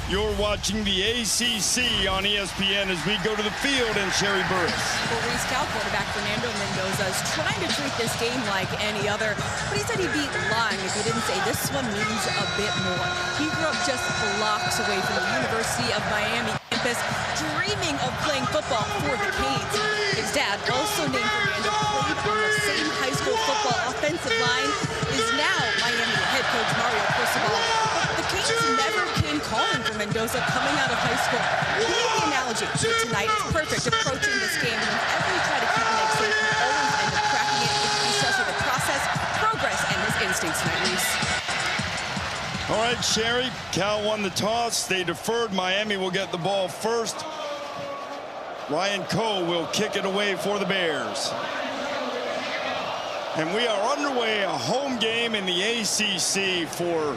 You're watching the ACC on ESPN as we go to the field and Sherry Burris. Well, Reese Cal quarterback Fernando Mendoza is trying to treat this game like any other, but he said he'd be lying if he didn't say this one means a bit more. He grew up just blocks away from the University of Miami campus, dreaming of playing football for the Canes. His dad, also named Fernando, played on the same high school football offensive line, is now Miami head coach Mario Cristobal. But the Canes never came calling for Mendoza coming out of high school. He made the analogy tonight. It's perfect approaching this game. Whenever you try to keep an egg safe, you always end up cracking it. He's trusted the process, progress, and his instincts tonight, Reese. All right, Sherry, Cal won the toss. They deferred. Miami will get the ball first. Ryan Coe will kick it away for the Bears. And we are underway, a home game in the ACC for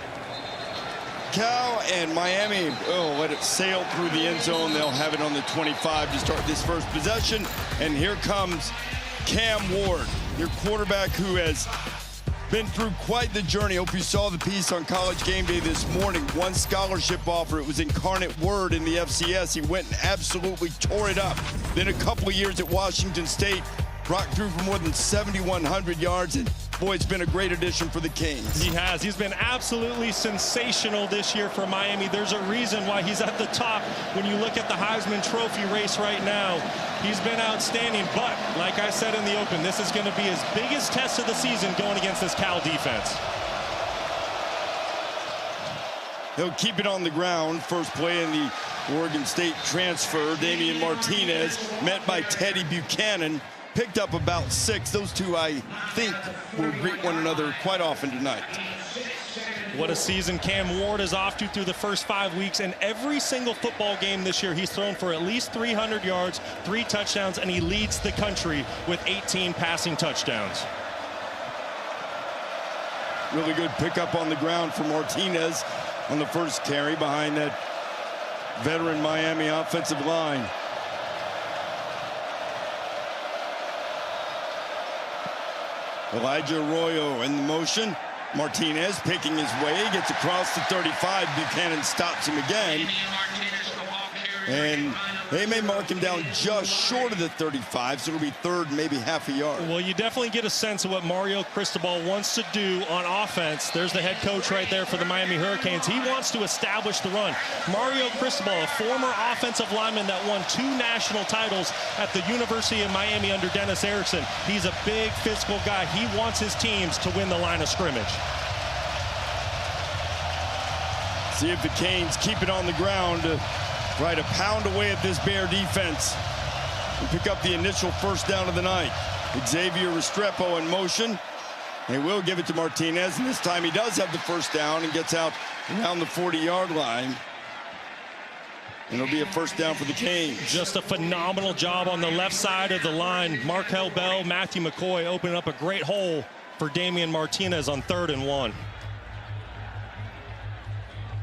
Cal and Miami. Oh, let it sail through the end zone. They'll have it on the 25 to start this first possession. And here comes Cam Ward, your quarterback who has been through quite the journey. Hope you saw the piece on College Game Day this morning. One scholarship offer. It was Incarnate Word in the FCS. He went and absolutely tore it up. Then a couple of years at Washington State. Brock threw for more than 7,100 yards, and boy, it's been a great addition for the Canes. He has. He's been absolutely sensational this year for Miami. There's a reason why he's at the top when you look at the Heisman Trophy race right now. He's been outstanding, but like I said in the open, this is going to be his biggest test of the season going against this Cal defense. They'll keep it on the ground. First play in the Oregon State transfer. Damian Martinez met by Teddy Buchanan. Picked up about 6. Those two, I think, will greet one another quite often tonight. What a season Cam Ward is off to through the first 5 weeks. And every single football game this year, he's thrown for at least 300 yards, 3 touchdowns, and he leads the country with 18 passing touchdowns. Really good pickup on the ground for Martinez on the first carry behind that veteran Miami offensive line. Elijah Arroyo in the motion. Martinez picking his way, gets across the 35. Buchanan stops him again. And they may mark him down just short of the 35, so it'll be third, maybe half a yard. Well, you definitely get a sense of what Mario Cristobal wants to do on offense. There's the head coach right there for the Miami Hurricanes. He wants to establish the run. Mario Cristobal, a former offensive lineman that won 2 national titles at the University of Miami under Dennis Erickson. He's a big physical guy. He wants his teams to win the line of scrimmage. See if the Canes keep it on the ground. Try to pound away at this Bear defense and pick up the initial first down of the night. Xavier Restrepo in motion. They will give it to Martinez, and this time he does have the first down and gets out around the 40-yard line. And it'll be a first down for the Canes. Just a phenomenal job on the left side of the line. Markel Bell, Matthew McCoy opening up a great hole for Damian Martinez on 3rd and 1.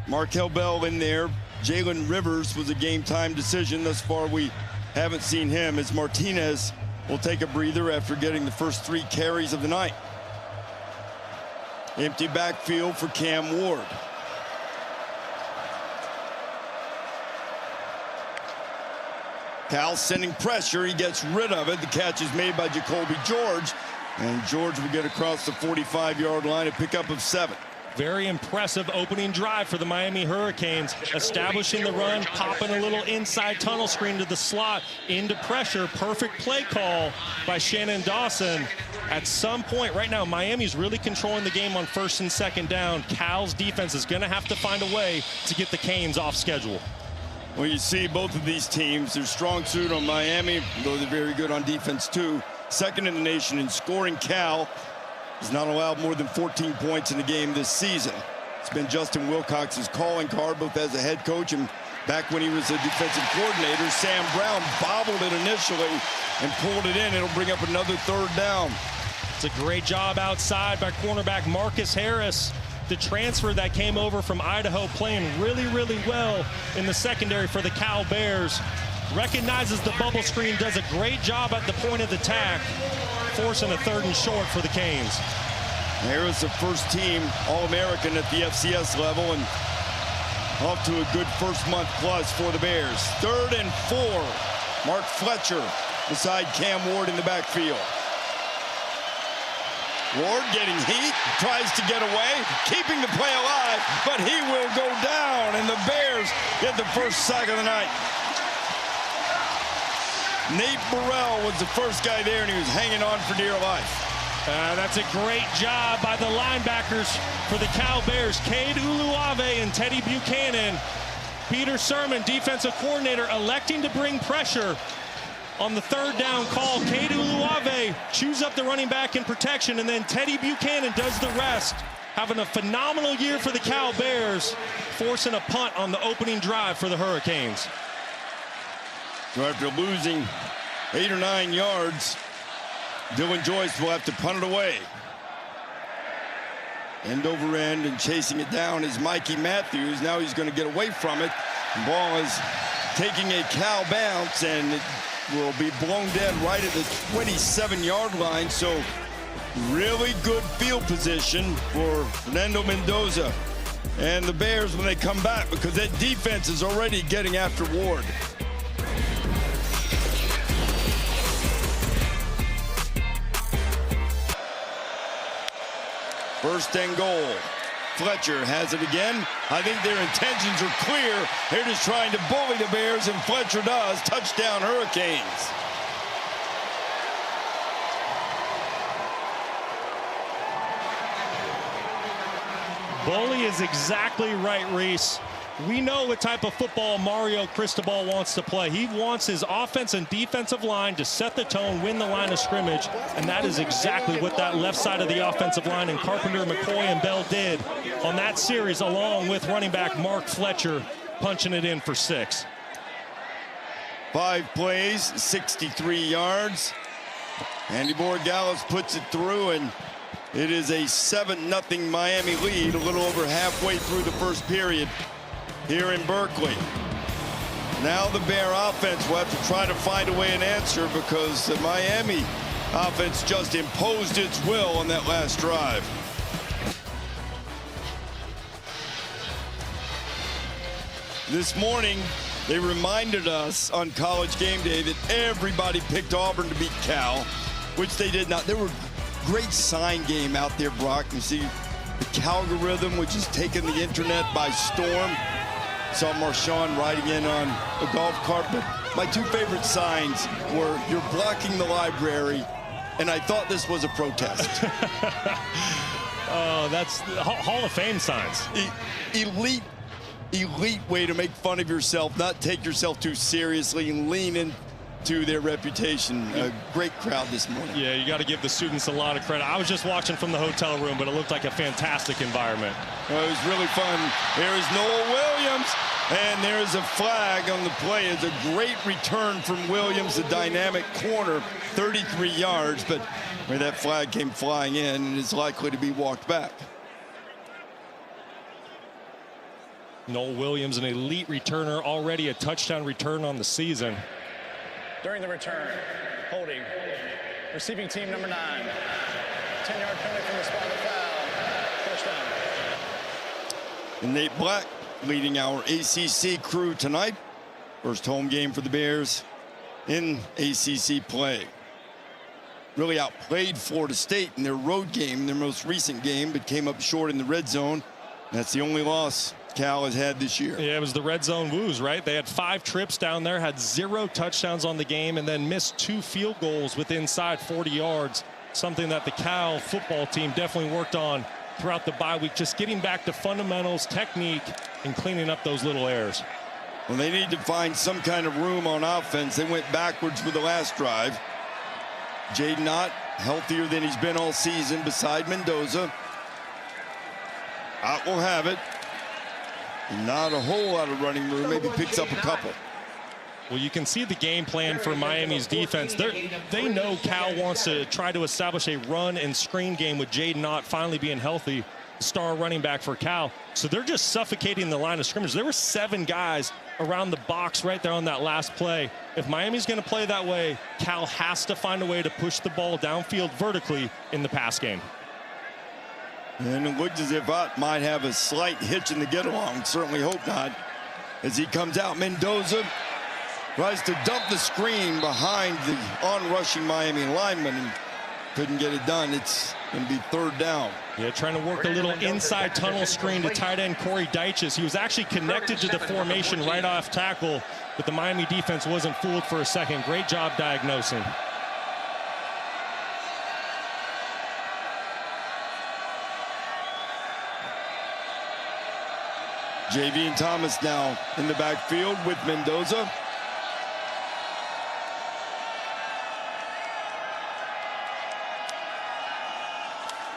Markel Bell in there. Jalen Rivers was a game-time decision. Thus far, we haven't seen him, as Martinez will take a breather after getting the first 3 carries of the night. Empty backfield for Cam Ward. Cal sending pressure. He gets rid of it. The catch is made by Jacoby George, and George will get across the 45-yard line, a pickup of 7. Very impressive opening drive for the Miami Hurricanes, establishing the run, popping a little inside tunnel screen to the slot, into pressure. Perfect play call by Shannon Dawson. At some point right now, Miami's really controlling the game on 1st and 2nd down. Cal's defense is going to have to find a way to get the Canes off schedule. Well, you see both of these teams, their strong suit on Miami, though they're very good on defense too. Second in the nation in scoring. Cal has not allowed more than 14 points in the game this season. It's been Justin Wilcox's calling card, both as a head coach and back when he was a defensive coordinator. Sam Brown bobbled it initially and pulled it in. It'll bring up another 3rd down. It's a great job outside by cornerback Marcus Harris, the transfer that came over from Idaho, playing really, really well in the secondary for the Cal Bears. Recognizes the bubble screen, does a great job at the point of attack, forcing a 3rd and short for the Canes. Harris, a first-team All-American at the FCS level, and Off to a good first month plus for the Bears. 3rd and 4. Mark Fletcher beside Cam Ward in the backfield. Ward getting heat, tries to get away, keeping the play alive, but he will go down, and the Bears get the first sack of the night. Nate Burrell was the first guy there, and he was hanging on for dear life. That's a great job by the linebackers for the Cal Bears. Cade Uluave and Teddy Buchanan. Peter Sermon, defensive coordinator, electing to bring pressure on the 3rd down call. Cade Uluave chews up the running back in protection, and then Teddy Buchanan does the rest. Having a phenomenal year for the Cal Bears, forcing a punt on the opening drive for the Hurricanes. So after losing 8 or 9 yards, Dylan Joyce will have to punt it away. End over end, and chasing it down is Mikey Matthews. Now he's going to get away from it. The ball is taking a Cal bounce, and it will be blown dead right at the 27-yard line. So really good field position for Fernando Mendoza and the Bears when they come back, because that defense is already getting after Ward. First and goal. Fletcher has it again. I think their intentions are clear. They're just trying to bully the Bears, and Fletcher does. Touchdown, Hurricanes. Bully is exactly right, Reese. We know what type of football Mario Cristobal wants to play. He wants his offense and defensive line to set the tone, win the line of scrimmage, and that is exactly what that left side of the offensive line and Carpenter, McCoy, and Bell did on that series, along with running back Mark Fletcher punching it in for 6. 5 plays, 63 yards. Andy Borregales puts it through, and it is a 7-0 Miami lead, a little over halfway through the first period here in Berkeley. Now the Bear offense will have to try to find a way and answer, because the Miami offense just imposed its will on that last drive. This morning, they reminded us on College Game Day that everybody picked Auburn to beat Cal, which they did not. There were great sign game out there, Brock. You see the Calgorithm, which has taken the internet by storm. Saw Marshawn riding in on a golf cart, but my 2 favorite signs were "You're blocking the library," and "I thought this was a protest." Oh, that's Hall of Fame signs. Elite way to make fun of yourself, not take yourself too seriously, and lean into their reputation. A great crowd this morning. Yeah, you got to give the students a lot of credit. I was just watching from the hotel room, but it looked like a fantastic environment. Well, it was really fun. There is Noah Williams, and there is a flag on the play. It's a great return from Williams, the dynamic corner, 33 yards, but where that flag came flying in, and is likely to be walked back. Noel Williams, an elite returner, already a touchdown return on the season. During the return, holding, receiving team number 9. 10-yard penalty from the spot of the foul. First down. And Nate Black leading our ACC crew tonight. First home game for the Bears in ACC play. Really outplayed Florida State in their road game, their most recent game, but came up short in the red zone. That's the only loss Cal has had this year. Yeah, it was the red zone woos, right? They had 5 trips down there, had 0 touchdowns on the game, and then missed 2 field goals with inside 40 yards. Something that the Cal football team definitely worked on throughout the bye week, just getting back to fundamentals, technique, and cleaning up those little errors. Well, they need to find some kind of room on offense. They went backwards with the last drive. Jaden Ott, healthier than he's been all season beside Mendoza. Ott will have it. Not a whole lot of running room. Maybe picks up a couple. Well, you can see the game plan for Miami's defense. They know Cal wants to try to establish a run and screen game with Jaden Ott finally being healthy, star running back for Cal. So they're just suffocating the line of scrimmage. There were 7 guys around the box right there on that last play. If Miami's going to play that way, Cal has to find a way to push the ball downfield vertically in the pass game. And it looked as if Ott might have a slight hitch in the get-along. Certainly hope not. As he comes out, Mendoza tries to dump the screen behind the on-rushing Miami lineman and couldn't get it done. It's going to be third down. Yeah, trying to work a little inside tunnel screen to tight end Corey Dyches. He was actually connected to the formation right off tackle, but the Miami defense wasn't fooled for a second. Great job diagnosing. Javian Thomas now in the backfield with Mendoza.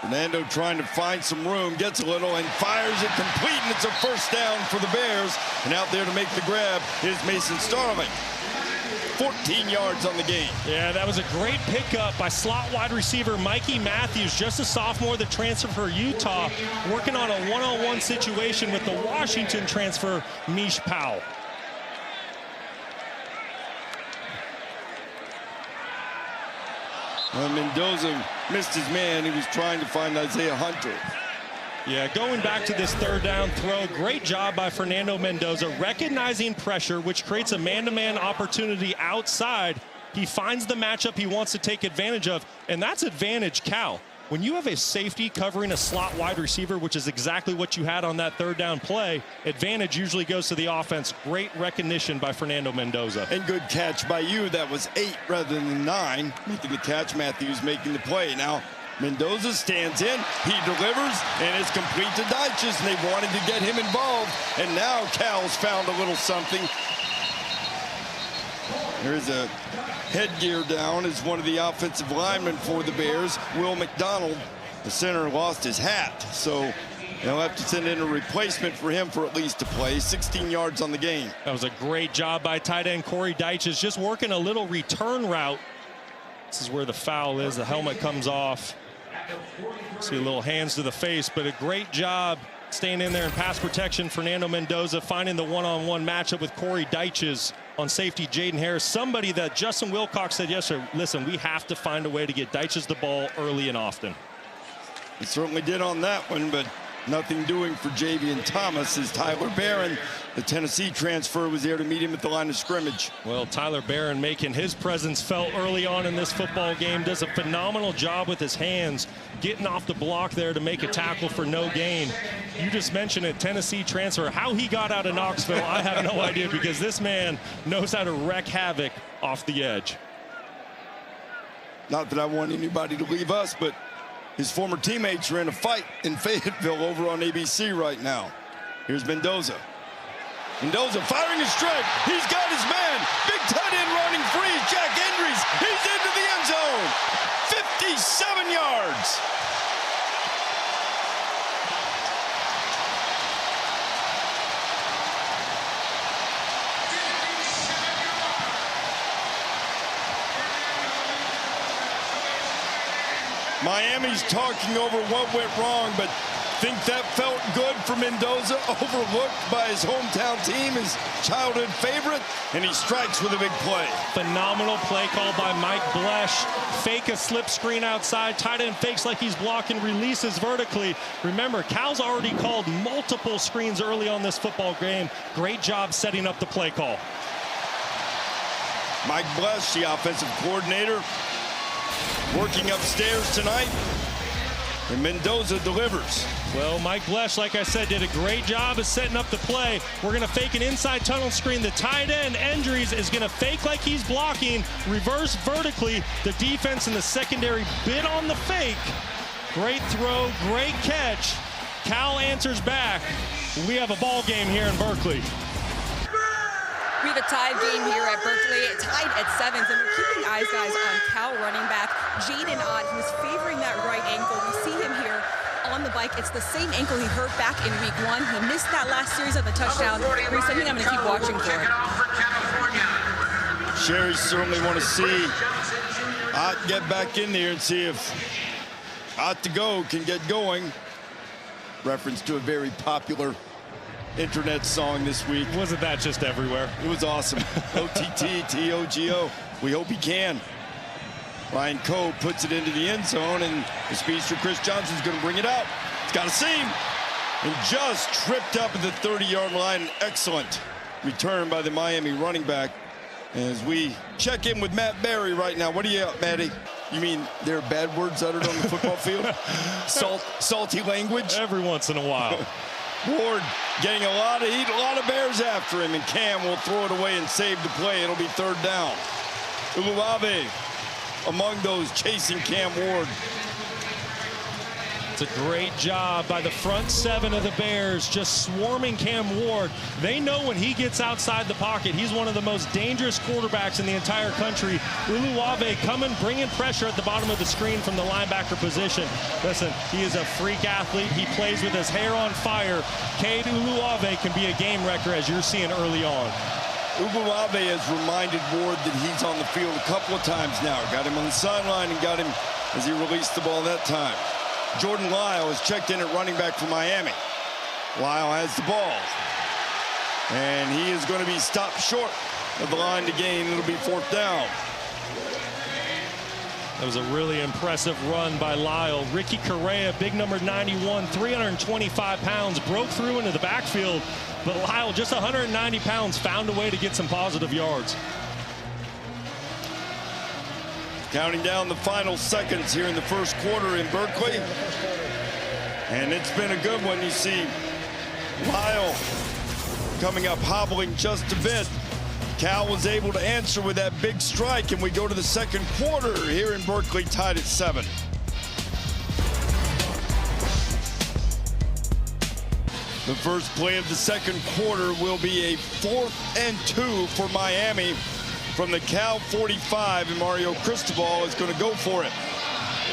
Fernando trying to find some room, gets a little and fires it complete, and it's a first down for the Bears. And out there to make the grab is Mason Starling. 14 yards on the game. Yeah, that was a great pickup by slot wide receiver Mikey Matthews, just a sophomore that transferred for Utah, working on a one-on-one situation with the Washington transfer, Mish Powell. Well, Mendoza missed his man. He was trying to find Isaiah Hunter. Yeah, going back to this third down throw, great job by Fernando Mendoza, recognizing pressure, which creates a man-to-man opportunity outside. He finds the matchup he wants to take advantage of, and that's advantage Cal. When you have a safety covering a slot wide receiver, which is exactly what you had on that third down play, advantage usually goes to the offense. Great recognition by Fernando Mendoza. And good catch by you. That was 8 rather than 9. Making the catch, Matthews making the play. Now, Mendoza stands in, he delivers, and it's complete to Dyches, and they wanted to get him involved, and now Cal's found a little something. There's a headgear down as one of the offensive linemen for the Bears, Will McDonald. The center lost his hat, so they'll have to send in a replacement for him for at least a play. 16 yards on the game. That was a great job by tight end Corey Dyches, just working a little return route. This is where the foul is. The helmet comes off. See a little hands to the face, but a great job staying in there in pass protection. Fernando Mendoza finding the one-on-one matchup with Corey Dyches on safety Jaden Harris. Somebody that Justin Wilcox said yesterday, listen, we have to find a way to get Dyches the ball early and often. He certainly did on that one, but nothing doing for Javian Thomas as Tyler Barron, the Tennessee transfer, was there to meet him at the line of scrimmage. Well, Tyler Barron making his presence felt early on in this football game. Does a phenomenal job with his hands, getting off the block there to make a tackle for no gain. You just mentioned it, Tennessee transfer. How he got out of Knoxville, I have no idea, because this man knows how to wreak havoc off the edge. Not that I want anybody to leave us, but his former teammates are in a fight in Fayetteville over on ABC right now. Here's Mendoza. Mendoza firing a strike. He's got his man. Big tight end running free. Jack Endries. He's into the end zone. 57 yards. Miami's talking over what went wrong, but think that felt good for Mendoza, overlooked by his hometown team, his childhood favorite, and he strikes with a big play. Phenomenal play call by Mike Blesh. Fake a slip screen outside. Tight end fakes like he's blocking, releases vertically. Remember, Cal's already called multiple screens early on this football game. Great job setting up the play call. Mike Blesh, the offensive coordinator, working upstairs tonight, and Mendoza delivers. Well, Mike Blesh, like I said, did a great job of setting up the play. We're going to fake an inside tunnel screen. The tight end, Endries, is going to fake like he's blocking, reverse vertically. The defense in the secondary bid on the fake. Great throw, great catch. Cal answers back. We have a ball game here in Berkeley. We have a tied game here at Berkeley, tied at 7th, and we're keeping eyes, guys, on Cal running back Jaden Ott, who's favoring that right ankle. We see him here on the bike. It's the same ankle he hurt back in week 1. He missed that last series of the touchdown. Reese, I think I'm going to keep watching for it. Sherry certainly want to see Ott get back in there and see if Ott to go can get going. Reference to a very popular internet song this week. Wasn't that just everywhere? It was awesome. O-T-T-T-O-G-O. We hope he can. Ryan Coe puts it into the end zone, and the speedster Chris Johnson's going to bring it out. It's got a seam. And just tripped up at the 30-yard line. An excellent return by the Miami running back. As we check in with Matt Berry right now. What are you up, Matty? You mean there are bad words uttered on the football field? Salty language? Every once in a while. Ward getting a lot of heat, a lot of Bears after him, and Cam will throw it away and save the play. It'll be third down. Uluave among those chasing Cam Ward. It's a great job by the front seven of the Bears, just swarming Cam Ward. They know when he gets outside the pocket, he's one of the most dangerous quarterbacks in the entire country. Uluave coming, bringing pressure at the bottom of the screen from the linebacker position. Listen, he is a freak athlete. He plays with his hair on fire. Cade Uluave can be a game wrecker, as you're seeing early on. Uluave has reminded Ward that he's on the field a couple of times now. Got him on the sideline and got him as he released the ball that time. Jordan Lyle is checked in at running back for Miami. Lyle has the ball. And he is going to be stopped short of the line to gain. It'll be fourth down. That was a really impressive run by Lyle. Ricky Correa, big number 91, 325 pounds, broke through into the backfield. But Lyle, just 190 pounds, found a way to get some positive yards. Counting down the final seconds here in the first quarter in Berkeley. And it's been a good one. You see Lyle coming up hobbling just a bit. Cal was able to answer with that big strike, and we go to the second quarter here in Berkeley, tied at 7. The first play of the second quarter will be a 4th and 2 for Miami. From the Cal 45, and Mario Cristobal is going to go for it.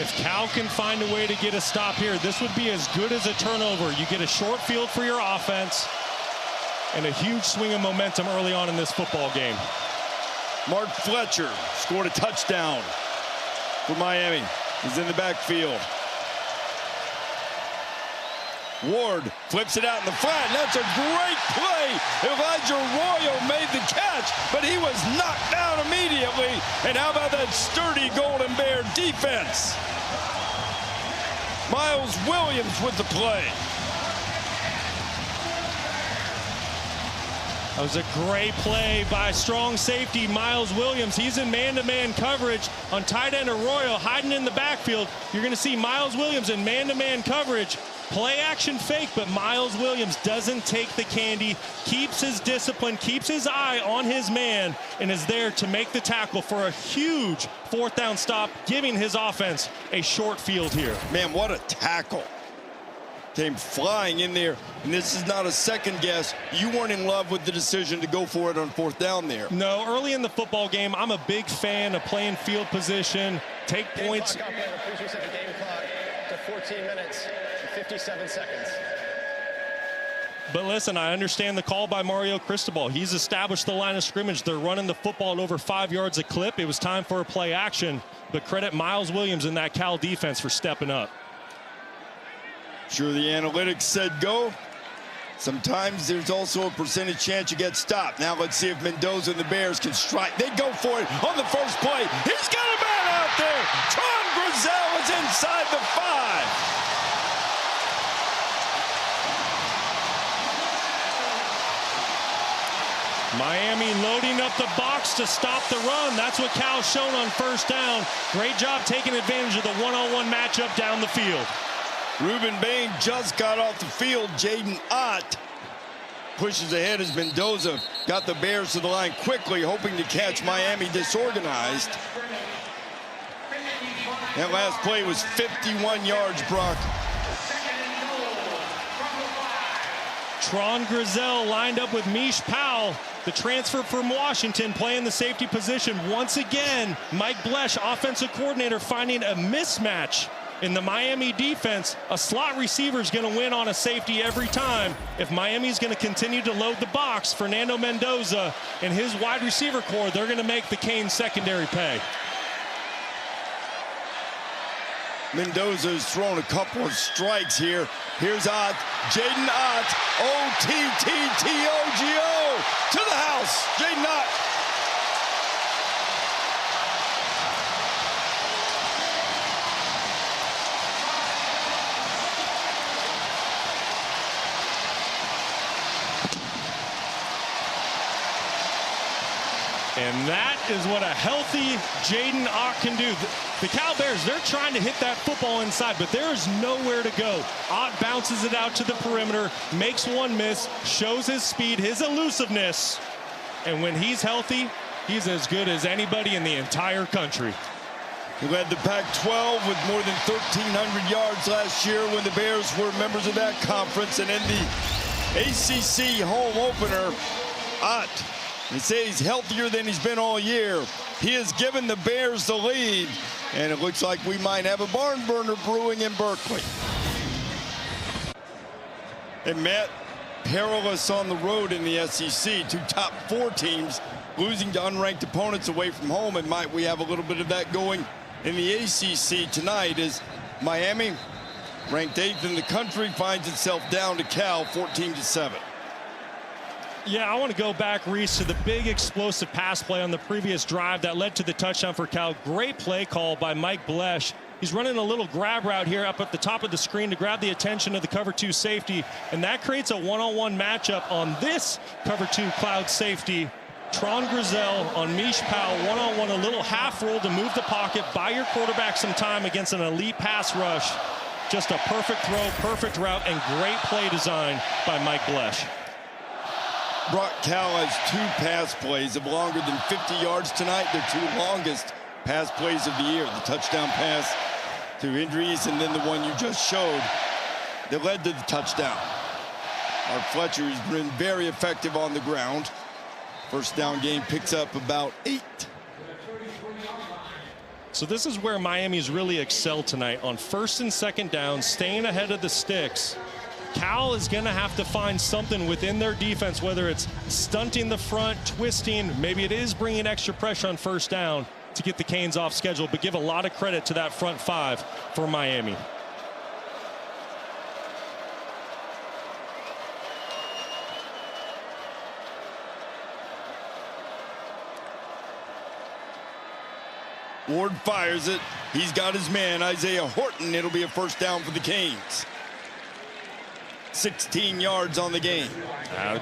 If Cal can find a way to get a stop here, this would be as good as a turnover. You get a short field for your offense and a huge swing of momentum early on in this football game. Mark Fletcher scored a touchdown for Miami. He's in the backfield. Ward flips it out in the flat. That's a great play. Elijah Arroyo made the catch, but he was knocked down immediately. And how about that sturdy Golden Bear defense? Miles Williams with the play. That was a great play by strong safety Miles Williams. He's in man-to-man coverage on tight end Arroyo hiding in the backfield. You're going to see Miles Williams in man-to-man coverage. Play action fake, but Miles Williams doesn't take the candy, keeps his discipline, keeps his eye on his man, and is there to make the tackle for a huge fourth down stop, giving his offense a short field here. Man, what a tackle. Came flying in there, and this is not a second guess. You weren't in love with the decision to go for it on fourth down there. No, early in the football game, I'm a big fan of playing field position, take points. Please reset the game clock to 14 minutes and 57 seconds. But listen, I understand the call by Mario Cristobal. He's established the line of scrimmage. They're running the football at over 5 yards a clip. It was time for a play action, but credit Miles Williams and that Cal defense for stepping up. Sure, the analytics said go. Sometimes there's also a percentage chance you get stopped. Now let's see if Mendoza and the Bears can strike. They go for it on the first play. He's got a man out there. Tron Grizel is inside the 5. Miami loading up the box to stop the run. That's what Cal's shown on first down. Great job taking advantage of the one-on-one matchup down the field. Ruben Bain just got off the field. Jaden Ott pushes ahead as Mendoza got the Bears to the line quickly, hoping to catch Miami disorganized. That last play was 51 yards, Brock. Tron Grizel lined up with Mish Powell, the transfer from Washington, playing the safety position. Once again, Mike Blesh, offensive coordinator, finding a mismatch in the Miami defense. A slot receiver is going to win on a safety every time. If Miami's going to continue to load the box, Fernando Mendoza and his wide receiver core, they're going to make the Canes secondary pay. Mendoza's thrown a couple of strikes here. Here's Ott, Jaden Ott, O-T-T-T-O-G-O to the house. Jaden Ott. And that is what a healthy Jaden Ott can do. The Cal Bears, they're trying to hit that football inside, but there is nowhere to go. Ott bounces it out to the perimeter, makes one miss, shows his speed, his elusiveness. And when he's healthy, he's as good as anybody in the entire country. He led the Pac-12 with more than 1,300 yards last year when the Bears were members of that conference. And in the ACC home opener, Ott, they say he's healthier than he's been all year. He has given the Bears the lead, and it looks like we might have a barn burner brewing in Berkeley. They met perilous on the road in the SEC. Two top 4 teams losing to unranked opponents away from home, and might we have a little bit of that going in the ACC tonight as Miami, ranked 8th in the country, finds itself down to Cal 14-7. Yeah, I want to go back, Reese, to the big explosive pass play on the previous drive that led to the touchdown for Cal. Great play call by Mike Blesh. He's running a little grab route here up at the top of the screen to grab the attention of the cover 2 safety, and that creates a one-on-one matchup on this cover 2 cloud safety. Tron Grizel on Mish Powell, one-on-one, a little half roll to move the pocket, buy your quarterback some time against an elite pass rush. Just a perfect throw, perfect route, and great play design by Mike Blesh. Brock Cal has 2 pass plays of longer than 50 yards tonight. They're 2 longest pass plays of the year. The touchdown pass to Idris, and then the one you just showed that led to the touchdown. Our Fletcher has been very effective on the ground. First down game picks up about 8. So this is where Miami's really excelled tonight, on 1st and 2nd down, staying ahead of the sticks. Cal is going to have to find something within their defense, whether it's stunting the front, twisting, maybe it is bringing extra pressure on 1st down to get the Canes off schedule, but give a lot of credit to that front 5 for Miami. Ward fires it. He's got his man, Isaiah Horton. It'll be a 1st down for the Canes. 16 yards on the game.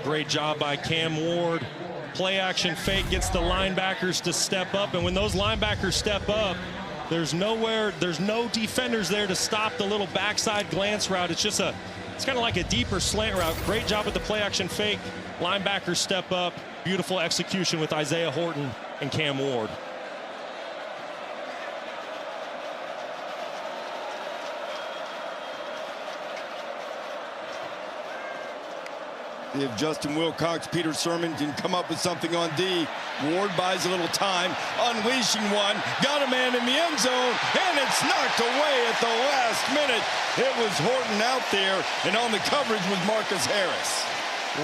Great job by Cam Ward. Play action fake gets the linebackers to step up, and when those linebackers step up, there's no defenders there to stop the little backside glance route. It's kind of like a deeper slant route. Great job with the play action fake. Linebackers step up. Beautiful execution with Isaiah Horton and Cam Ward. They have Justin Wilcox, Peter Sermon can come up with something on D. Ward buys a little time, unleashing one, got a man in the end zone, and it's knocked away at the last minute. It was Horton out there, and on the coverage was Marcus Harris.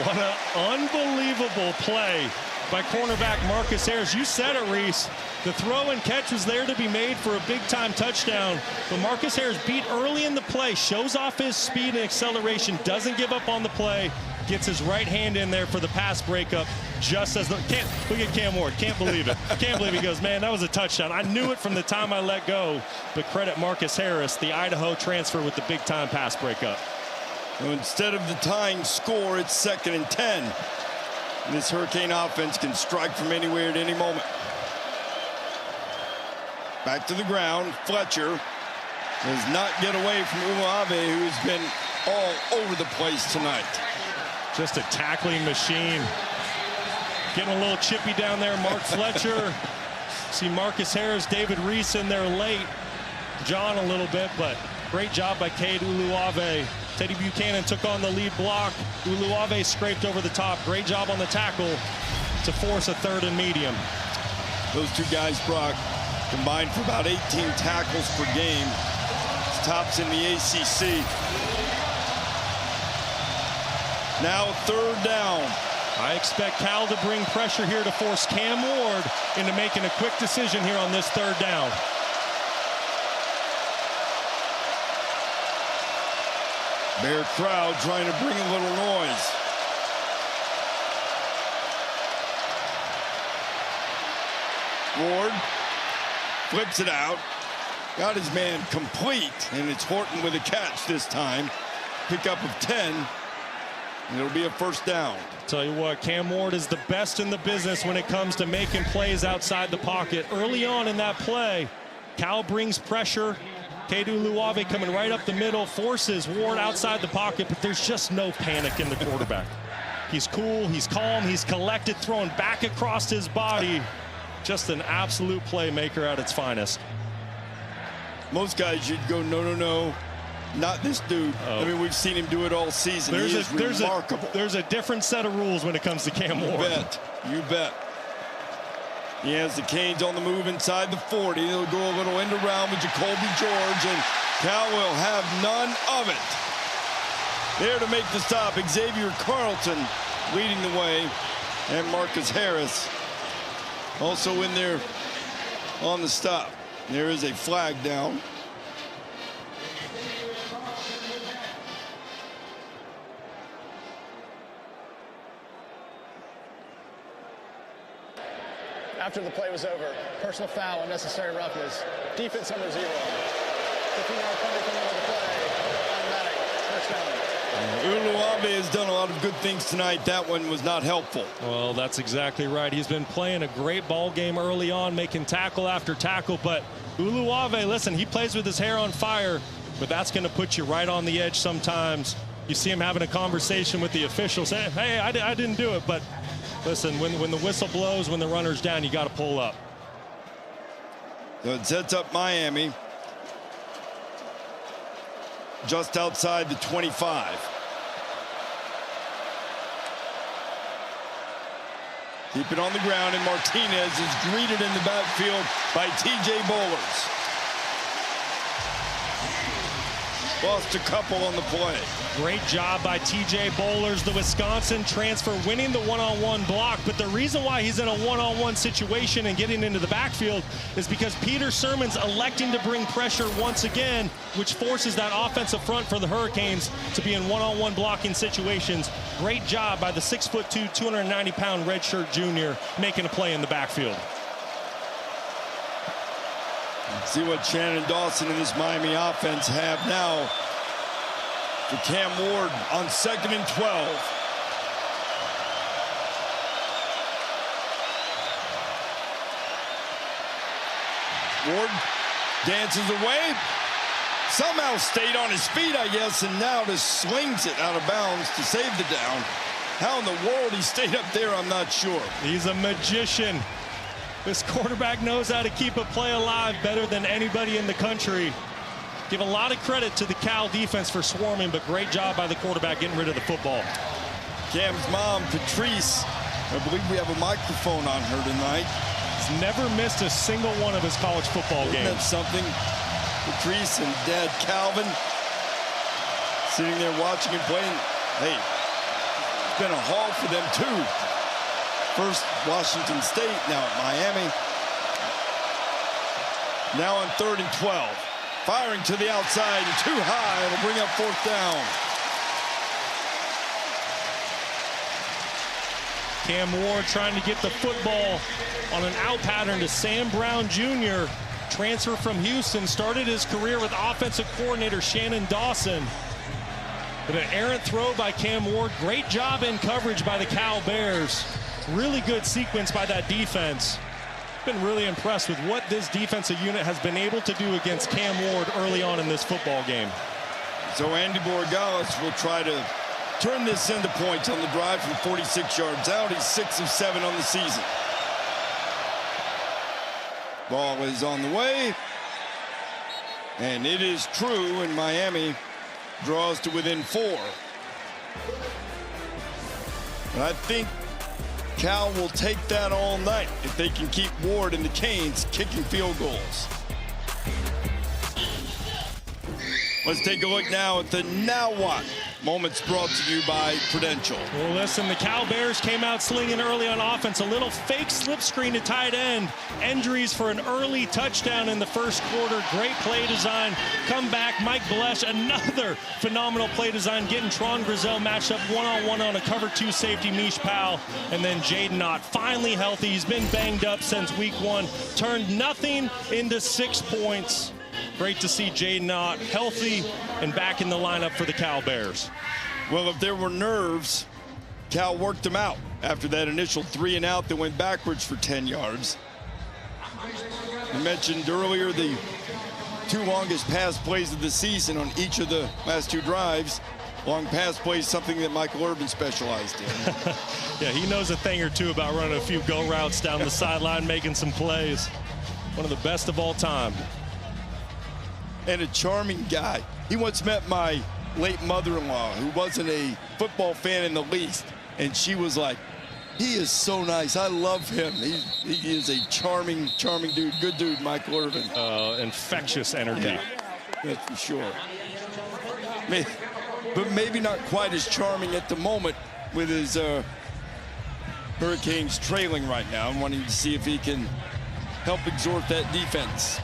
What an unbelievable play by cornerback Marcus Harris. You said it, Reese. The throw and catch was there to be made for a big-time touchdown. But Marcus Harris beat early in the play, shows off his speed and acceleration, doesn't give up on the play, gets his right hand in there for the pass breakup. Just as look at Cam Ward, can't believe it. Can't believe he goes, man, that was a touchdown. I knew it from the time I let go. But credit Marcus Harris, the Idaho transfer, with the big-time pass breakup. Well, instead of the tying score, it's 2nd and 10. And this Hurricane offense can strike from anywhere at any moment. Back to the ground. Fletcher does not get away from Uluave, who's been all over the place tonight. Just a tackling machine. Getting a little chippy down there, Mark Fletcher. See Marcus Harris, David Reese in there late. John a little bit, but great job by Cade Uluave. Teddy Buchanan took on the lead block. Uluave scraped over the top. Great job on the tackle to force a 3rd and medium. Those 2 guys, Brock, combined for about 18 tackles per game. It's tops in the ACC. Now 3rd down. I expect Cal to bring pressure here to force Cam Ward into making a quick decision here on this 3rd down. Bear crowd trying to bring a little noise. Ward flips it out. Got his man complete, and it's Horton with a catch this time. Pickup of 10. It'll be a first down. Tell you what, Cam Ward is the best in the business when it comes to making plays outside the pocket. Early on in that play, Cal brings pressure. Kedu Luave coming right up the middle, forces Ward outside the pocket, but there's just no panic in the quarterback. He's cool, he's calm, he's collected, throwing back across his body. Just an absolute playmaker at its finest. Most guys, you'd go, no, no, no, not this dude. I mean, we've seen him do it all season. He is remarkable. There's a different set of rules when it comes to Cam Ward. You bet. You bet. He has the Canes on the move inside the 40. They'll go a little end around with Jacoby George, and Cal will have none of it. There to make the stop, Xavier Carlton leading the way, and Marcus Harris also in there on the stop. There is a flag down. After the play was over, personal foul, unnecessary roughness. Defense number 0. 15-yard penalty coming into the play. Automatic. First down. Uluabe has done a lot of good things tonight. That one was not helpful. Well, that's exactly right. He's been playing a great ball game early on, making tackle after tackle. But Uluabe, listen, he plays with his hair on fire, but that's going to put you right on the edge sometimes. You see him having a conversation with the officials. Hey, I didn't do it, but listen, when the whistle blows, when the runner's down, you got to pull up. So it sets up Miami just outside the 25. Keep it on the ground, and Martinez is greeted in the backfield by T.J. Bollers. Lost a couple on the play. Great job by T.J. Bollers, the Wisconsin transfer, winning the one-on-one block. But the reason why he's in a one-on-one situation and getting into the backfield is because Peter Sirmon's electing to bring pressure once again, which forces that offensive front for the Hurricanes to be in one-on-one blocking situations. Great job by the 6'2", 290-pound redshirt junior making a play in the backfield. See what Shannon Dawson and this Miami offense have now for Cam Ward on 2nd and 12. Ward dances away, somehow stayed on his feet, I guess, and now just swings it out of bounds to save the down. How in the world he stayed up there, I'm not sure. He's a magician. This quarterback knows how to keep a play alive better than anybody in the country. Give a lot of credit to the Cal defense for swarming, but great job by the quarterback getting rid of the football. Cam's mom, Patrice, I believe we have a microphone on her tonight. He's never missed a single one of his college football games. Isn't that something? Patrice and Dad Calvin sitting there watching him playing. Hey, it's been a haul for them too. First Washington State, now at Miami. Now on 3rd and 12. Firing to the outside and too high. It'll bring up 4th down. Cam Ward trying to get the football on an out pattern to Sam Brown Jr. Transfer from Houston, started his career with offensive coordinator Shannon Dawson. But an errant throw by Cam Ward. Great job in coverage by the Cal Bears. Really good sequence by that defense. Been really impressed with what this defensive unit has been able to do against Cam Ward early on in this football game. So Andy Borregales will try to turn this into points on the drive from 46 yards out. He's 6 of 7 on the season. Ball is on the way. And it is true, and Miami draws to within 4. And I think Cal will take that all night if they can keep Ward and the Canes kicking field goals. Let's take a look now at the Now What moments brought to you by Prudential. Well, listen, the Cal Bears came out slinging early on offense. A little fake slip screen to tight end. Endries for an early touchdown in the first quarter. Great play design. Come back, Mike Blesh, another phenomenal play design, getting Tron Grizel matched up one-on-one on a cover 2 safety, Mish Powell. And then Jaden Ott, finally healthy. He's been banged up since week 1. Turned nothing into 6 points. Great to see Jaden Ott healthy and back in the lineup for the Cal Bears. Well, if there were nerves, Cal worked them out after that initial 3 and out that went backwards for 10 yards. I mentioned earlier the 2 longest pass plays of the season on each of the last 2 drives. Long pass plays, something that Michael Irvin specialized in. Yeah, he knows a thing or two about running a few go routes down the sideline, making some plays. One of the best of all time. And a charming guy. He once met my late mother-in-law, who wasn't a football fan in the least, and she was like, he is so nice. I love him. He is a charming dude. Good dude, Michael Irvin. Infectious energy. Yeah, that's for sure. But maybe not quite as charming at the moment with his Hurricanes trailing right now. I'm wanting to see if he can help exhort that defense.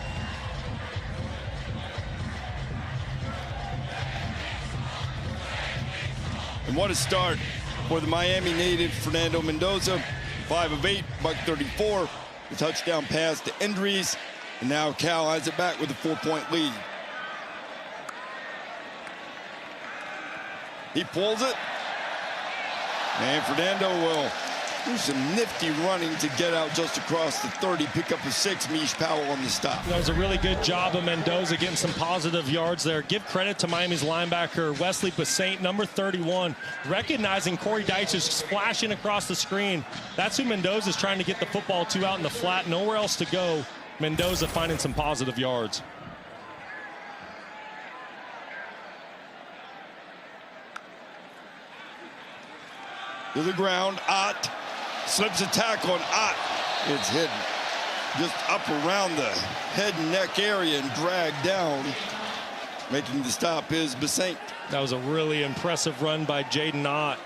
And what a start for the Miami native Fernando Mendoza. 5 of 8, $134. The touchdown pass to Endries. And now Cal has it back with a 4-point lead. He pulls it. And Fernando will do some nifty running to get out just across the 30, pick up a 6. Mish Powell on the stop. That was a really good job of Mendoza getting some positive yards there. Give credit to Miami's linebacker, Wesley Basaint, number 31, recognizing Corey Deitch is flashing across the screen. That's who Mendoza's trying to get the football to out in the flat. Nowhere else to go. Mendoza finding some positive yards. To the ground, Ott slips a tackle, and Ott is hidden just up around the head and neck area and dragged down. Making the stop is Basaint. That was a really impressive run by Jaden Ott.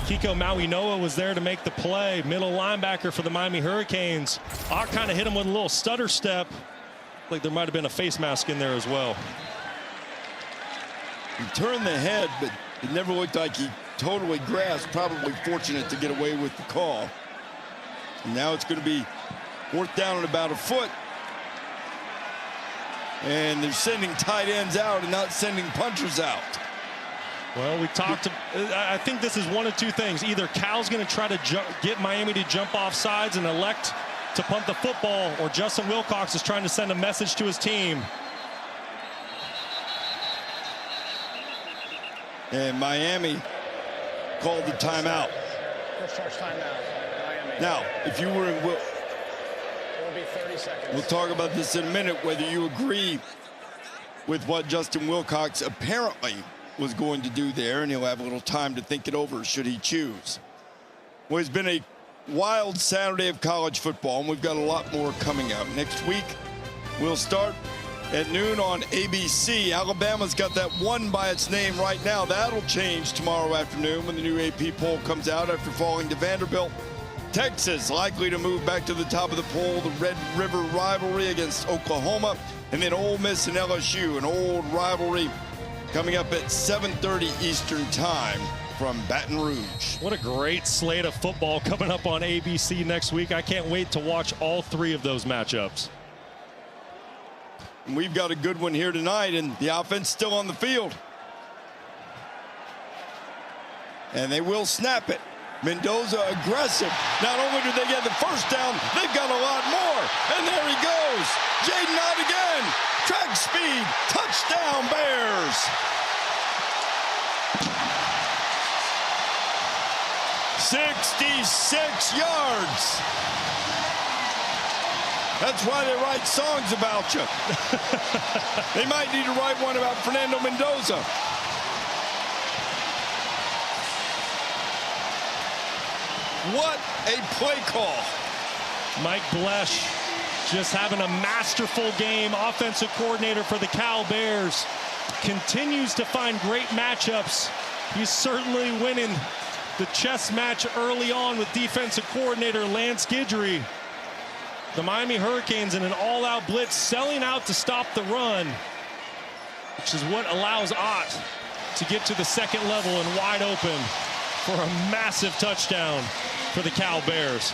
Kiko Mauinoa was there to make the play. Middle linebacker for the Miami Hurricanes. Ott kind of hit him with a little stutter step. Like there might have been a face mask in there as well. He turned the head, but it never looked like he totally grasped. Probably fortunate to get away with the call. And now it's going to be 4th down and about a foot. And they're sending tight ends out and not sending punchers out. Well, we talked. I think this is one of 2 things. Either Cal's going to try to get Miami to jump off sides and elect to punt the football, or Justin Wilcox is trying to send a message to his team. And Miami called the timeout. First charge timeout, Miami. Now, if you were in It will be 30 seconds. we'll talk about this in a minute, whether you agree with what Justin Wilcox apparently was going to do there, and he'll have a little time to think it over should he choose. Well, it's been a wild Saturday of college football, and we've got a lot more coming up. Next week, we'll start at noon on ABC. Alabama's got that one by its name right now. That'll change tomorrow afternoon when the new AP poll comes out after falling to Vanderbilt. Texas likely to move back to the top of the poll. The Red River rivalry against Oklahoma. And then Ole Miss and LSU, an old rivalry coming up at 7:30 Eastern time from Baton Rouge. What a great slate of football coming up on ABC next week. I can't wait to watch all 3 of those matchups. And we've got a good one here tonight, and the offense still on the field. And they will snap it. Mendoza aggressive. Not only do they get the first down, they've got a lot more. And there he goes. Jaden Ott again. Track speed. Touchdown, Bears. 66 yards. That's why they write songs about you. They might need to write one about Fernando Mendoza. What a play call. Mike Blesh just having a masterful game. Offensive coordinator for the Cal Bears continues to find great matchups. He's certainly winning the chess match early on with defensive coordinator Lance Guidry. The Miami Hurricanes in an all-out blitz, selling out to stop the run, which is what allows Ott to get to the second level and wide open for a massive touchdown for the Cal Bears.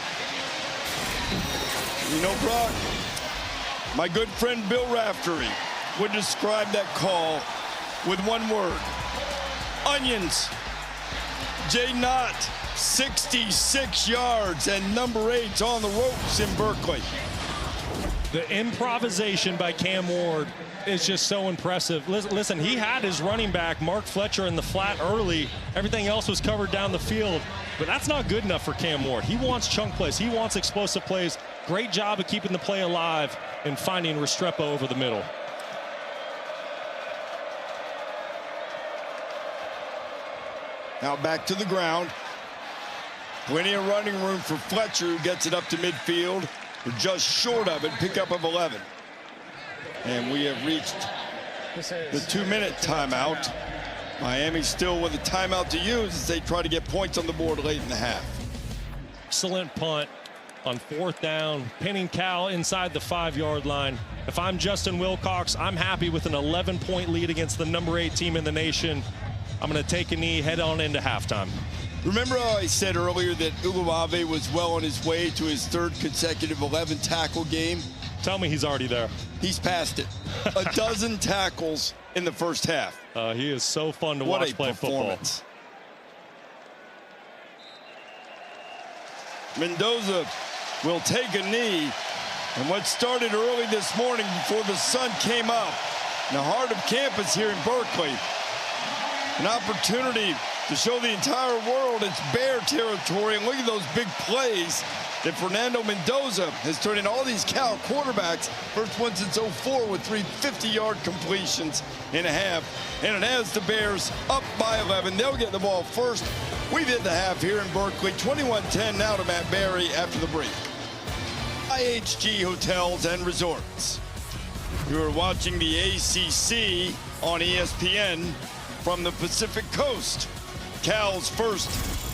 You know, Brock, my good friend Bill Raftery would describe that call with one word: onions. Jaden Ott, 66 yards, and number 8's on the ropes in Berkeley. The improvisation by Cam Ward is just so impressive. Listen, he had his running back, Mark Fletcher, in the flat early. Everything else was covered down the field. But that's not good enough for Cam Ward. He wants chunk plays. He wants explosive plays. Great job of keeping the play alive and finding Restrepo over the middle. Now back to the ground. Plenty of running room for Fletcher, who gets it up to midfield. We're just short of it, pickup of 11. And we have reached the 2-minute timeout. Miami still with a timeout to use as they try to get points on the board late in the half. Excellent punt on 4th down, pinning Cal inside the 5-yard line. If I'm Justin Wilcox, I'm happy with an 11-point lead against the number 8 team in the nation. I'm going to take a knee, head on into halftime. Remember how I said earlier that Uluave was well on his way to his 3rd consecutive 11-tackle game? Tell me he's already there. He's passed it. A dozen tackles in the first half. He is so fun to watch play football. Mendoza will take a knee. And what started early this morning before the sun came up in the heart of campus here in Berkeley, an opportunity to show the entire world it's Bear territory. And look at those big plays that Fernando Mendoza has turned in all these Cal quarterbacks. First one since 04 with 3 50-yard completions in a half. And it has the Bears up by 11. They'll get the ball first. We've hit the half here in Berkeley. 21-10 now to Matt Barry after the break. IHG Hotels and Resorts. You are watching the ACC on ESPN from the Pacific Coast. Cal's first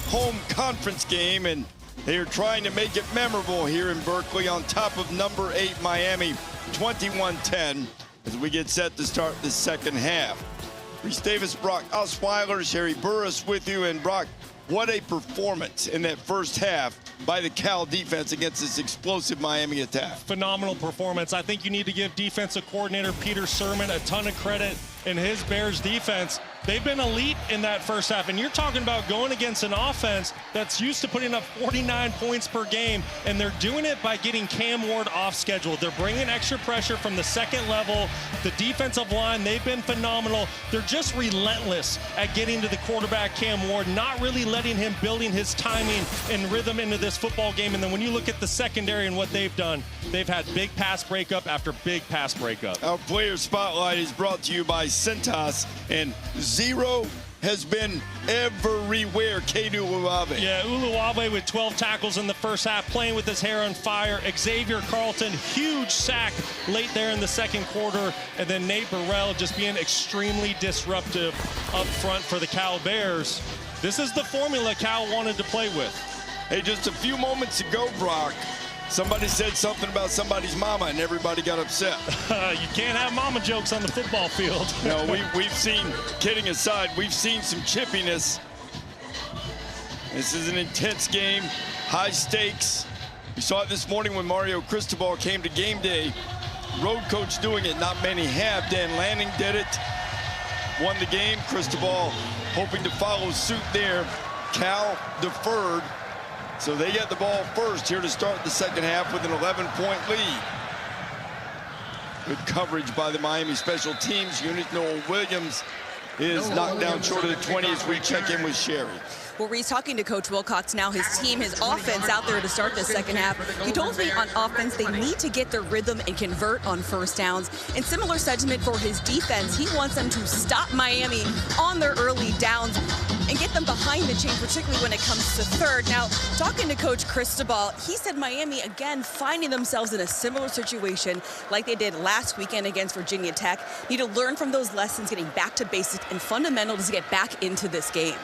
home conference game, and they are trying to make it memorable here in Berkeley on top of number 8 Miami, 21-10, as we get set to start the second half. Reese Davis, Brock Osweiler, Sherry Burris with you. And Brock, what a performance in that first half by the Cal defense against this explosive Miami attack. Phenomenal performance. I think you need to give defensive coordinator Peter Sirmon a ton of credit in his Bears defense. They've been elite in that first half, and you're talking about going against an offense that's used to putting up 49 points per game, and they're doing it by getting Cam Ward off schedule. They're bringing extra pressure from the second level. The defensive line, they've been phenomenal. They're just relentless at getting to the quarterback, Cam Ward, not really letting him building his timing and rhythm into this football game. And then when you look at the secondary and what they've done, they've had big pass breakup after big pass breakup. Our player spotlight is brought to you by Cintas, and zero has been everywhere. Kedu Uluave. Yeah, Uluave with 12 tackles in the first half, playing with his hair on fire. Xavier Carlton, huge sack late there in the second quarter. And then Nate Burrell just being extremely disruptive up front for the Cal Bears. This is the formula Cal wanted to play with. Hey, just a few moments ago, Brock, somebody said something about somebody's mama, and everybody got upset. You can't have mama jokes on the football field. No, we've seen, kidding aside, we've seen some chippiness. This is an intense game, high stakes. We saw it this morning when Mario Cristobal came to game day. Road coach doing it, not many have. Dan Lanning did it, won the game. Cristobal hoping to follow suit there. Cal deferred. So they get the ball first here to start the second half with an 11-point lead. Good coverage by the Miami special teams unit. Noel Williams is knocked down short of the 20 as we check in with Sherry. Well, Reese, talking to Coach Wilcox now, his team, his offense out there to start the second half. He told me on offense they need to get their rhythm and convert on first downs. And similar sentiment for his defense. He wants them to stop Miami on their early downs and get them behind the chain, particularly when it comes to third. Now, talking to Coach Cristobal, he said Miami, again, finding themselves in a similar situation like they did last weekend against Virginia Tech. Need to learn from those lessons, getting back to basics and fundamentals to get back into this game.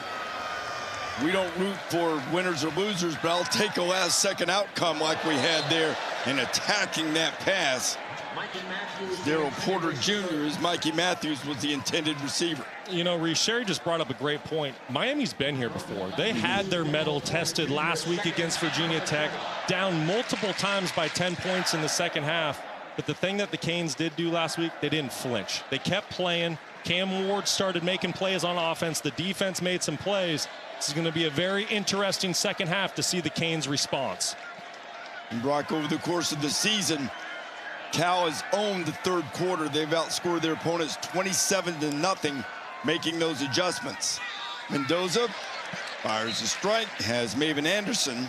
We don't root for winners or losers, but I'll take a last-second outcome like we had there in attacking that pass. Daryl Porter Jr. as Mikey Matthews was the intended receiver. You know, Reese, Sherry just brought up a great point. Miami's been here before. They had their mettle tested last week against Virginia Tech, down multiple times by 10 points in the second half. But the thing that the Canes did do last week, they didn't flinch. They kept playing. Cam Ward started making plays on offense. The defense made some plays. This is going to be a very interesting second half to see the Canes' response. And Brock, over the course of the season, Cal has owned the third quarter. They've outscored their opponents 27-0, making those adjustments. Mendoza fires a strike, has Maven Anderson.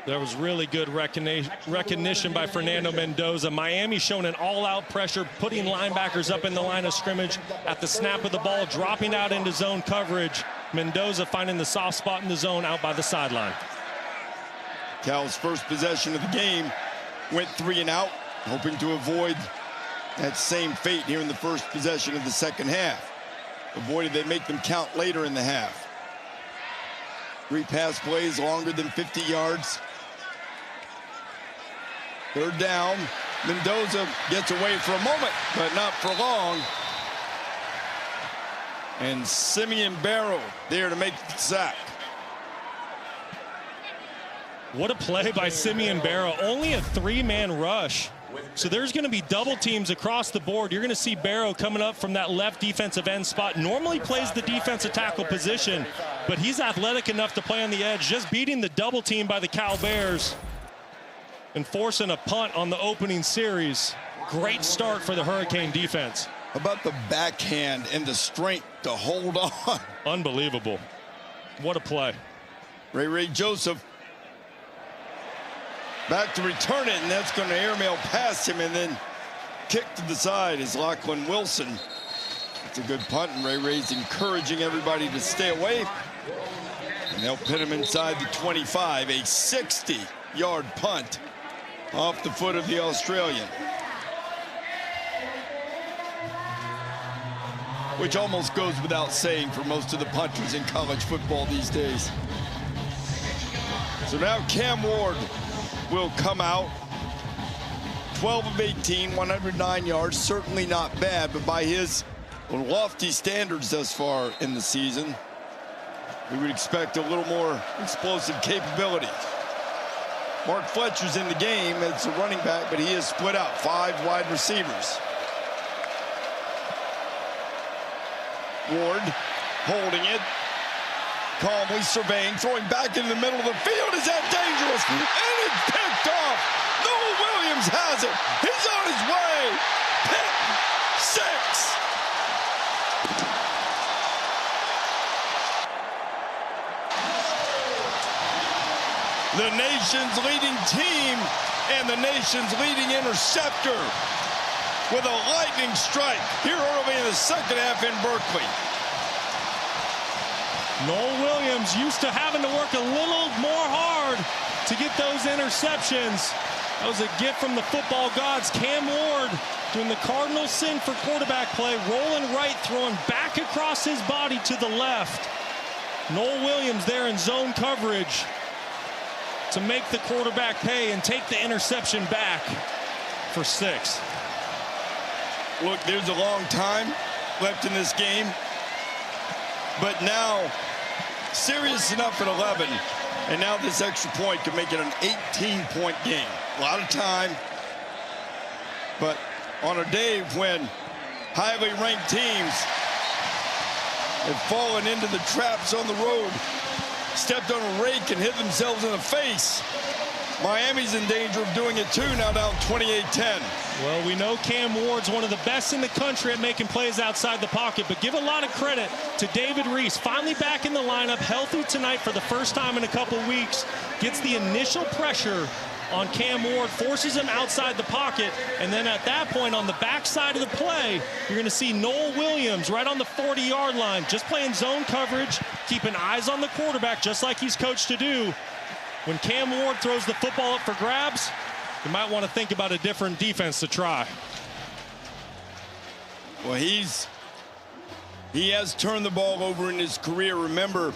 That was really good recognition by Fernando Mendoza. Miami showing an all-out pressure, putting linebackers up in the line of scrimmage at the snap of the ball, dropping out into zone coverage. Mendoza finding the soft spot in the zone out by the sideline. Cal's first possession of the game went 3 and out, hoping to avoid that same fate here in the first possession of the second half. Avoided they make them count later in the half. 3 pass plays longer than 50 yards. Third down. Mendoza gets away for a moment, but not for long. And Simeon Barrow there to make the sack. What a play by Simeon Barrow. Only a 3-man rush. So there's going to be double teams across the board. You're going to see Barrow coming up from that left defensive end spot. Normally plays the defensive tackle position, but he's athletic enough to play on the edge, just beating the double team by the Cal Bears and forcing a punt on the opening series. Great start for the Hurricane defense. How about the backhand and the strength to hold on? Unbelievable. What a play. Ray Joseph back to return it, and that's going to airmail past him and then kick to the side is Lachlan Wilson. It's a good punt, and Ray's encouraging everybody to stay away. And they'll pin him inside the 25, a 60-yard punt off the foot of the Australian. Which almost goes without saying for most of the punters in college football these days. So now Cam Ward will come out. 12 of 18, 109 yards, certainly not bad, but by his lofty standards thus far in the season, we would expect a little more explosive capability. Mark Fletcher's in the game as a running back, but he is split out, 5 wide receivers. Ward holding it, calmly surveying, throwing back into the middle of the field. Is that dangerous? And it's picked off. Noah Williams has it. He's on his way. Pick 6. The nation's leading team and the nation's leading interceptor with a lightning strike here early in the second half in Berkeley. Noel Williams used to having to work a little more hard to get those interceptions. That was a gift from the football gods. Cam Ward doing the cardinal sin for quarterback play, rolling right, throwing back across his body to the left. Noel Williams there in zone coverage to make the quarterback pay and take the interception back for 6. Look, there's a long time left in this game, but now serious enough at 11, and now this extra point could make it an 18-point game. A lot of time, but on a day when highly ranked teams have fallen into the traps on the road, stepped on a rake and hit themselves in the face, Miami's in danger of doing it too, now down 28-10. Well, we know Cam Ward's one of the best in the country at making plays outside the pocket, but give a lot of credit to David Reese, finally back in the lineup, healthy tonight for the first time in a couple weeks, gets the initial pressure on Cam Ward, forces him outside the pocket, and then at that point on the backside of the play, you're going to see Noel Williams right on the 40-yard line, just playing zone coverage, keeping eyes on the quarterback, just like he's coached to do. When Cam Ward throws the football up for grabs, you might want to think about a different defense to try. Well, he has turned the ball over in his career. Remember,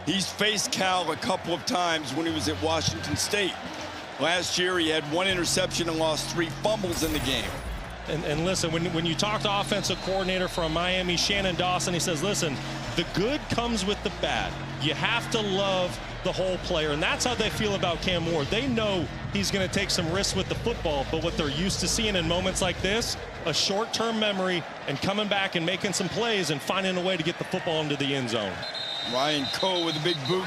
he's faced Cal a couple of times when he was at Washington State. Last year, he had 1 interception and lost 3 fumbles in the game. And listen, when you talk to offensive coordinator from Miami, Shannon Dawson, he says, listen, the good comes with the bad. You have to love the whole player, and that's how they feel about Cam Ward. They know he's going to take some risks with the football, but what they're used to seeing in moments like this, a short-term memory and coming back and making some plays and finding a way to get the football into the end zone. Ryan Coe with a big boot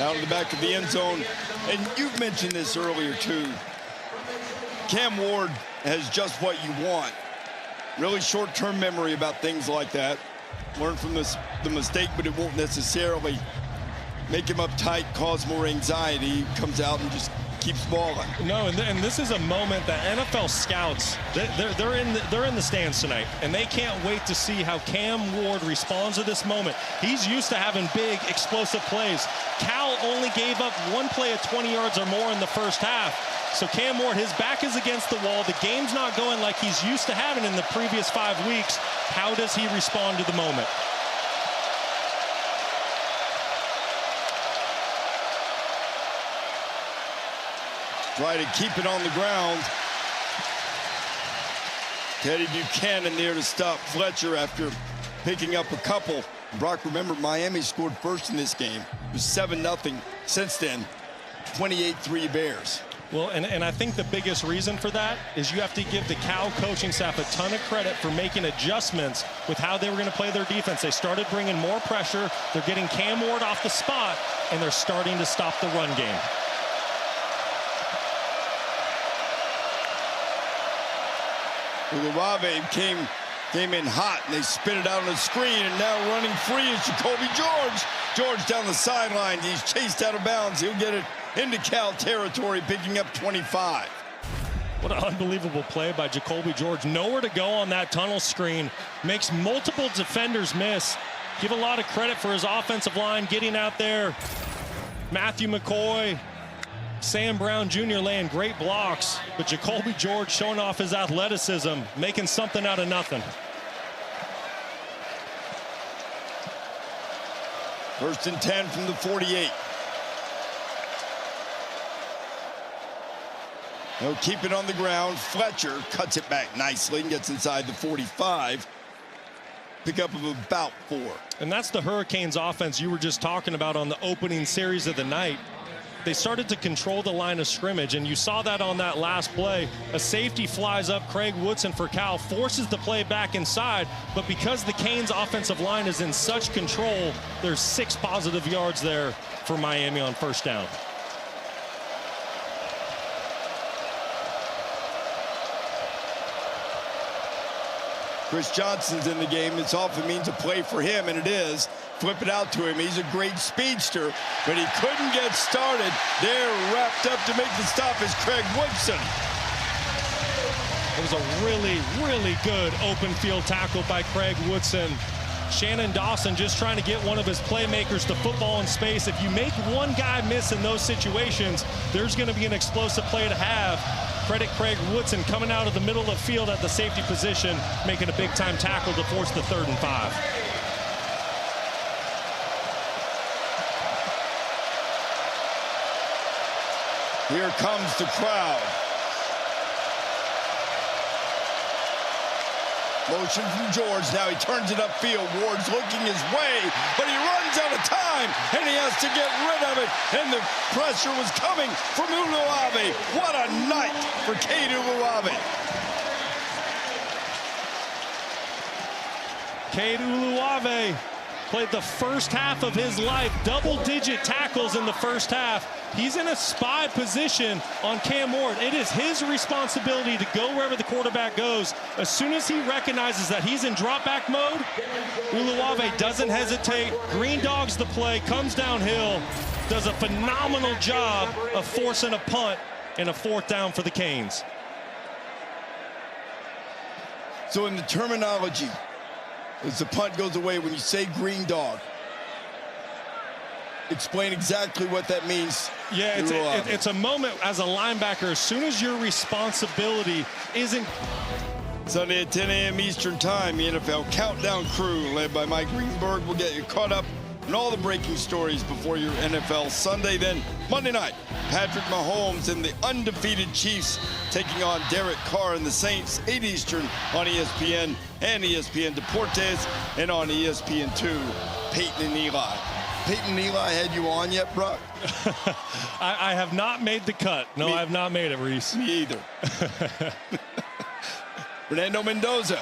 out of the back of the end zone. And you've mentioned this earlier, too. Cam Ward has just what you want. Really short-term memory about things like that. Learn from the mistake, but it won't necessarily make him uptight, cause more anxiety. He comes out and just keeps balling. No, and this is a moment that NFL scouts, they're in the stands tonight, and they can't wait to see how Cam Ward responds to this moment. He's used to having big, explosive plays. Cal only gave up one play at 20 yards or more in the first half. So Cam Ward, his back is against the wall. The game's not going like he's used to having in the previous 5 weeks. How does he respond to the moment? Try to keep it on the ground. Teddy Buchanan there to stop Fletcher after picking up a couple. Brock, remember, Miami scored first in this game. It was 7-0 since then. 28-3 Bears. Well, and I think the biggest reason for that is you have to give the Cal coaching staff a ton of credit for making adjustments with how they were going to play their defense. They started bringing more pressure. They're getting Cam Ward off the spot, and they're starting to stop the run game. Olave came in hot, and they spit it out on the screen, and now running free is Jacoby George. George down the sideline. He's chased out of bounds. He'll get it into Cal territory, picking up 25. What an unbelievable play by Jacoby George. Nowhere to go on that tunnel screen. Makes multiple defenders miss. Give a lot of credit for his offensive line getting out there. Matthew McCoy, Sam Brown Jr. laying great blocks, but Jacoby George showing off his athleticism, making something out of nothing. First and 10 from the 48. They'll keep it on the ground. Fletcher cuts it back nicely and gets inside the 45. Pickup of about 4. And that's the Hurricanes offense you were just talking about on the opening series of the night. They started to control the line of scrimmage, and you saw that on that last play. A safety flies up, Craig Woodson for Cal, forces the play back inside, but because the Canes offensive line is in such control, there's 6 positive yards there for Miami on first down. Chris Johnson's in the game. This often means a play for him, and it is. Flip it out to him. He's a great speedster, but he couldn't get started. There, wrapped up to make the stop is Craig Woodson. It was a really, really good open field tackle by Craig Woodson. Shannon Dawson just trying to get one of his playmakers to football in space. If you make one guy miss in those situations, there's going to be an explosive play to have. Credit Craig Woodson coming out of the middle of the field at the safety position, making a big-time tackle to force the 3rd and 5. Here comes the crowd. Motion from George. Now he turns it upfield. Ward's looking his way, but he runs out of time, and he has to get rid of it. And the pressure was coming from Uluave. What a night for Cade Uluave. Cade Uluave played the first half of his life, double-digit tackles in the first half. He's in a spy position on Cam Ward. It is his responsibility to go wherever the quarterback goes. As soon as he recognizes that he's in drop-back mode, Uluave doesn't hesitate, green dogs the play, comes downhill, does a phenomenal job of forcing a punt and a 4th down for the Canes. So in the terminology, as the punt goes away, when you say green dog, explain exactly what that means. Yeah, it's a moment as a linebacker, as soon as your responsibility isn't. Sunday at 10 a.m. Eastern Time, the NFL Countdown Crew, led by Mike Greenberg, will get you caught up and all the breaking stories before your NFL Sunday. Then Monday night, Patrick Mahomes and the undefeated Chiefs taking on Derek Carr and the Saints, 8 Eastern on ESPN and ESPN Deportes, and on ESPN2, Peyton and Eli. Peyton and Eli had you on yet, Brock? I have not made the cut. No, I have not made it, Reese. Me either. Fernando Mendoza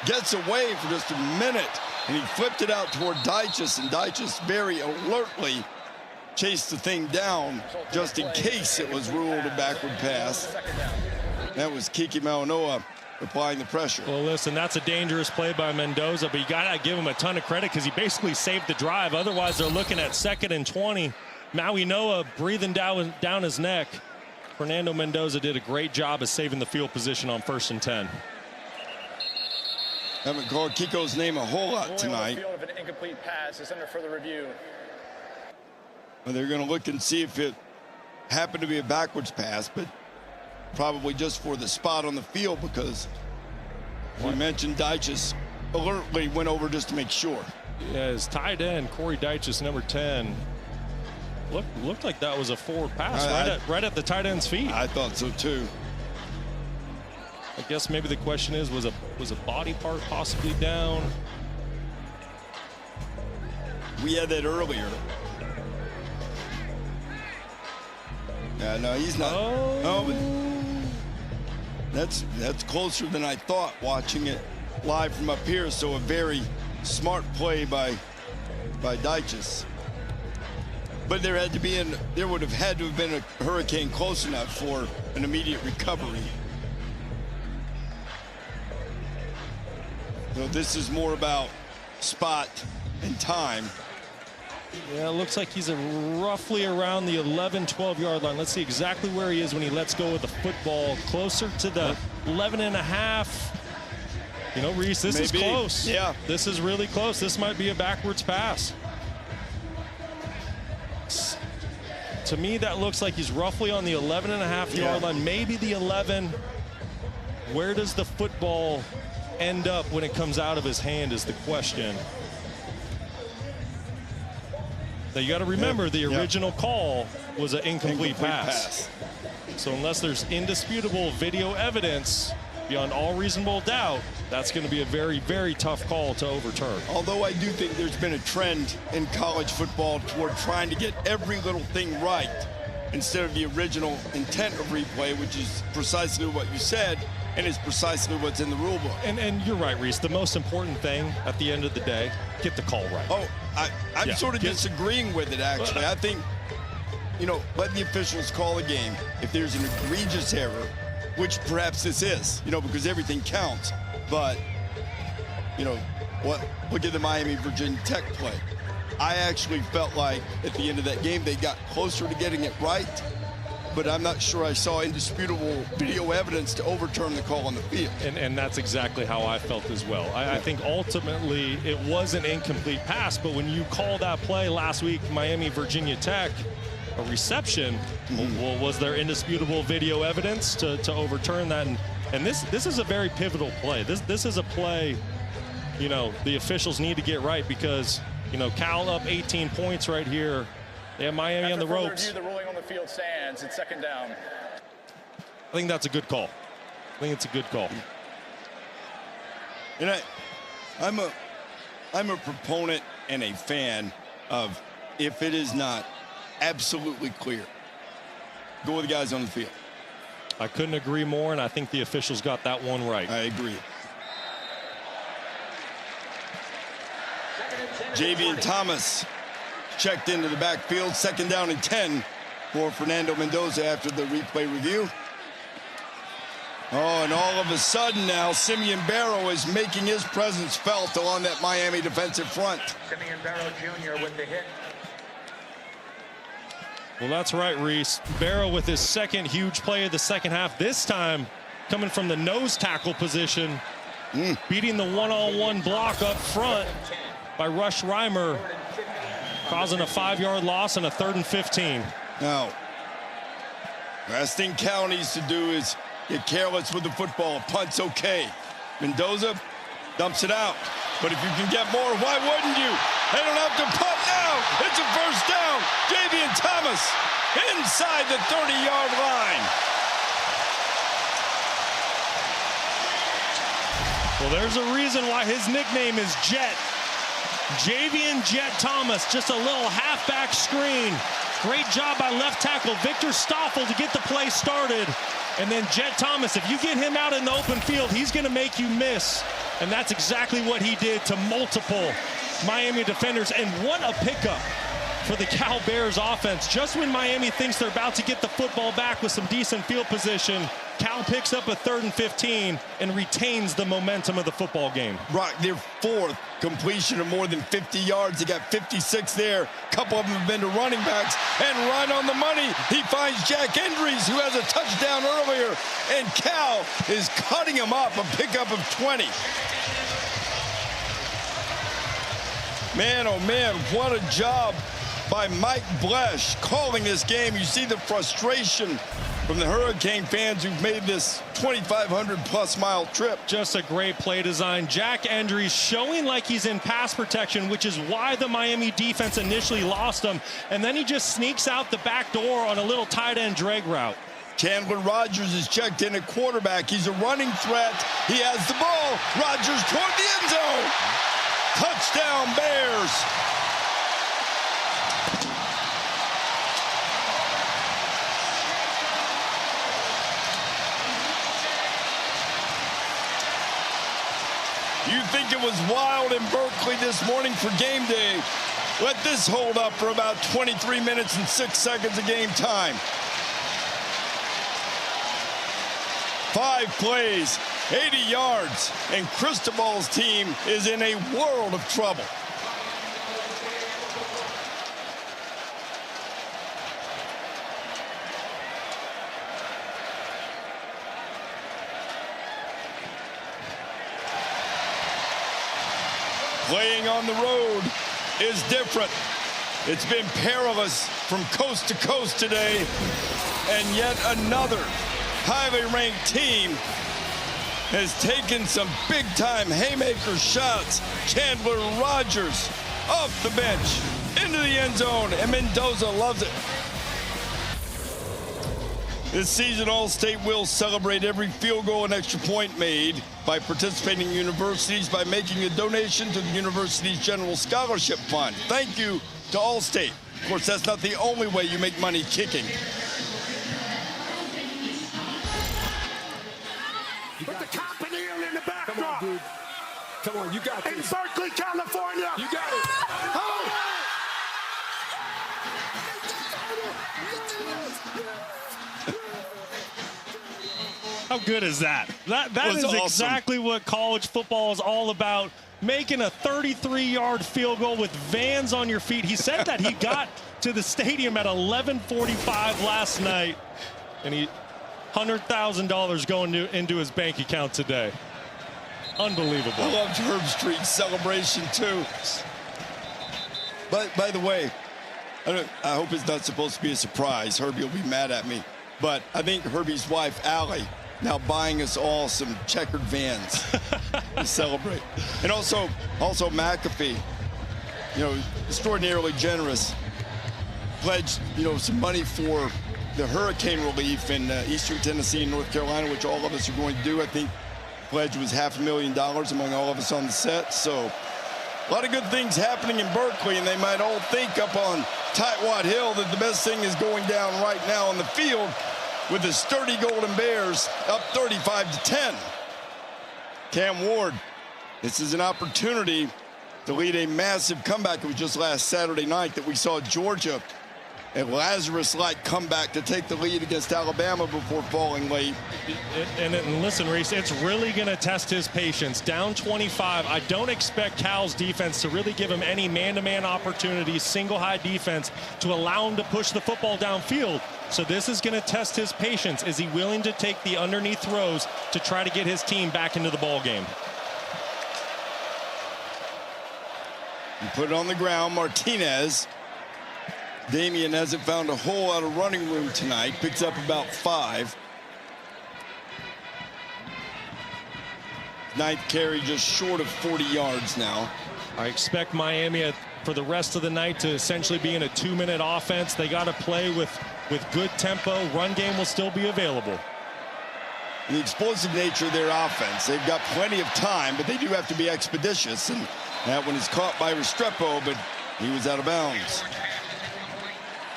gets away for just a minute, and he flipped it out toward Dyches, and Dyches very alertly chased the thing down just in case it was ruled a backward pass. That was Kiki Maunoa applying the pressure. Well, listen, that's a dangerous play by Mendoza, but you got to give him a ton of credit because he basically saved the drive. Otherwise, they're looking at 2nd and 20. Maui Noah breathing down his neck. Fernando Mendoza did a great job of saving the field position on 1st and 10. Haven't called Kiko's name a whole lot tonight. Field of an incomplete pass is under further review. Well, they're going to look and see if it happened to be a backwards pass, but probably just for the spot on the field, because we mentioned Dyches alertly went over just to make sure. Yeah, his tight end, Corey Dyches, number 10. Looked like that was a forward pass right at the tight end's feet. I thought so too. I guess maybe the question is, was a body part possibly down? We had that earlier. Yeah, no, he's not. Oh. But that's closer than I thought watching it live from up here. So a very smart play by Dyches. But there would have had to have been a hurricane close enough for an immediate recovery. So this is more about spot and time. Yeah, it looks like he's roughly around the 11-12-yard line. Let's see exactly where he is when he lets go of the football. Closer to the 11.5. You know, Reese, this is close. Yeah. This is really close. This might be a backwards pass. To me, that looks like he's roughly on the 11.5-yard line, maybe the 11. Where does the football end up when it comes out of his hand is the question. Now, you got to remember the original call was an incomplete pass. So unless there's indisputable video evidence beyond all reasonable doubt, that's going to be a very, very tough call to overturn. Although I do think there's been a trend in college football toward trying to get every little thing right instead of the original intent of replay, which is precisely what you said, and is precisely what's in the rule book. And you're right, Reese. The most important thing at the end of the day, get the call right. Oh, I'm sort of disagreeing with it, actually. I think, you know, let the officials call a game. If there's an egregious error, which perhaps this is, you know, because everything counts. But, you know, look at the Miami-Virginia Tech play. I actually felt like at the end of that game, they got closer to getting it right. But I'm not sure I saw indisputable video evidence to overturn the call on the field. And that's exactly how I felt as well. I think ultimately it was an incomplete pass, but when you call that play last week, Miami, Virginia Tech, a reception, well, was there indisputable video evidence to overturn that? And this is a very pivotal play. This is a play, you know, the officials need to get right because, you know, Cal up 18 points right here. They have Miami on the ropes. Review, the ruling on the field stands. It's 2nd down. I think that's a good call. I think it's a good call. And I'm a proponent and a fan of, if it is not absolutely clear, go with the guys on the field. I couldn't agree more, and I think the officials got that one right. I agree. Javian Thomas checked into the backfield. 2nd down and 10 for Fernando Mendoza after the replay review. Oh, and all of a sudden now, Simeon Barrow is making his presence felt along that Miami defensive front. Simeon Barrow Jr. with the hit. Well, that's right, Reese. Barrow with his second huge play of the second half. This time coming from the nose tackle position, beating the one-on-one block up front by Rush Reimer, causing a 5-yard loss and a 3rd and 15. Now, last thing Cal needs to do is get careless with the football. A punt's okay. Mendoza dumps it out. But if you can get more, why wouldn't you? They don't have to punt now. It's a first down. Javian Thomas inside the 30-yard line. Well, there's a reason why his nickname is Jet. Javian Jet Thomas, just a little halfback screen. Great job by left tackle Victor Stoffel to get the play started. And then Jet Thomas, if you get him out in the open field, he's going to make you miss. And that's exactly what he did to multiple Miami defenders. And what a pickup for the Cal Bears offense. Just when Miami thinks they're about to get the football back with some decent field position, Cal picks up a 3rd and 15 and retains the momentum of the football game. Brock, their 4th completion of more than 50 yards. They got 56 there. A couple of them have been to running backs. And right on the money, he finds Jack Endries, who has a touchdown earlier. And Cal is cutting him up, a pickup of 20. Man, oh man, what a job by Mike Blesh calling this game. You see the frustration from the Hurricane fans who've made this 2,500+ mile trip. Just a great play design. Jack Endries showing like he's in pass protection, which is why the Miami defense initially lost him. And then he just sneaks out the back door on a little tight end drag route. Chandler Rogers is checked in at quarterback. He's a running threat. He has the ball. Rogers toward the end zone. Touchdown, Bears. You think it was wild in Berkeley this morning for game day. Let this hold up for about 23 minutes and 6 seconds of game time. 5 plays, 80 yards, and Cristobal's team is in a world of trouble. Playing on the road is different. It's been perilous from coast to coast today, and yet another highly ranked team has taken some big-time haymaker shots. Chandler Rogers off the bench into the end zone, and Mendoza loves it. This season, All-State will celebrate every field goal and extra point made by participating universities by making a donation to the university's General Scholarship Fund. Thank you to All-State. Of course, that's not the only way you make money kicking. Put the campanile in the backdrop. Come on, dude. Come on, you got In this. Berkeley, California. You got it. Oh! How good is that? That is awesome. exactly what college football is all about. Making a 33-yard field goal with vans on your feet. He said that he got to the stadium at 11:45 last night, and he $100,000 going into his bank account today. Unbelievable. I loved Herb Street's celebration too. But by the way, I hope it's not supposed to be a surprise. Herbie will be mad at me. But I think Herbie's wife, Allie, now buying us all some checkered vans to celebrate. And also McAfee, extraordinarily generous, pledged, some money for the hurricane relief in eastern Tennessee and North Carolina, which all of us are going to do. I think pledge was $500,000 among all of us on the set. So a lot of good things happening in Berkeley, and they might all think up on Tightwad Hill that the best thing is going down right now on the field with the sturdy Golden Bears up 35-10. Cam Ward, this is an opportunity to lead a massive comeback. It was just last Saturday night that we saw Georgia, a Lazarus-like comeback to take the lead against Alabama before falling late. And listen, Reese, it's really going to test his patience. Down 25, I don't expect Cal's defense to really give him any man-to-man opportunities, single high defense, to allow him to push the football downfield. So this is going to test his patience. Is he willing to take the underneath throws to try to get his team back into the ball game? You put it on the ground, Martinez. Damian hasn't found a whole lot of running room tonight. Picks up about 5. Ninth carry just short of 40 yards now. I expect Miami for the rest of the night to essentially be in a 2-minute offense. They got to play with good tempo. Run game will still be available. The explosive nature of their offense, they've got plenty of time, but they do have to be expeditious. And that one is caught by Restrepo, but he was out of bounds.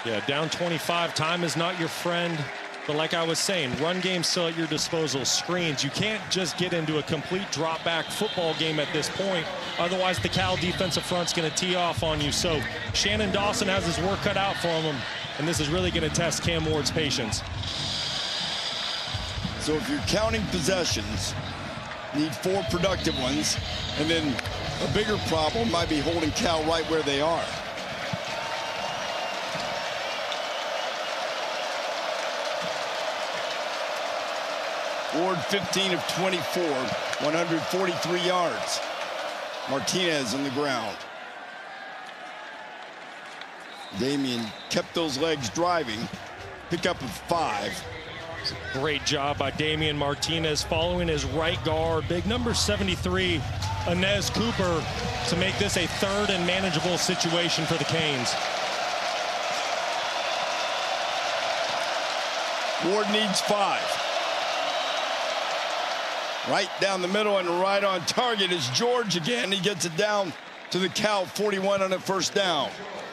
Yeah, down 25. Time is not your friend. But like I was saying, run game still at your disposal. Screens. You can't just get into a complete drop-back football game at this point. Otherwise, the Cal defensive front's going to tee off on you. So Shannon Dawson has his work cut out for him, and this is really going to test Cam Ward's patience. So if you're counting possessions, need 4 productive ones, and then a bigger problem might be holding Cal right where they are. Ward 15 of 24, 143 yards. Martinez on the ground. Damian kept those legs driving. Pick up of 5. Great job by Damian Martinez following his right guard, big number 73, Inez Cooper, to make this a 3rd and manageable situation for the Canes. Ward needs 5. Right down the middle and right on target is George again. He gets it down to the Cal 41 on a first down.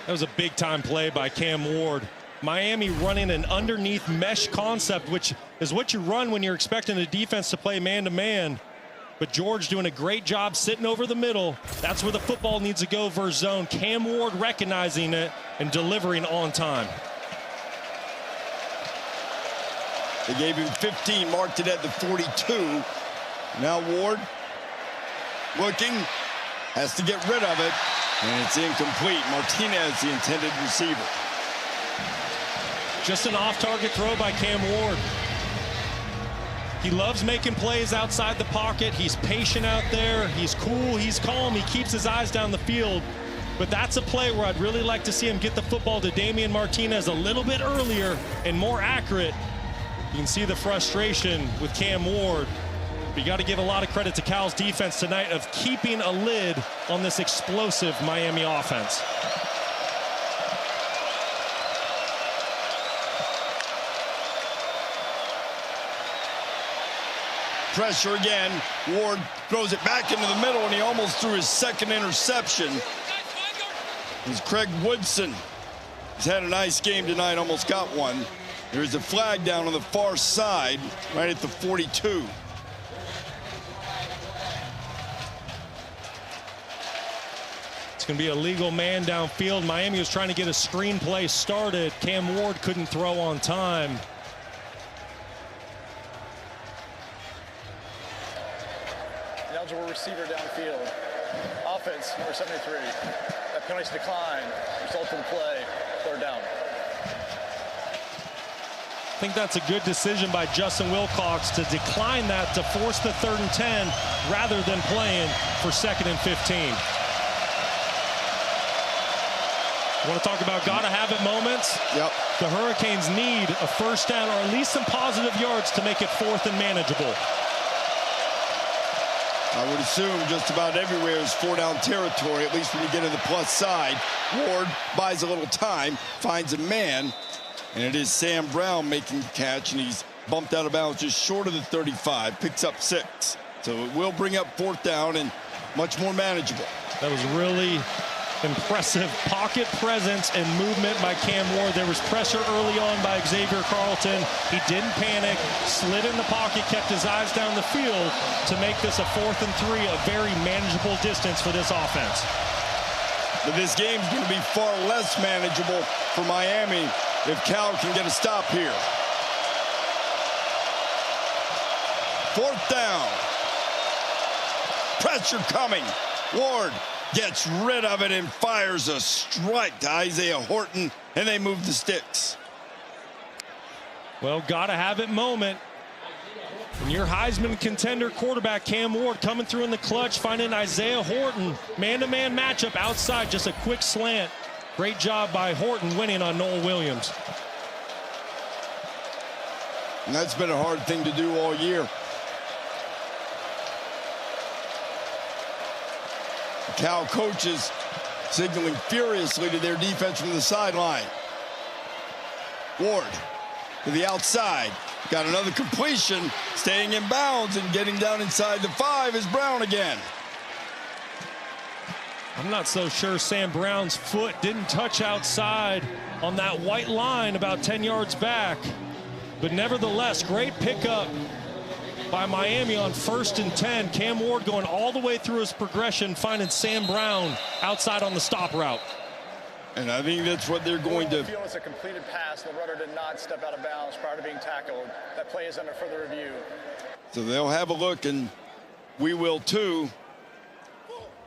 That was a big-time play by Cam Ward. Miami running an underneath mesh concept, which is what you run when you're expecting the defense to play man-to-man. But George doing a great job sitting over the middle. That's where the football needs to go versus zone. Cam Ward recognizing it and delivering on time. They gave him 15, marked it at the 42. Now Ward looking, has to get rid of it, and it's incomplete. Martinez, the intended receiver. Just an off-target throw by Cam Ward. He loves making plays outside the pocket. He's patient out there. He's cool. He's calm. He keeps his eyes down the field. But that's a play where I'd really like to see him get the football to Damian Martinez a little bit earlier and more accurate. You can see the frustration with Cam Ward. But you got to give a lot of credit to Cal's defense tonight of keeping a lid on this explosive Miami offense. Pressure again. Ward throws it back into the middle, and he almost threw his 2nd interception. It's Craig Woodson. He's had a nice game tonight, almost got one. There's a flag down on the far side, right at the 42. It's going to be a legal man downfield. Miami was trying to get a screenplay started. Cam Ward couldn't throw on time. Eligible receiver downfield. Offense, number 73. That penalty's decline. Result of the play, 3rd down. I think that's a good decision by Justin Wilcox to decline that, to force the 3rd and 10 rather than playing for 2nd and 15. Want to talk about gotta have it moments? Yep. The Hurricanes need a first down or at least some positive yards to make it 4th and manageable. I would assume just about everywhere is 4-down territory, at least when you get to the plus side. Ward buys a little time, finds a man, and it is Sam Brown making the catch, and he's bumped out of bounds just short of the 35, picks up 6. So it will bring up 4th down and much more manageable. That was really impressive pocket presence and movement by Cam Ward. There was pressure early on by Xavier Carlton. He didn't panic, slid in the pocket, kept his eyes down the field to make this a 4th and 3, a very manageable distance for this offense. But this game's going to be far less manageable for Miami if Cal can get a stop here. 4th down. Pressure coming. Ward gets rid of it and fires a strike to Isaiah Horton, and they move the sticks. Well, gotta have it moment. And your Heisman contender quarterback, Cam Ward, coming through in the clutch, finding Isaiah Horton. Man-to-man matchup outside, just a quick slant. Great job by Horton winning on Noel Williams. And that's been a hard thing to do all year. Cal coaches signaling furiously to their defense from the sideline. Ward to the outside. Got another completion, staying in bounds and getting down inside the 5 is Brown again. I'm not so sure Sam Brown's foot didn't touch outside on that white line about 10 yards back. But nevertheless, great pickup by Miami on 1st and 10. Cam Ward going all the way through his progression, finding Sam Brown outside on the stop route. And I think that's what they're going to. Feel it's a completed pass. The runner did not step out of bounds prior to being tackled. That play is under further review. So they'll have a look, and we will too,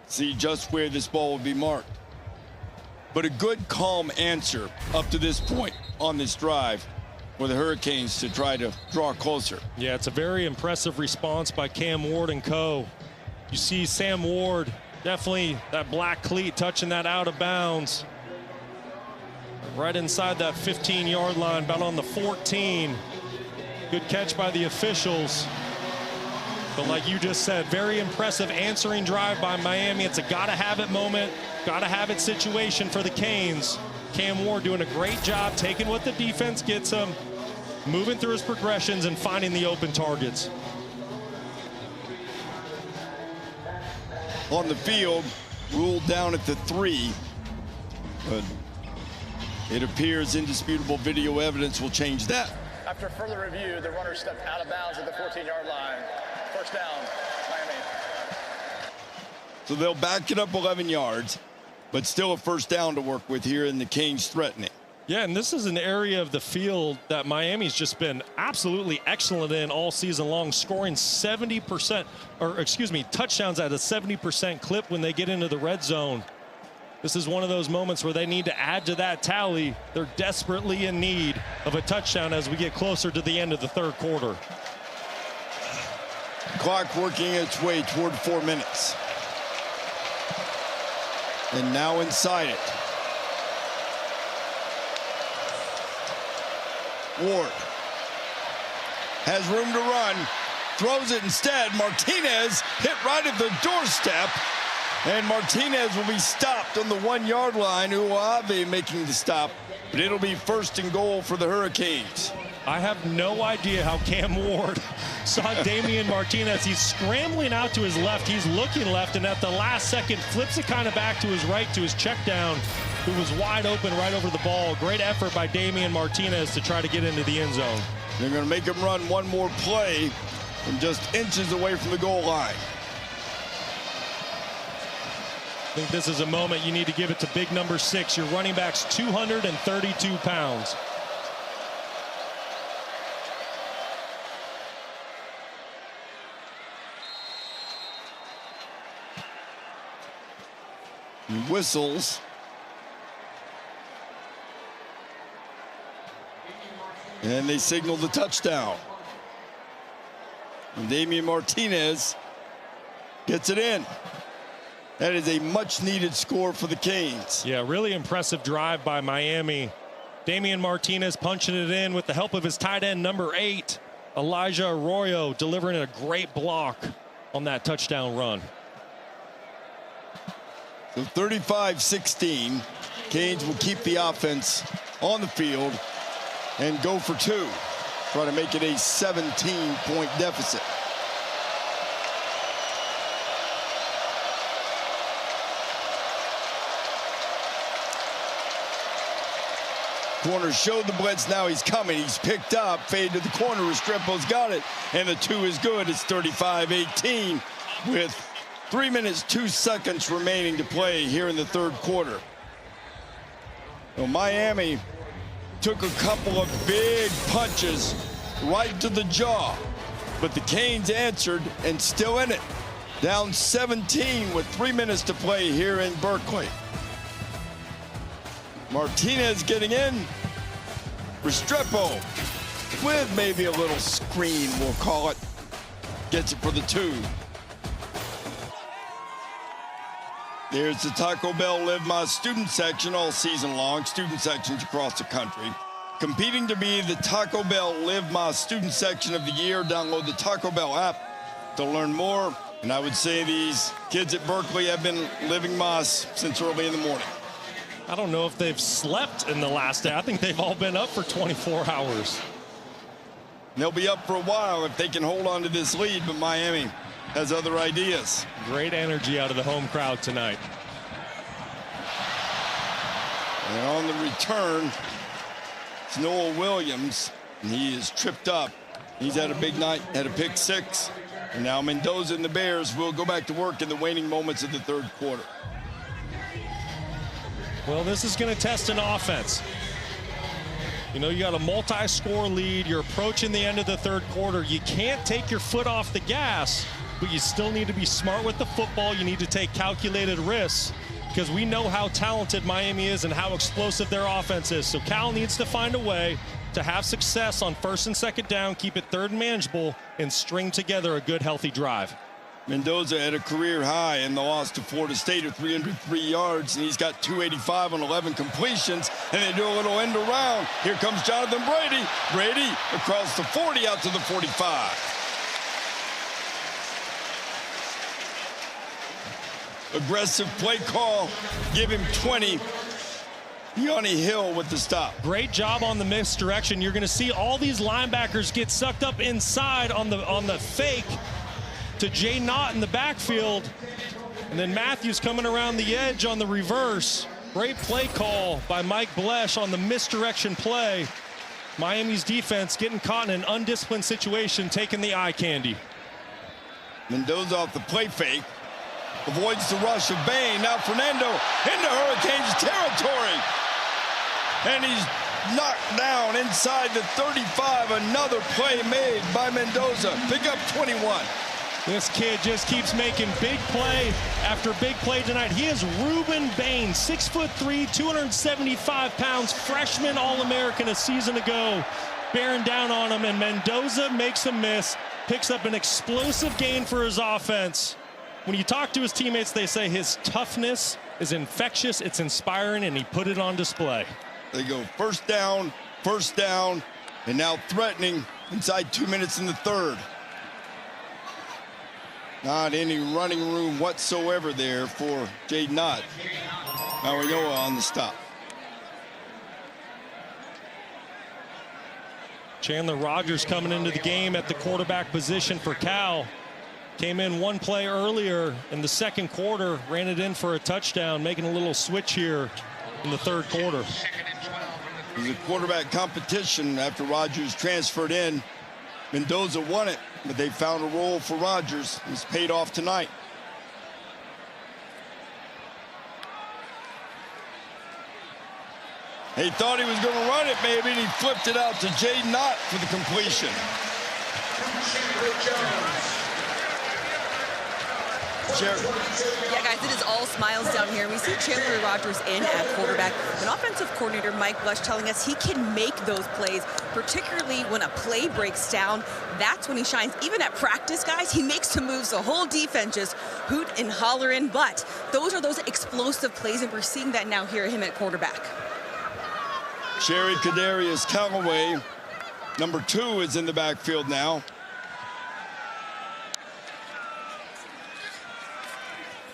see just where this ball will be marked. But a good, calm answer up to this point on this drive for the Hurricanes to try to draw closer. Yeah, it's a very impressive response by Cam Ward and co. You see Sam Ward, definitely that black cleat touching that out of bounds. Right inside that 15-yard line, about on the 14. Good catch by the officials. But like you just said, very impressive answering drive by Miami. It's a gotta-have-it moment, gotta-have-it situation for the Canes. Cam Ward doing a great job taking what the defense gets him, moving through his progressions and finding the open targets. On the field, ruled down at the 3. But it appears indisputable video evidence will change that. After further review, the runner stepped out of bounds at the 14-yard line. First down, Miami. So they'll back it up 11 yards, but still a first down to work with here, and the Canes threatening. Yeah, and this is an area of the field that Miami's just been absolutely excellent in all season long, scoring 70%, or excuse me, touchdowns at a 70% clip when they get into the red zone. This is one of those moments where they need to add to that tally. They're desperately in need of a touchdown as we get closer to the end of the third quarter. Clock working its way toward 4 minutes. And now inside it. Ward has room to run, throws it instead. Martinez hit right at the doorstep, and Martinez will be stopped on the 1-yard line. Uave making the stop, but it'll be first and goal for the Hurricanes. I have no idea how Cam Ward saw Damian Martinez. He's scrambling out to his left. He's looking left, and at the last second flips it kind of back to his right to his check down, who was wide open right over the ball. Great effort by Damian Martinez to try to get into the end zone. They're going to make him run one more play from just inches away from the goal line. I think this is a moment you need to give it to big number 6. Your running back's 232 pounds. He whistles. And they signal the touchdown. And Damian Martinez gets it in. That is a much-needed score for the Canes. Yeah, really impressive drive by Miami. Damian Martinez punching it in with the help of his tight end, number 8, Elijah Arroyo, delivering a great block on that touchdown run. So 35-16. Canes will keep the offense on the field and go for 2. Try to make it a 17-point deficit. Corner showed the blitz. Now he's coming. He's picked up. Fade to the corner. Restrepo's got it. And the 2 is good. It's 35-18 with 3 minutes, 2 seconds remaining to play here in the third quarter. Well, Miami took a couple of big punches right to the jaw, but the Canes answered and still in it. Down 17 with 3 minutes to play here in Berkeley. Martinez getting in. Restrepo with maybe a little screen, we'll call it. Gets it for the 2. There's the Taco Bell Live My Student section all season long. Student sections across the country. Competing to be the Taco Bell Live My Student section of the year. Download the Taco Bell app to learn more And I would say these kids at Berkeley have been living Moss since early in the morning. I don't know if they've slept in the last day. I think they've all been up for 24 hours. They'll be up for a while if they can hold on to this lead, but Miami has other ideas. Great energy out of the home crowd tonight. And on the return, it's Noah Williams, and he is tripped up. He's had a big night, had a pick six. And now Mendoza and the Bears will go back to work in the waning moments of the third quarter. Well, this is going to test an offense. You know, you got a multi-score lead. You're approaching the end of the third quarter. You can't take your foot off the gas, but you still need to be smart with the football. You need to take calculated risks because we know how talented Miami is and how explosive their offense is. So Cal needs to find a way to have success on first and second down, keep it third and manageable, and string together a good, healthy drive. Mendoza had a career high in the loss to Florida State of 303 yards, and he's got 285 on 11 completions, and they do a little end around. Here comes Jonathan Brady. Brady across the 40 out to the 45. Aggressive play call. Give him 20. Yanni Hill with the stop. Great job on the misdirection. You're going to see all these linebackers get sucked up inside on the fake to Jay Knott in the backfield. And then Matthews coming around the edge on the reverse. Great play call by Mike Blesh on the misdirection play. Miami's defense getting caught in an undisciplined situation, taking the eye candy. Mendoza off the play fake. Avoids the rush of Bain. Now Fernando into Hurricanes territory. And he's knocked down inside the 35. Another play made by Mendoza. Pick up 21. This kid just keeps making big play after big play tonight. He is Ruben Bain, 6'3", 275 pounds, freshman All-American a season ago, bearing down on him, and Mendoza makes a miss, picks up an explosive gain for his offense. When you talk to his teammates, they say his toughness is infectious, it's inspiring, and he put it on display. They go first down, and now threatening inside 2 minutes in the third. Not any running room whatsoever there for Jay Knott. Mariola on the stop. Chandler Rogers coming into the game at the quarterback position for Cal. Came in one play earlier in the second quarter, ran it in for a touchdown, making a little switch here in the third quarter. It was a quarterback competition after Rogers transferred in. Mendoza won it, but they found a role for Rogers. It's paid off tonight. He thought he was going to run it, maybe, and he flipped it out to Jay Knott for the completion. Yeah, guys, it is all smiles down here. We see Chandler Rogers in at quarterback. An offensive coordinator, Mike Blesh, telling us he can make those plays, particularly when a play breaks down. That's when he shines. Even at practice, guys, he makes some moves. The whole defense just hoot and hollering. But those are those explosive plays, and we're seeing that now here, him at quarterback. Sherry Kadarius Callaway, number 2, is in the backfield now.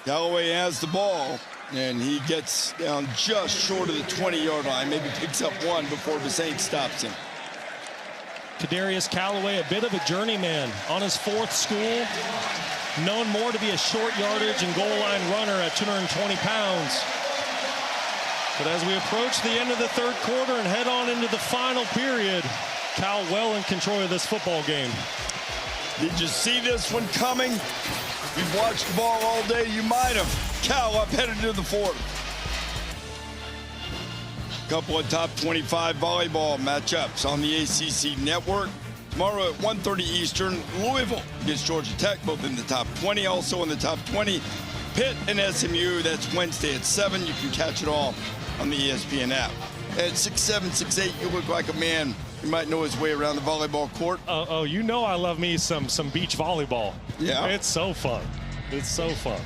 Callaway has the ball, and he gets down just short of the 20-yard line. Maybe picks up one before Basaint stops him. Kadarius Callaway, a bit of a journeyman on his 4th school. Known more to be a short yardage and goal line runner at 220 pounds. But as we approach the end of the third quarter and head on into the final period, Cal well in control of this football game. Did you see this one coming? You've watched the ball all day. You might have. Cal up headed to the 4th. Couple of top 25 volleyball matchups on the ACC network. Tomorrow at 1:30 Eastern, Louisville against Georgia Tech, both in the top 20. Also in the top 20, Pitt and SMU. That's Wednesday at 7. You can catch it all on the ESPN app. At 6'7", 6'8", you look like a man. You might know his way around the volleyball court. Oh, you know I love me some beach volleyball. Yeah. It's so fun. It's so fun.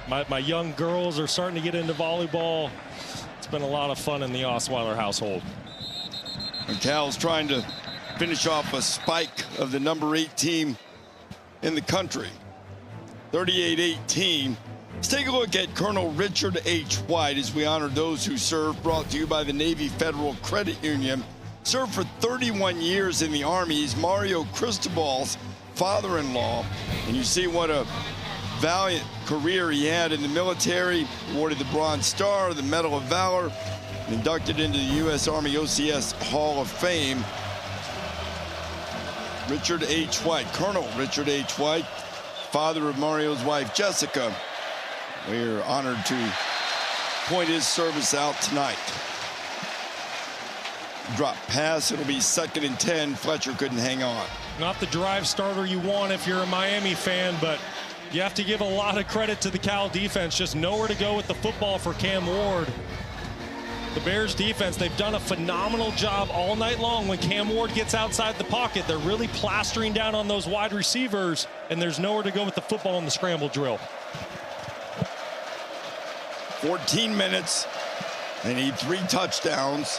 My young girls are starting to get into volleyball. It's been a lot of fun in the Osweiler household. And Cal's trying to finish off a spike of the number 8 team in the country. 38-18. Let's take a look at Colonel Richard H. White as we honor those who served, brought to you by the Navy Federal Credit Union. Served for 31 years in the Army. He's Mario Cristobal's father-in-law. And you see what a valiant career he had in the military. Awarded the Bronze Star, the Medal of Valor, and inducted into the U.S. Army OCS Hall of Fame. Richard H. White, Colonel Richard H. White, father of Mario's wife, Jessica. We're honored to point his service out tonight. Drop pass, it'll be 2nd and 10. Fletcher couldn't hang on. Not the drive starter you want if you're a Miami fan, but you have to give a lot of credit to the Cal defense. Just nowhere to go with the football for Cam Ward. The Bears defense, they've done a phenomenal job all night long. When Cam Ward gets outside the pocket, they're really plastering down on those wide receivers, and there's nowhere to go with the football in the scramble drill. 14 minutes. They need 3 touchdowns.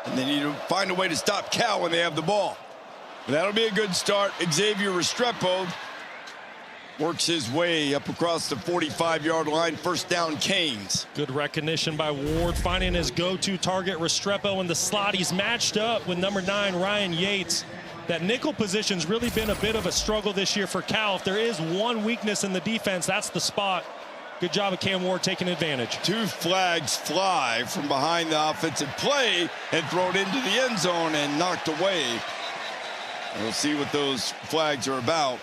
And they need to find a way to stop Cal when they have the ball. But that'll be a good start. Xavier Restrepo works his way up across the 45-yard line. First down, Canes. Good recognition by Ward, finding his go-to target, Restrepo, in the slot. He's matched up with number 9, Ryan Yates. That nickel position's really been a bit of a struggle this year for Cal. If there is one weakness in the defense, that's the spot. Good job of Cam Ward taking advantage. 2 flags fly from behind the offensive play and thrown into the end zone and knocked away. We'll see what those flags are about.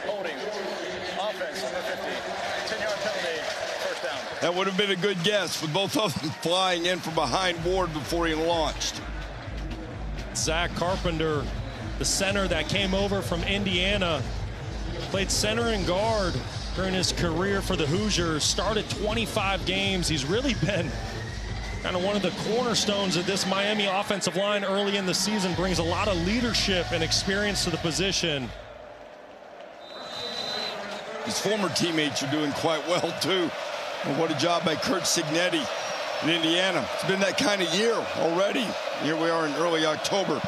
Holding. Offense, number 50. 10-yard penalty. First down. That would have been a good guess with both of them flying in from behind Ward before he launched. Zach Carpenter, the center that came over from Indiana, played center and guard during his career for the Hoosiers, started 25 games. He's really been kind of one of the cornerstones of this Miami offensive line early in the season, brings a lot of leadership and experience to the position. His former teammates are doing quite well, too. And what a job by Curt Cignetti in Indiana. It's been that kind of year already. Here we are in early October.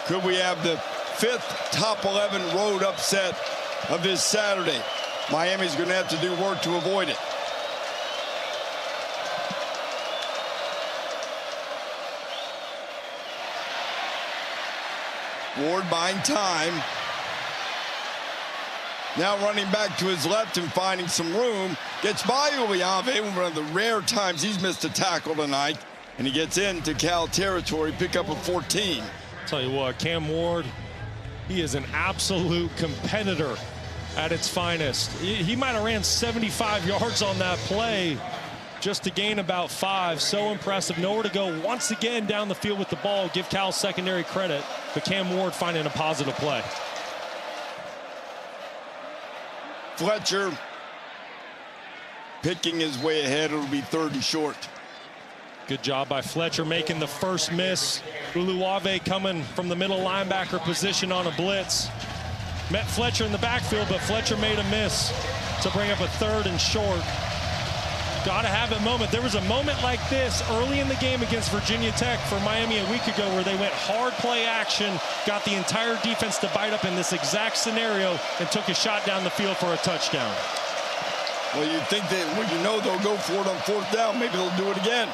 Could we have the 5th top 11 road upset of this Saturday? Miami's going to have to do work to avoid it. Ward buying time. Now running back to his left and finding some room. Gets by Uliave, one of the rare times he's missed a tackle tonight. And he gets into Cal territory, pick up a 14. Tell you what, Cam Ward, he is an absolute competitor at its finest. He might have ran 75 yards on that play just to gain about 5. So impressive. Nowhere to go once again down the field with the ball. Give Cal secondary credit, but Cam Ward finding a positive play. Fletcher picking his way ahead. It'll be 3rd and short. Good job by Fletcher making the first miss. Uluwave coming from the middle linebacker position on a blitz. Met Fletcher in the backfield, but Fletcher made a miss to bring up a 3rd and short. Got to have a moment. There was a moment like this early in the game against Virginia Tech for Miami a week ago where they went hard play action, got the entire defense to bite up in this exact scenario, and took a shot down the field for a touchdown. Well, you'd think that, well, you know they'll go for it on 4th down. Maybe they'll do it again.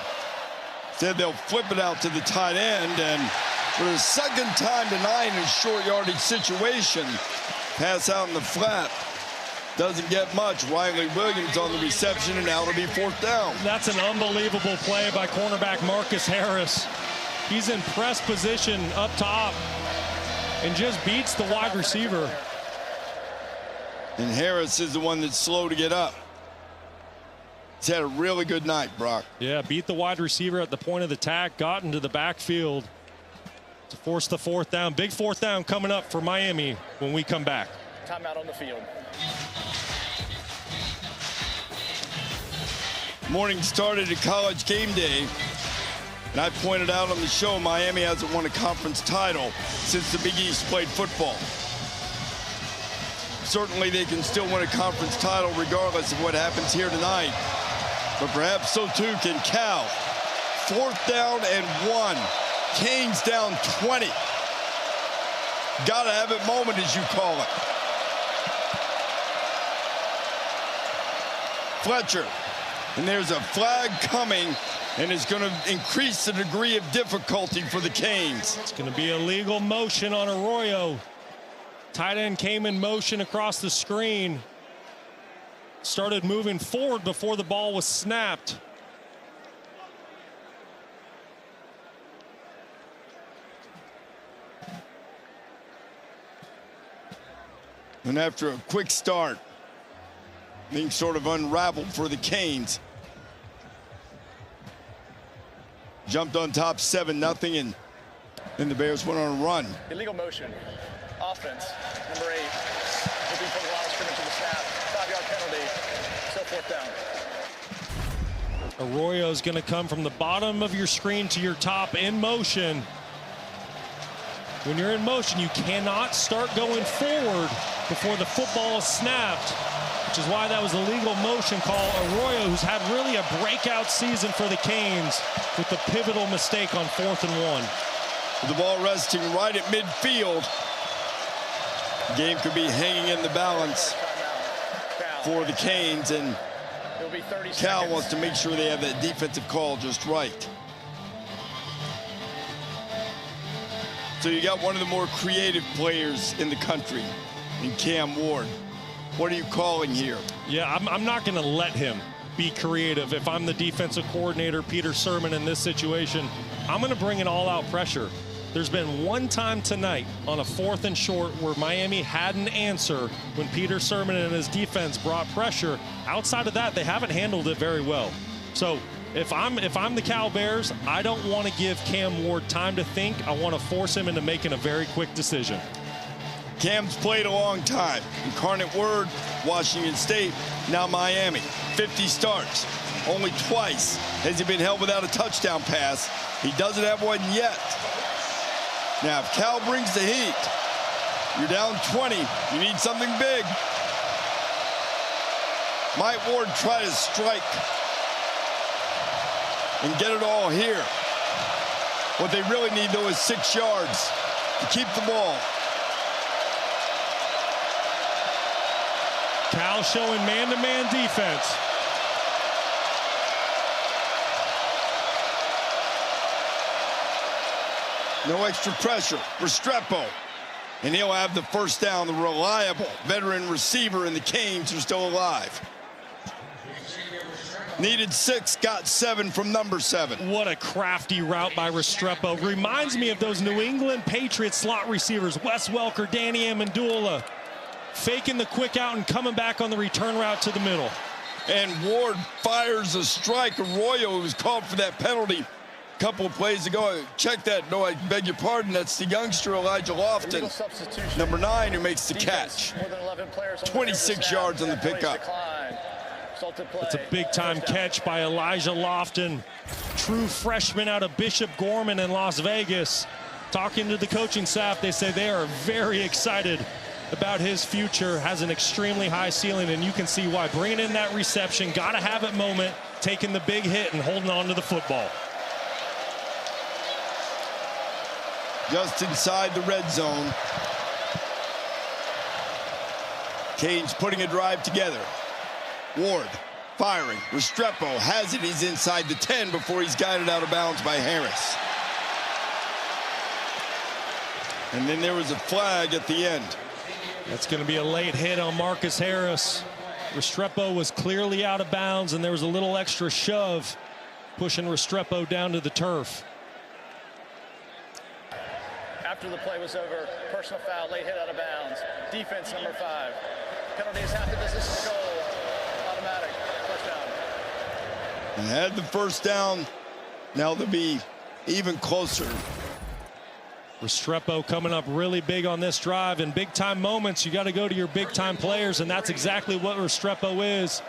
Instead, they'll flip it out to the tight end, and for the 2nd time tonight in a short yardage situation, pass out in the flat. Doesn't get much. Riley Williams on the reception, and now it'll be 4th down. That's an unbelievable play by cornerback Marcus Harris. He's in press position up top and just beats the wide receiver. And Harris is the one that's slow to get up. He's had a really good night, Brock. Yeah, beat the wide receiver at the point of the attack, got into the backfield to force the 4th down. Big 4th down coming up for Miami when we come back. Timeout on the field. Morning started at College Game Day, and I pointed out on the show Miami hasn't won a conference title since the Big East played football. Certainly they can still win a conference title regardless of what happens here tonight, but perhaps so too can Cal. 4th down and 1. Canes down 20. gotta have it moment, as you call it. Fletcher, and there's a flag coming, and it's going to increase the degree of difficulty for the Canes. It's going to be a legal motion on Arroyo. Tight end came in motion across the screen. Started moving forward before the ball was snapped. And after a quick start, things sort of unraveled for the Canes. Jumped on top 7-0, and then the Bears went on a run. Illegal motion. Offense. Number 8. Looking for the line of scrimmage to the snap. 5-yard penalty. Still fourth down. Arroyo is going to come from the bottom of your screen to your top in motion. When you're in motion, you cannot start going forward before the football is snapped, which is why that was a legal motion call. Arroyo, who's had really a breakout season for the Canes, with the pivotal mistake on 4th and 1. With the ball resting right at midfield, the game could be hanging in the balance for the Canes, and Cal wants to make sure they have that defensive call just right. So you got one of the more creative players in the country, in Cam Ward. What are you calling here? Yeah, I'm not going to let him be creative. If I'm the defensive coordinator, Peter Sirmon, in this situation, I'm going to bring an all-out pressure. There's been one time tonight on a 4th and short where Miami had an answer when Peter Sirmon and his defense brought pressure. Outside of that, they haven't handled it very well. So if I'm the Cal Bears, I don't want to give Cam Ward time to think. I want to force him into making a very quick decision. Cam's played a long time. Incarnate Word, Washington State, now Miami. 50 starts. Only twice has he been held without a touchdown pass. He doesn't have one yet. Now, if Cal brings the heat, you're down 20. You need something big. Might Ward try to strike and get it all here? What they really need, though, is 6 yards to keep the ball. Cal showing man-to-man defense. No extra pressure. Restrepo. And he'll have the first down. The reliable veteran receiver, and the Canes are still alive. Needed 6, got 7 from number 7. What a crafty route by Restrepo. Reminds me of those New England Patriots slot receivers, Wes Welker, Danny Amendola, faking the quick out and coming back on the return route to the middle. And Ward fires a strike. Arroyo was called for that penalty a couple of plays ago. Check that. No, I beg your pardon. That's the youngster Elijah Lofton, number 9, who makes the catch. 26 yards on the pickup. It's a big-time catch by Elijah Lofton, true freshman out of Bishop Gorman in Las Vegas. Talking to the coaching staff, they say they are very excited about his future, has an extremely high ceiling, and you can see why. Bringing in that reception, gotta have it moment, taking the big hit and holding on to the football. Just inside the red zone. Canes putting a drive together. Ward firing. Restrepo has it. He's inside the 10 before he's guided out of bounds by Harris. And then there was a flag at the end. That's going to be a late hit on Marcus Harris. Restrepo was clearly out of bounds, and there was a little extra shove pushing Restrepo down to the turf. After the play was over, personal foul, late hit out of bounds. Defense number 5. Penalty is half the distance to the goal. Automatic. First down. And had the first down. Now they'll be even closer. Restrepo coming up really big on this drive. In big-time moments, you got to go to your big-time players, and that's exactly what Restrepo is.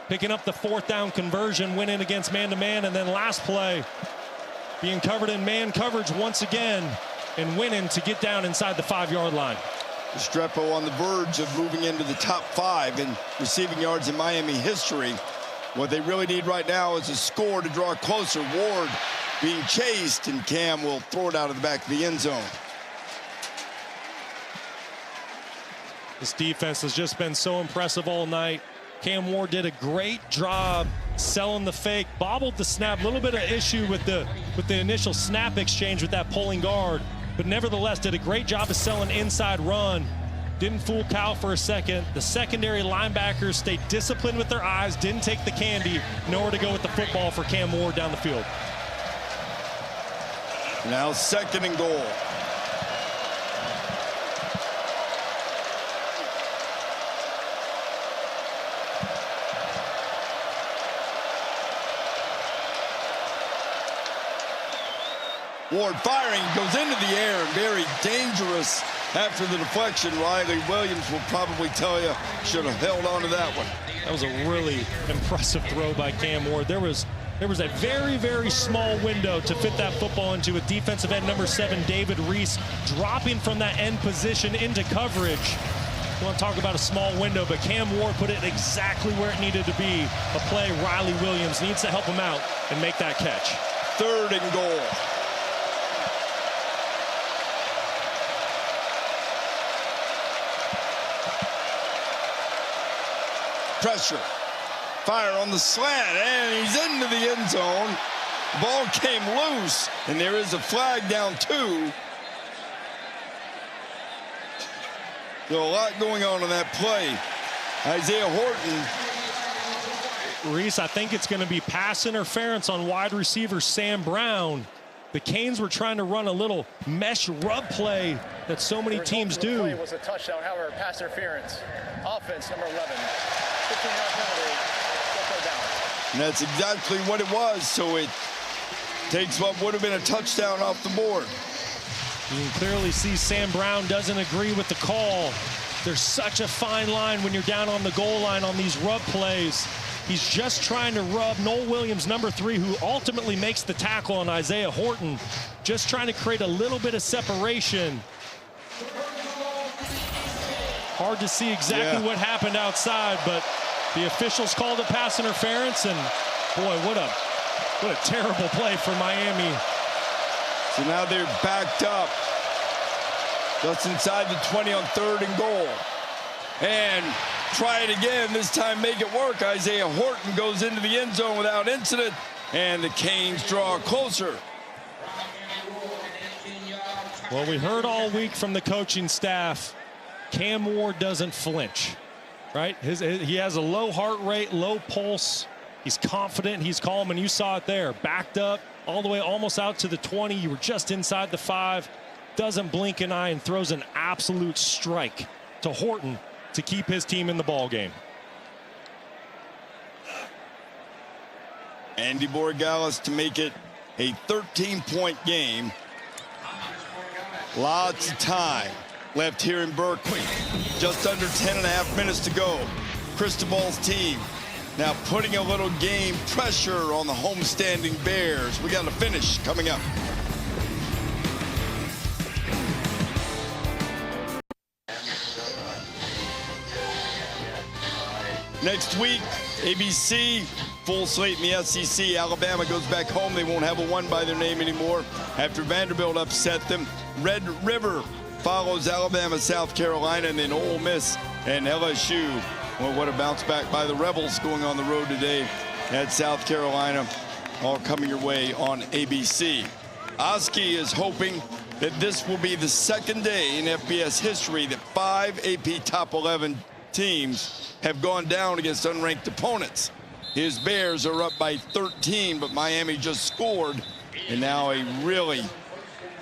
Picking up the 4th down conversion, winning against man-to-man, and then last play, being covered in man coverage once again, and winning to get down inside the 5-yard line. Restrepo on the verge of moving into the top 5 in receiving yards in Miami history. What they really need right now is a score to draw closer. Ward being chased, and Cam will throw it out of the back of the end zone. This defense has just been so impressive all night. Cam Ward did a great job selling the fake, bobbled the snap. A little bit of issue with the initial snap exchange with that pulling guard, but nevertheless did a great job of selling inside run. Didn't fool Cal for a second. The secondary linebackers stayed disciplined with their eyes, didn't take the candy. Nowhere to go with the football for Cam Ward down the field. Now 2nd and goal. Ward firing, goes into the air, and very dangerous after the deflection. Riley Williams will probably tell you should have held on to that one. That was a really impressive throw by Cam Ward. There was a very, very small window to fit that football into, with defensive end number 7, David Reese, dropping from that end position into coverage. You want to talk about a small window, but Cam Ward put it exactly where it needed to be. A play Riley Williams needs to help him out and make that catch. 3rd and goal. Pressure, fire on the slant, and he's into the end zone. Ball came loose, and there is a flag down 2. So a lot going on in that play. Isaiah Horton. Reese, I think it's going to be pass interference on wide receiver Sam Brown. The Canes were trying to run a little mesh rub play that so many teams do. The play was a touchdown, however, pass interference. Offense number 11. 15-yard penalty. Go down. And that's exactly what it was. So it takes what would have been a touchdown off the board. You can clearly see Sam Brown doesn't agree with the call. There's such a fine line when you're down on the goal line on these rub plays. He's just trying to rub Noel Williams, number 3, who ultimately makes the tackle on Isaiah Horton. Just trying to create a little bit of separation. Hard to see exactly what happened outside, but the officials called it pass interference, and boy, what a terrible play for Miami. So now they're backed up just inside the 20 on 3rd and goal. And try it again, this time make it work. Isaiah Horton goes into the end zone without incident, and the Canes draw closer. Well, we heard all week from the coaching staff, Cam Ward doesn't flinch, right? He has a low heart rate, low pulse. He's confident, he's calm, and you saw it there. Backed up all the way almost out to the 20. You were just inside the 5. Doesn't blink an eye and throws an absolute strike to Horton to keep his team in the ball game. Andy Borregales to make it a 13-point game. Lots of time left here in Berkeley. Just under 10.5 minutes to go. Cristobal's team now putting a little game pressure on the homestanding Bears. We got a finish coming up. Next week, ABC, full slate in the SEC. Alabama goes back home. They won't have a 1 by their name anymore after Vanderbilt upset them. Red River follows Alabama, South Carolina, and then Ole Miss and LSU. Well, what a bounce back by the Rebels going on the road today at South Carolina. All coming your way on ABC. Oski is hoping that this will be the second day in FBS history that 5 AP Top 11 teams have gone down against unranked opponents. His Bears are up by 13, but Miami just scored, and now a really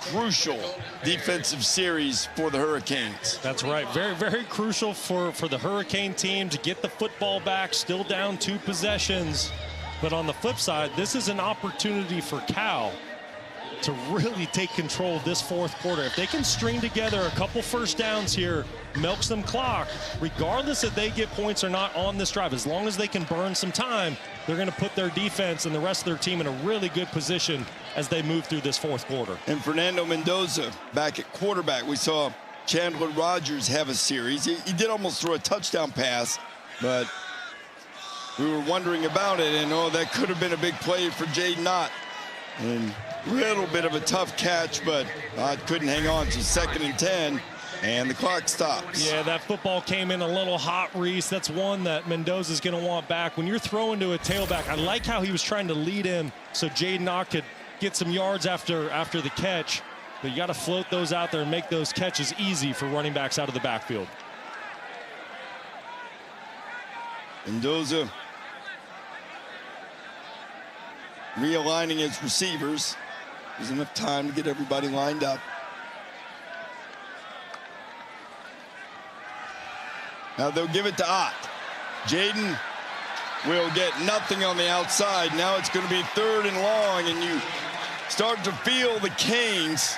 crucial defensive series for the Hurricanes. That's right. Very, very crucial for the Hurricane team to get the football back, still down 2 possessions. But on the flip side, this is an opportunity for Cal to really take control of this 4th quarter. If they can string together a couple first downs here, milk some clock, regardless if they get points or not on this drive, as long as they can burn some time, they're going to put their defense and the rest of their team in a really good position as they move through this 4th quarter. And Fernando Mendoza back at quarterback. We saw Chandler Rogers have a series. He did almost throw a touchdown pass, but we were wondering about it, and that could have been a big play for Jaden Knott. And a little bit of a tough catch, but couldn't hang on to 2nd and 10. And the clock stops. Yeah, that football came in a little hot, Reese. That's one that Mendoza's going to want back. When you're throwing to a tailback, I like how he was trying to lead in so Jaden Ott could get some yards after the catch. But you got to float those out there and make those catches easy for running backs out of the backfield. Mendoza realigning his receivers. There's enough time to get everybody lined up. Now they'll give it to Ott. Jaden will get nothing on the outside. Now it's going to be 3rd and long, and you start to feel the Canes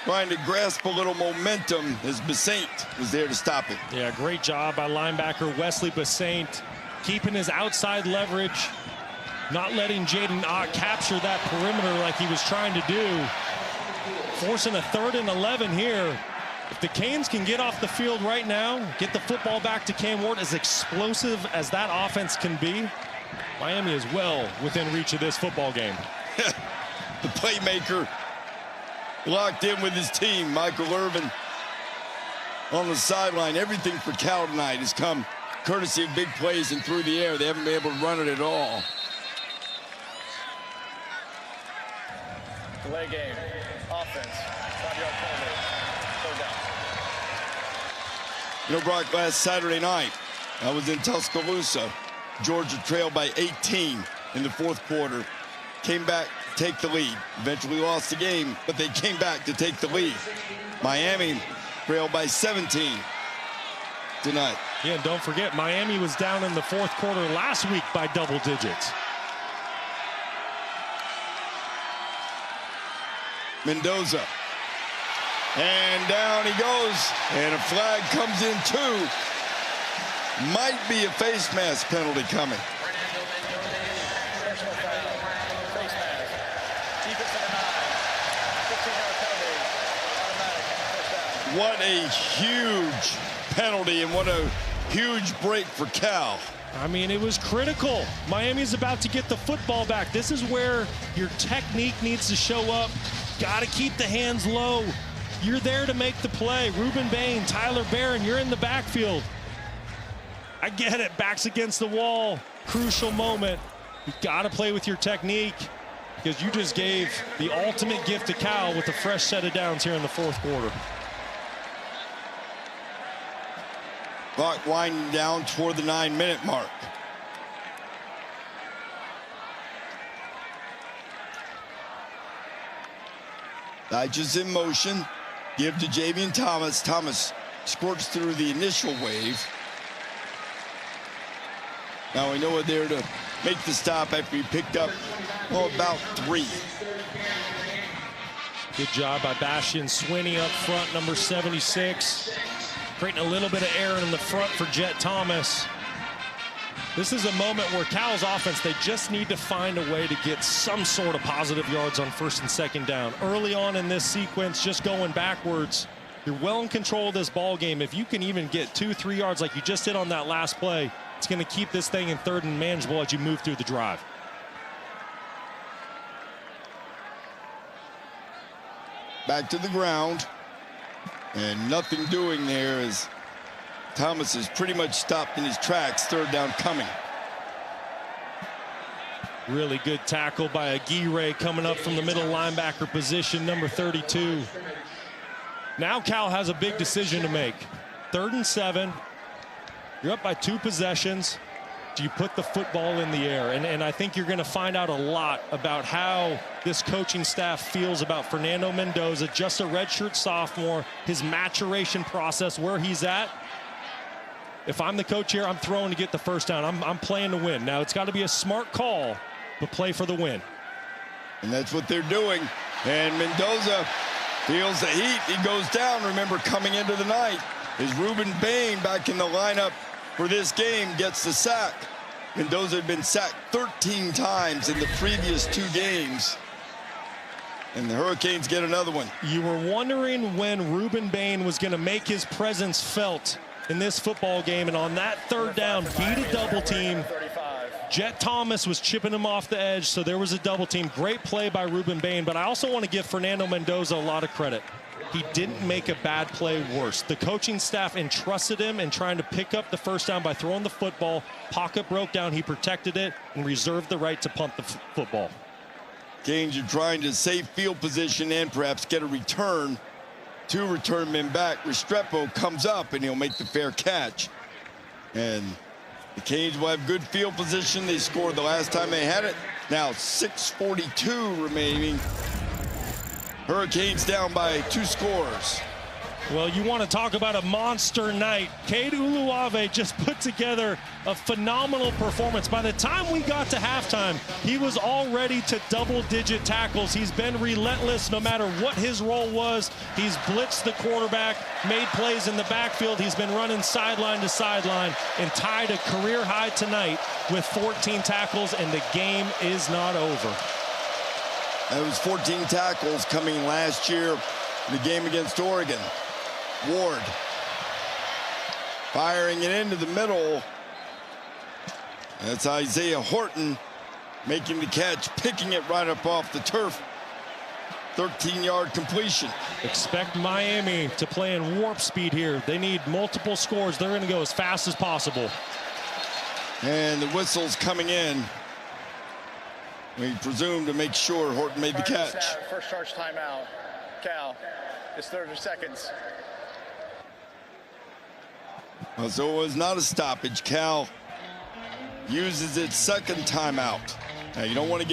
trying to grasp a little momentum as Basaint was there to stop it. Yeah, great job by linebacker Wesley Basaint, keeping his outside leverage, not letting Jaden Ott capture that perimeter like he was trying to do, forcing a 3rd and 11 here. If the Canes can get off the field right now, get the football back to Cam Ward, as explosive as that offense can be, Miami is well within reach of this football game. The playmaker locked in with his team, Michael Irvin, on the sideline. Everything for Cal tonight has come courtesy of big plays and through the air. They haven't been able to run it at all. Delay game. Offense. 5-yard penalty. 3rd down. You know, Brock, last Saturday night, I was in Tuscaloosa. Georgia trailed by 18 in the 4th quarter. Came back to take the lead. Eventually lost the game, but they came back to take the lead. Miami trailed by 17 tonight. Yeah, and don't forget, Miami was down in the 4th quarter last week by double digits. Mendoza. And down he goes. And a flag comes in too. Might be a face mask penalty coming. Personal foul. Face mask. Defense of the 9. 15-yard penalty. Automatic. 1st down. What a huge penalty and what a huge break for Cal. I mean, it was critical. Miami's about to get the football back. This is where your technique needs to show up. Got to keep the hands low. You're there to make the play. Ruben Bain, Tyler Barron, you're in the backfield. I get it, backs against the wall. Crucial moment. You've got to play with your technique because you just gave the ultimate gift to Cal with a fresh set of downs here in the 4th quarter. Clock winding down toward the 9-minute mark. Digers in motion. Give to Javian Thomas. Thomas squirts through the initial wave. Now we know we're there to make the stop after he picked up, well, about 3. Good job by Bastian Swinney up front, number 76. Creating a little bit of air in the front for Jet Thomas. This is a moment where Cal's offense, they just need to find a way to get some sort of positive yards on 1st and 2nd down. Early on in this sequence, just going backwards, you're well in control of this ball game. If you can even get 2-3 yards like you just did on that last play, it's going to keep this thing in 3rd and manageable as you move through the drive. Back to the ground. And nothing doing there as Thomas is pretty much stopped in his tracks. 3rd down coming. Really good tackle by Aguirre coming up from the middle linebacker position, number 32. Now Cal has a big decision to make. 3rd and 7. You're up by 2 possessions. Do you put the football in the air? And I think you're going to find out a lot about how this coaching staff feels about Fernando Mendoza, just a redshirt sophomore, his maturation process, where he's at. If I'm the coach here, I'm throwing to get the 1st down. I'm playing to win. Now, it's got to be a smart call, but play for the win. And that's what they're doing. And Mendoza feels the heat. He goes down. Remember, coming into the night is Ruben Bain back in the lineup for this game, gets the sack. Mendoza had been sacked 13 times in the previous 2 games. And the Hurricanes get another one. You were wondering when Ruben Bain was going to make his presence felt in this football game, and on that 3rd down, beat a double team. Jet Thomas was chipping him off the edge, so there was a double team. Great play by Ruben Bain, but I also want to give Fernando Mendoza a lot of credit. he didn't make a bad play worse. The coaching staff entrusted him in trying to pick up the first down by throwing the football. Pocket broke down, he protected it, and reserved the right to punt the football. Canes are trying to save field position and perhaps get a return. Two return men back. Restrepo comes up and he'll make the fair catch. And the Canes will have good field position. They scored the last time they had it. Now 6:42 remaining. Hurricanes down by 2 scores. Well, you want to talk about a monster night. Cade Uluave just put together a phenomenal performance. By the time we got to halftime, he was already to double-digit tackles. He's been relentless no matter what his role was. He's blitzed the quarterback, made plays in the backfield. He's been running sideline to sideline and tied a career high tonight with 14 tackles, and the game is not over. Those 14 tackles coming last year in the game against Oregon. Ward firing it into the middle. That's Isaiah Horton making the catch, picking it right up off the turf. 13-yard completion. Expect Miami to play in warp speed here. They need multiple scores. They're going to go as fast as possible. And the whistle's coming in. We presume to make sure Horton made the catch. First charge timeout. Cal, it's 30 seconds. Well, so it was not a stoppage. Cal uses its second timeout. Now, you don't want to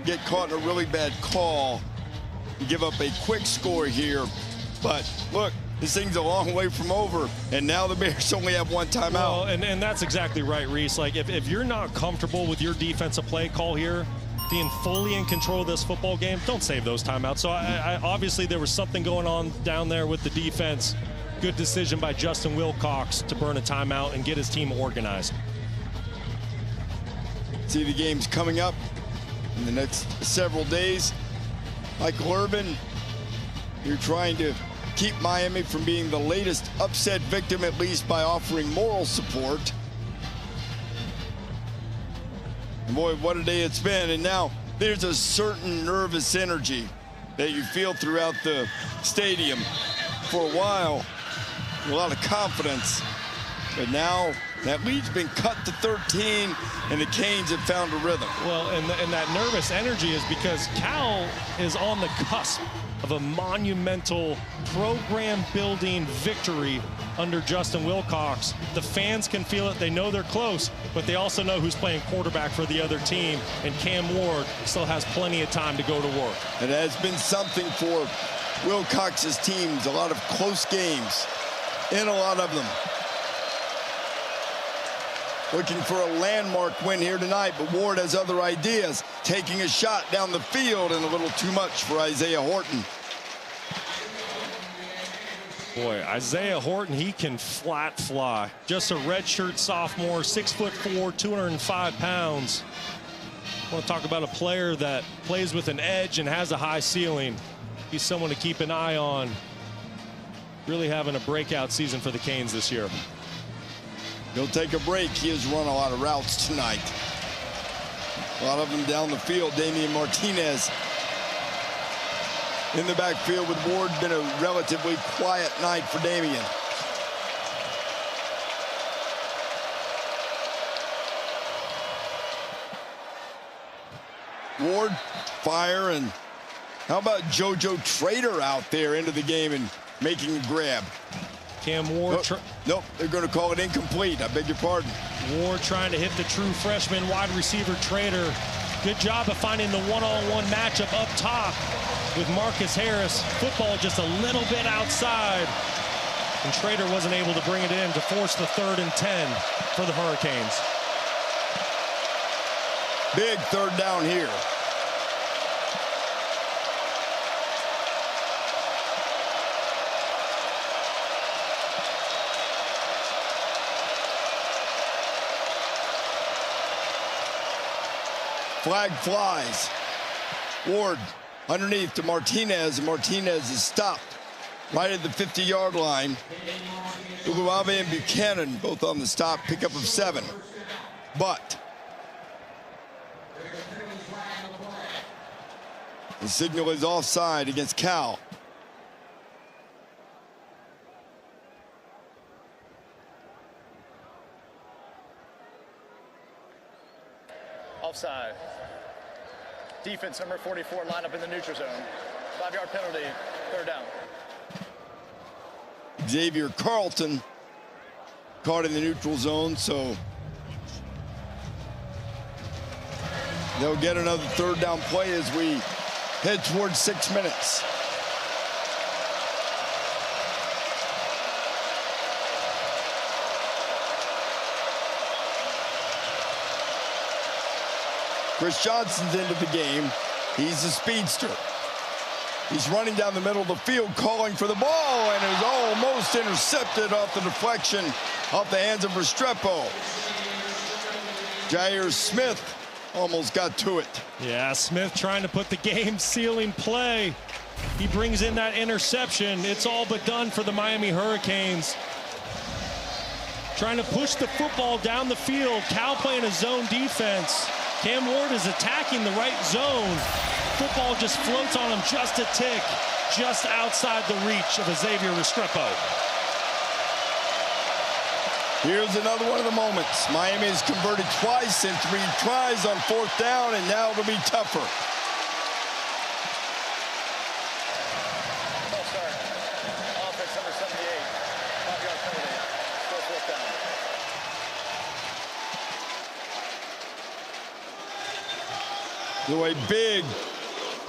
get caught in a really bad call and give up a quick score here. But look, this thing's a long way from over, and now the Bears only have 1 timeout. Well, and that's exactly right, Reese. Like, if you're not comfortable with your defensive play call here, being fully in control of this football game, don't save those timeouts. So I obviously there was something going on down there with the defense. Good decision by Justin Wilcox to burn a timeout and get his team organized. See the games coming up in the next several days. Michael Irvin, you're trying to keep Miami from being the latest upset victim, at least by offering moral support. And boy, what a day it's been. And now there's a certain nervous energy that you feel throughout the stadium. For a while, a lot of confidence, but now that lead's been cut to 13, and the Canes have found a rhythm. Well, and that nervous energy is because Cal is on the cusp of a monumental program-building victory under Justin Wilcox. The fans can feel it. They know they're close, but they also know who's playing quarterback for the other team, and Cam Ward still has plenty of time to go to work. It has been something for Wilcox's teams, a lot of close games, and a lot of them. Looking for a landmark win here tonight, but Ward has other ideas. Taking a shot down the field, and a little too much for Isaiah Horton. Boy, Isaiah Horton, he can flat fly. Just a redshirt sophomore, 6'4", 205 pounds. I want to talk about a player that plays with an edge and has a high ceiling. He's someone to keep an eye on. Really having a breakout season for the Canes this year. He'll take a break. He has run a lot of routes tonight. A lot of them down the field. Damian Martinez in the backfield with Ward. Been a relatively quiet night for Damian. Ward, fire, and how about JoJo Trader out there into the game and making a grab? Cam Ward. Nope, they're going to call it incomplete. I beg your pardon. Ward trying to hit the true freshman wide receiver Trader. Good job of finding the one-on-one matchup up top with Marcus Harris. Football just a little bit outside. And Trader wasn't able to bring it in to force the 3rd and 10 for the Hurricanes. Big 3rd down here. Flag flies. Ward underneath to Martinez, and Martinez is stopped right at the 50-yard line. Uluave and Buchanan both on the stop, pickup of 7. But the signal is offside against Cal. Defense number 44 line up in the neutral zone. 5-yard penalty, third down. Xavier Carlton caught in the neutral zone, so they'll get another third down play as we head towards 6 minutes. Chris Johnson's into the game. He's a speedster. He's running down the middle of the field, calling for the ball, and is almost intercepted off the deflection off the hands of Restrepo. Jair Smith almost got to it. Yeah, Smith trying to put the game-sealing play. He brings in that interception. It's all but done for the Miami Hurricanes. Trying to push the football down the field. Cal playing a zone defense. Cam Ward is attacking the right zone. Football just floats on him just a tick, just outside the reach of Xavier Restrepo. Here's another one of the moments. Miami has converted twice in 3 tries on 4th down, and now it'll be tougher. False start. Offense number 78. 5-yard penalty. Still 4th down. So a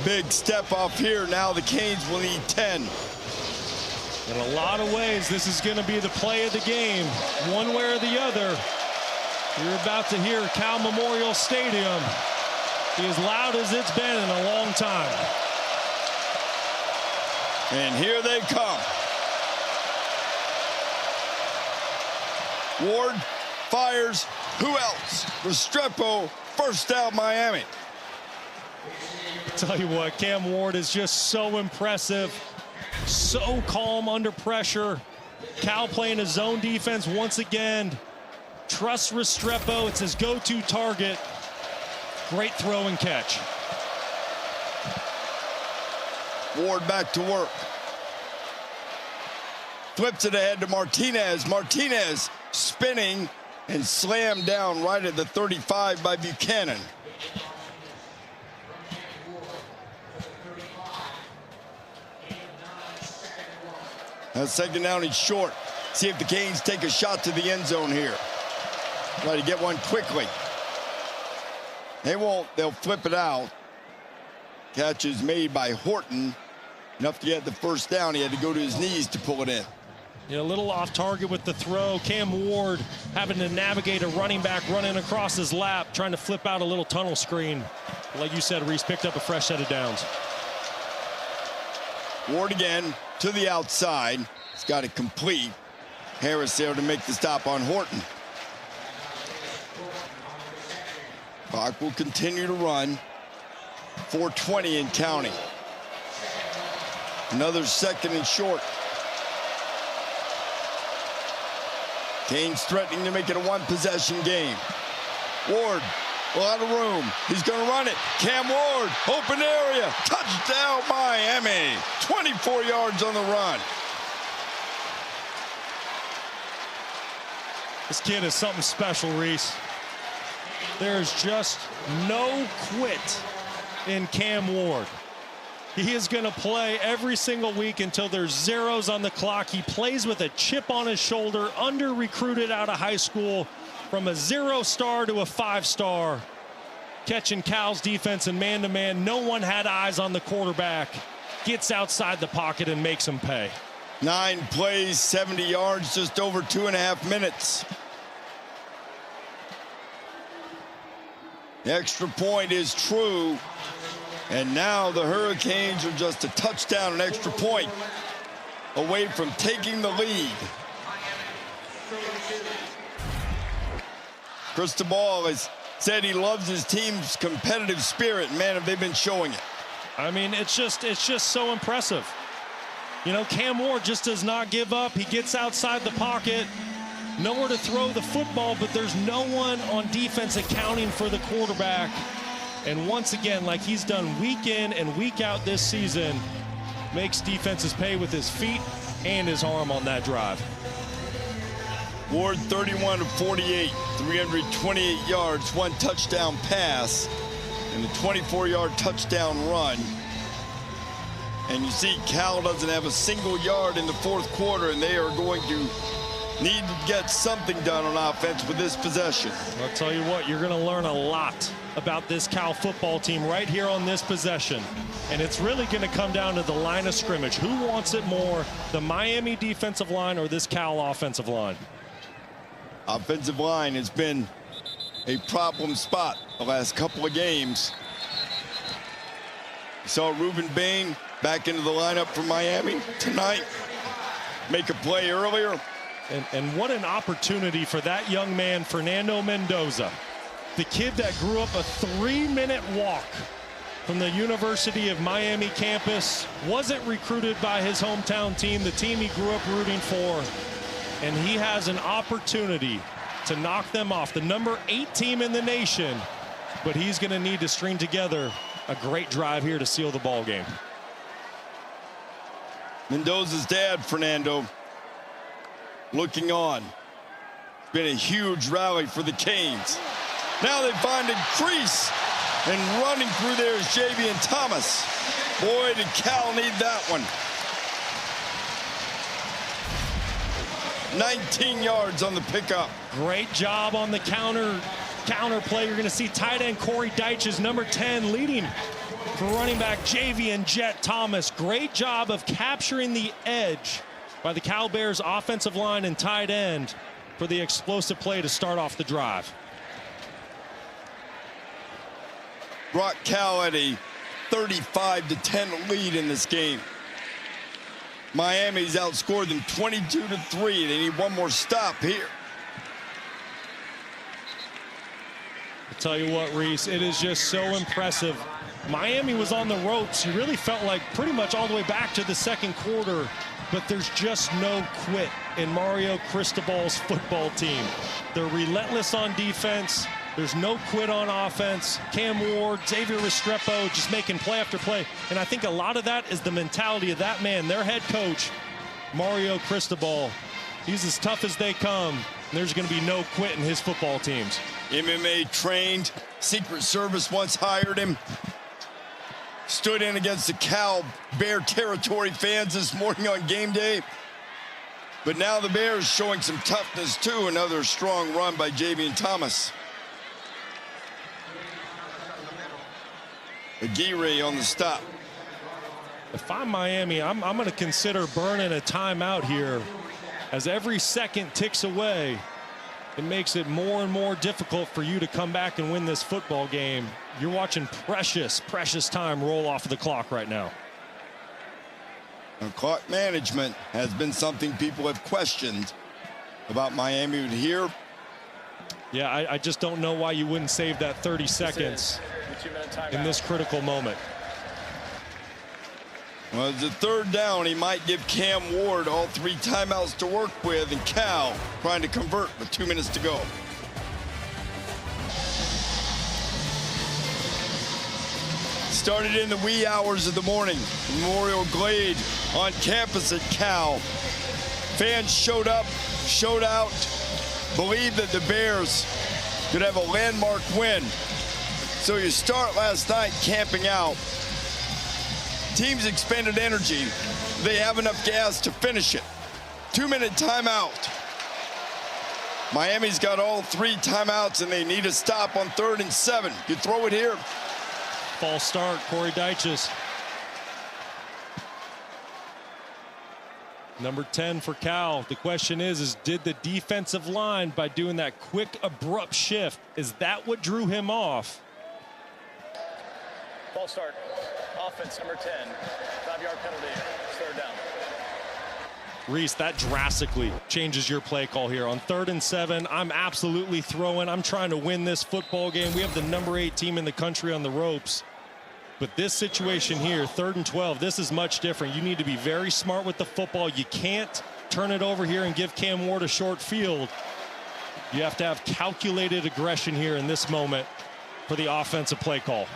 big step off here. Now the Canes will need 10. In a lot of ways, this is going to be the play of the game. One way or the other. You're about to hear Cal Memorial Stadium be as loud as it's been in a long time. And here they come. Ward fires. Who else? Restrepo, first down Miami. Tell you what, Cam Ward is just so impressive, so calm under pressure. Cal playing a zone defense once again. Trusts Restrepo, it's his go-to target. Great throw and catch. Ward back to work. Flips it ahead to Martinez. Martinez spinning and slammed down right at the 35 by Buchanan. Now 2nd down, he's short. See if the Canes take a shot to the end zone here. Try to get one quickly. They won't. They'll flip it out. Catch is made by Horton. Enough to get the first down. He had to go to his knees to pull it in. Yeah, a little off target with the throw. Cam Ward having to navigate a running back running across his lap, trying to flip out a little tunnel screen. Like you said, Reese picked up a fresh set of downs. Ward again to the outside. He's got it complete. Harris there to make the stop on Horton. Clock will continue to run. 4:20 and counting. Another 2nd and short. Canes threatening to make it a 1-possession game. Ward, a lot of room. He's going to run it. Cam Ward, open area. Touchdown, Miami. 24 yards on the run. This kid is something special, Reese. There's just no quit in Cam Ward. He is going to play every single week until there's zeros on the clock. He plays with a chip on his shoulder, under-recruited out of high school, from a 0-star to a 5-star. Catching Cal's defense and man-to-man. No one had eyes on the quarterback. Gets outside the pocket and makes him pay. 9 plays, 70 yards, just over 2.5 minutes. The extra point is true. And now the Hurricanes are just a touchdown, an extra point away from taking the lead. Cristobal has said he loves his team's competitive spirit. Man, have they been showing it. I mean, it's just so impressive. You know, Cam Ward just does not give up. He gets outside the pocket, nowhere to throw the football, but there's no one on defense accounting for the quarterback. And once again, like he's done week in and week out this season, makes defenses pay with his feet and his arm on that drive. Ward 31 of 48, 328 yards, 1 touchdown pass. and the 24-yard touchdown run. And you see Cal doesn't have a single yard in the fourth quarter, and they are going to need to get something done on offense with this possession. I'll tell you what, you're going to learn a lot about this Cal football team right here on this possession. And it's really going to come down to the line of scrimmage. Who wants it more, the Miami defensive line or this Cal offensive line? Offensive line has been a problem spot the last couple of games. You saw Ruben Bain back into the lineup for Miami tonight. Make a play earlier. And what an opportunity for that young man, Fernando Mendoza. The kid that grew up a 3-minute walk from the University of Miami campus, wasn't recruited by his hometown team, the team he grew up rooting for. And he has an opportunity to knock them off, the number 8 team in the nation. But he's going to need to string together a great drive here to seal the ball game. Mendoza's dad, Fernando, looking on. It's been a huge rally for the Canes. Now they find a crease, and running through there is Javian Thomas. Boy, did Cal need that one. 19 yards on the pickup. Great job on the counter play. You're going to see tight end Corey Deitches, number 10, leading for running back Javian Jet Thomas. Great job of capturing the edge by the Cal Bears offensive line and tight end for the explosive play to start off the drive. Brought Cal at a 35-10 lead in this game. Miami's outscored them 22-3. They need one more stop here. I'll tell you what, Reese, it is just so impressive. Miami was on the ropes. You really felt like pretty much all the way back to the second quarter, but there's just no quit in Mario Cristobal's football team. They're relentless on defense. There's no quit on offense. Cam Ward, Xavier Restrepo just making play after play. And I think a lot of that is the mentality of that man, their head coach, Mario Cristobal. He's as tough as they come. And there's going to be no quit in his football teams. MMA trained. Secret Service once hired him. Stood in against the Cal Bear territory fans this morning on game day. But now the Bears showing some toughness too. Another strong run by Javian Thomas. Aguirre on the stop. If I'm Miami, I'm going to consider burning a timeout here. As every second ticks away, it makes it more and more difficult for you to come back and win this football game. You're watching precious time roll off of the clock right now. Now, clock management has been something people have questioned about Miami here. Yeah, I just don't know why you wouldn't save that 30 seconds in this critical moment. Well, it's a third down. He might give Cam Ward all 3 timeouts to work with, and Cal trying to convert with 2 minutes to go. Started in the wee hours of the morning. Memorial Glade on campus at Cal. Fans showed up, showed out, believed that the Bears could have a landmark win. So you start last night camping out. Teams expended energy. They have enough gas to finish it. 2-minute timeout. Miami's got all 3 timeouts, and they need a stop on 3rd and 7. You throw it here. False start, Corey Deitches. Number 10 for Cal. The question is did the defensive line, by doing that quick, abrupt shift, is that what drew him off? False start. Offense, number 10. 5-yard penalty. 3rd down. Reese, that drastically changes your play call here. On 3rd and 7, I'm absolutely throwing. I'm trying to win this football game. We have the number 8 team in the country on the ropes. But this situation here, 3rd and 12, this is much different. You need to be very smart with the football. You can't turn it over here and give Cam Ward a short field. You have to have calculated aggression here in this moment for the offensive play call.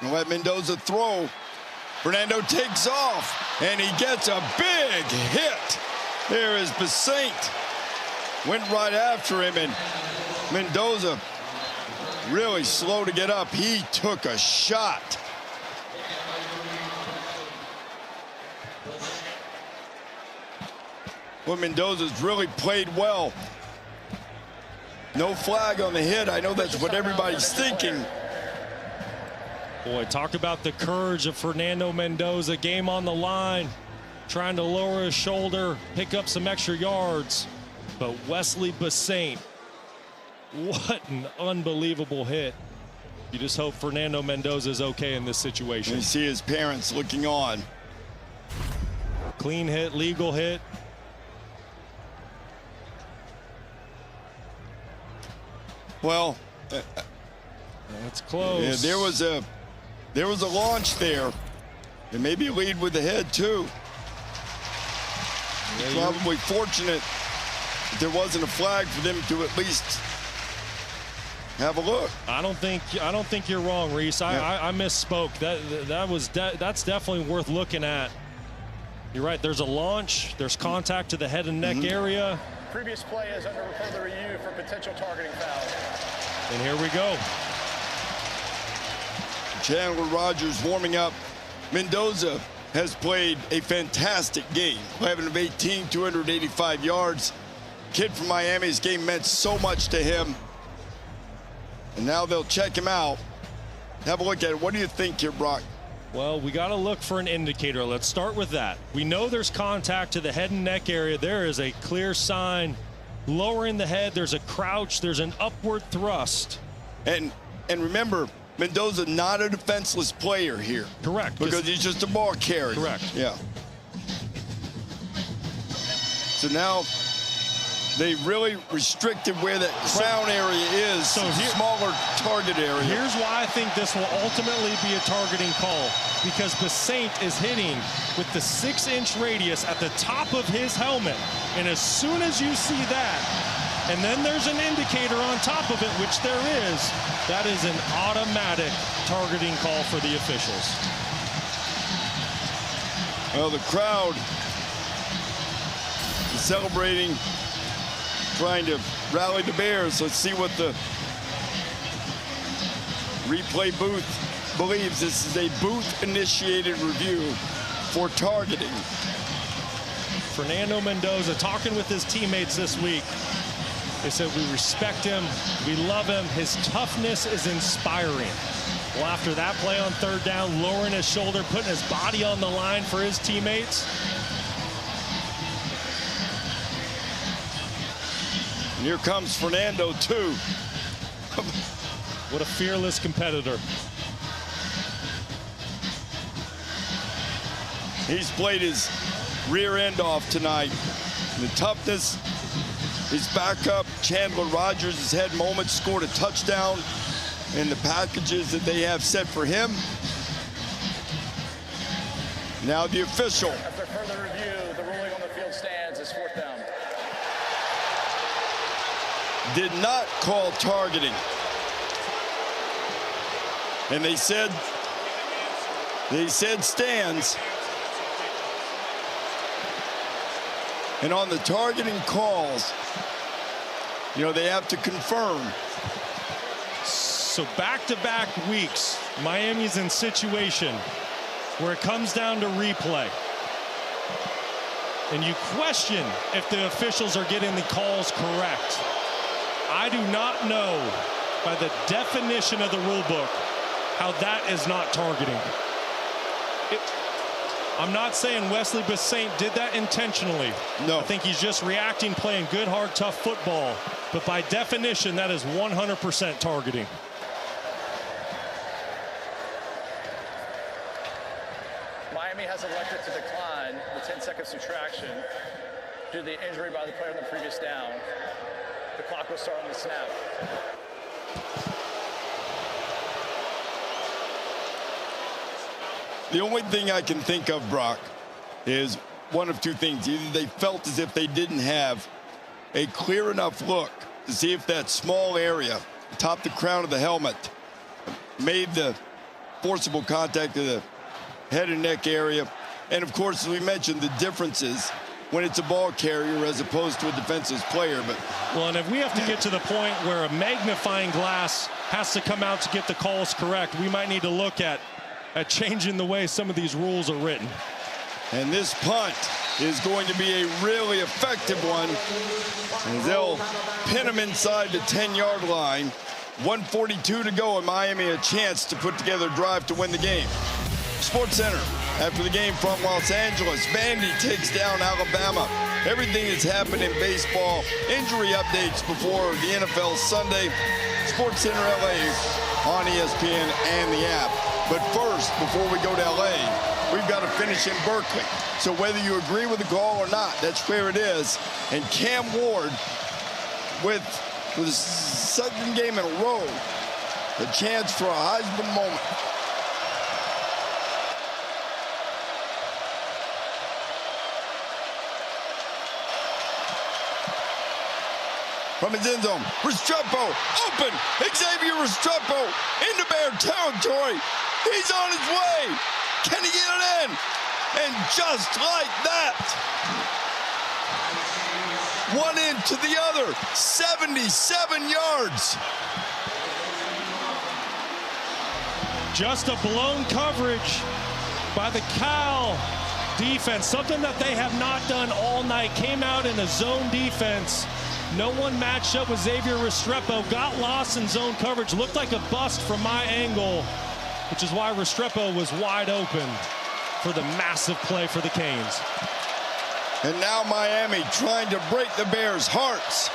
And let Mendoza throw. Fernando takes off, and he gets a big hit. There is Basaint. Went right after him, and Mendoza really slow to get up. He took a shot. Well, Mendoza's really played well. No flag on the hit. I know that's what everybody's thinking. Boy, talk about the courage of Fernando Mendoza. Game on the line, trying to lower his shoulder, pick up some extra yards. But Wesley Bissainthe, what an unbelievable hit. You just hope Fernando Mendoza is okay in this situation. You see his parents looking on. Clean hit, legal hit. Well, That's close. yeah, there was a launch there, and maybe a lead with the head too. Probably fortunate that there wasn't a flag for them to at least have a look. I don't think you're wrong, Reese. I misspoke. That's definitely worth looking at. You're right. There's a launch. There's contact to the head and neck area. Previous play is under further review for potential targeting foul. And here we go. Chandler Rogers warming up. Mendoza has played a fantastic game. 11 of 18, 285 yards. Kid from Miami's game meant so much to him. And now they'll check him out. Have a look at it. What do you think here, Brock? Well, we got to look for an indicator. Let's start with that. We know there's contact to the head and neck area. There is a clear sign lowering the head. There's a crouch. There's an upward thrust. And remember, Mendoza not a defenseless player here. Correct. Because he's just a ball carrier. Correct. Yeah. So now they really restricted where that crown area is. So smaller target area. Here's why I think this will ultimately be a targeting call. Because Bissainthe is hitting with the 6-inch radius at the top of his helmet. And as soon as you see that, and then there's an indicator on top of it, which there is, that is an automatic targeting call for the officials. Well, the crowd is celebrating, trying to rally the Bears. Let's see what the replay booth believes. This is a booth-initiated review for targeting. Fernando Mendoza talking with his teammates this week. They said, we respect him, we love him, his toughness is inspiring. Well, after that play on third down, lowering his shoulder, putting his body on the line for his teammates. And here comes Fernando, too. What a fearless competitor. He's played his rear end off tonight. And the toughness, his backup, Chandler Rogers, has had moments, scored a touchdown in the packages that they have set for him. Now the official. After further review, the ruling on the field stands as fourth down. Did not call targeting. And they said stands. And on the targeting calls, you know, they have to confirm. So back-to-back weeks, Miami's in situation where it comes down to replay. And you question if the officials are getting the calls correct. I do not know, by the definition of the rule book, how that is not targeting. I'm not saying Wesley Bissainthe did that intentionally. No. I think he's just reacting, playing good, hard, tough football. But by definition, that is 100% targeting. Miami has elected to decline the 10-second subtraction due to the injury by the player on the previous down. The clock will start on the snap. The only thing I can think of, Brock, is one of two things. Either they felt as if they didn't have a clear enough look to see if that small area, top the crown of the helmet, made the forcible contact to the head and neck area. And of course, as we mentioned, the differences when it's a ball carrier as opposed to a defensive player. But well, and if we have to get to the point where a magnifying glass has to come out to get the calls correct, we might need to look at changing the way some of these rules are written. And this punt is going to be a really effective one, as they'll pin him inside the 10-yard line. 1:42 to go, and Miami a chance to put together a drive to win the game. Sports Center after the game from Los Angeles. Vandy takes down Alabama. Everything that's happened in baseball. Injury updates before the NFL Sunday. Sports Center LA on ESPN and the app. But first, before we go to LA, we've got to finish in Berkeley. So whether you agree with the call or not, that's where it is. And Cam Ward, with the second game in a row, a chance for a Heisman moment. From his end zone, Restrepo open. Xavier Restrepo into Bear territory. He's on his way. Can he get it in? And just like that, one into the other, 77 yards. Just a blown coverage by the Cal defense, something that they have not done all night. Came out in a zone defense. No one matched up with Xavier Restrepo. Got lost in zone coverage. Looked like a bust from my angle, which is why Restrepo was wide open for the massive play for the Canes. And now Miami trying to break the Bears' hearts.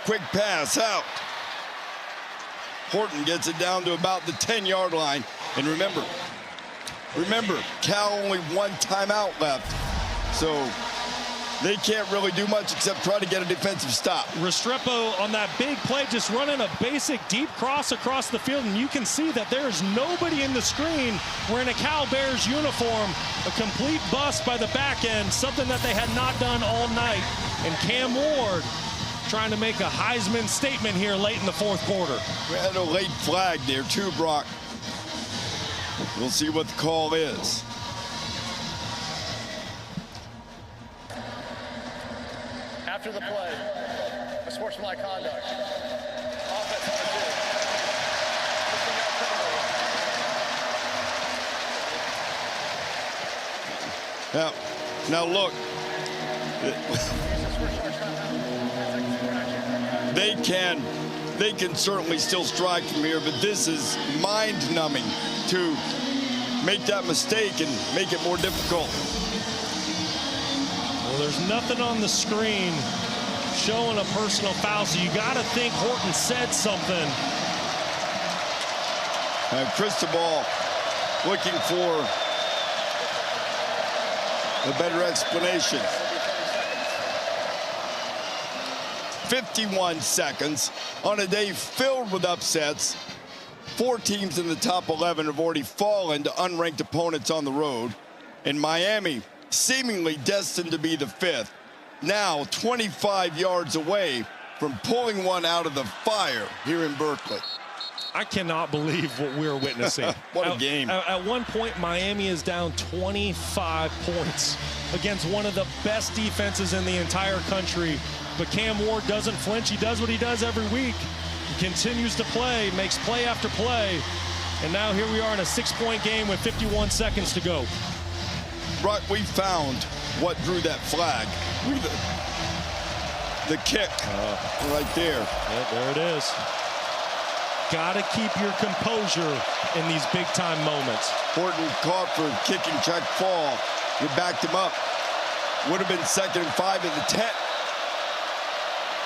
Quick pass out. Horton gets it down to about the 10-yard line. And remember, Cal only one timeout left. So they can't really do much except try to get a defensive stop. Restrepo on that big play just running a basic deep cross across the field, and you can see that there's nobody in the screen wearing a Cal Bears uniform. A complete bust by the back end, something that they had not done all night. And Cam Ward trying to make a Heisman statement here late in the fourth quarter. We had a late flag there too, Brock. We'll see what the call is. After the play, a sportsmanlike conduct. Offense number 2. Now look, they can certainly still strike from here, but this is mind-numbing to make that mistake and make it more difficult. Well, there's nothing on the screen showing a personal foul, so you got to think Horton said something. Cristobal looking for a better explanation. 51 seconds on a day filled with upsets. 4 teams in the top 11 have already fallen to unranked opponents on the road. And Miami, seemingly destined to be the 5th, now 25 yards away from pulling one out of the fire here in Berkeley. I cannot believe what we're witnessing. What a game. At one point, Miami is down 25 points against one of the best defenses in the entire country. But Cam Ward doesn't flinch. He does what he does every week. He continues to play, makes play after play. And now here we are in a 6-point game with 51 seconds to go. Brock, we found what drew that flag. The kick right there. Yeah, there it is. Got to keep your composure in these big-time moments. Horton caught for a kicking check fall. We backed him up. Would have been 2nd and 5 at the 10.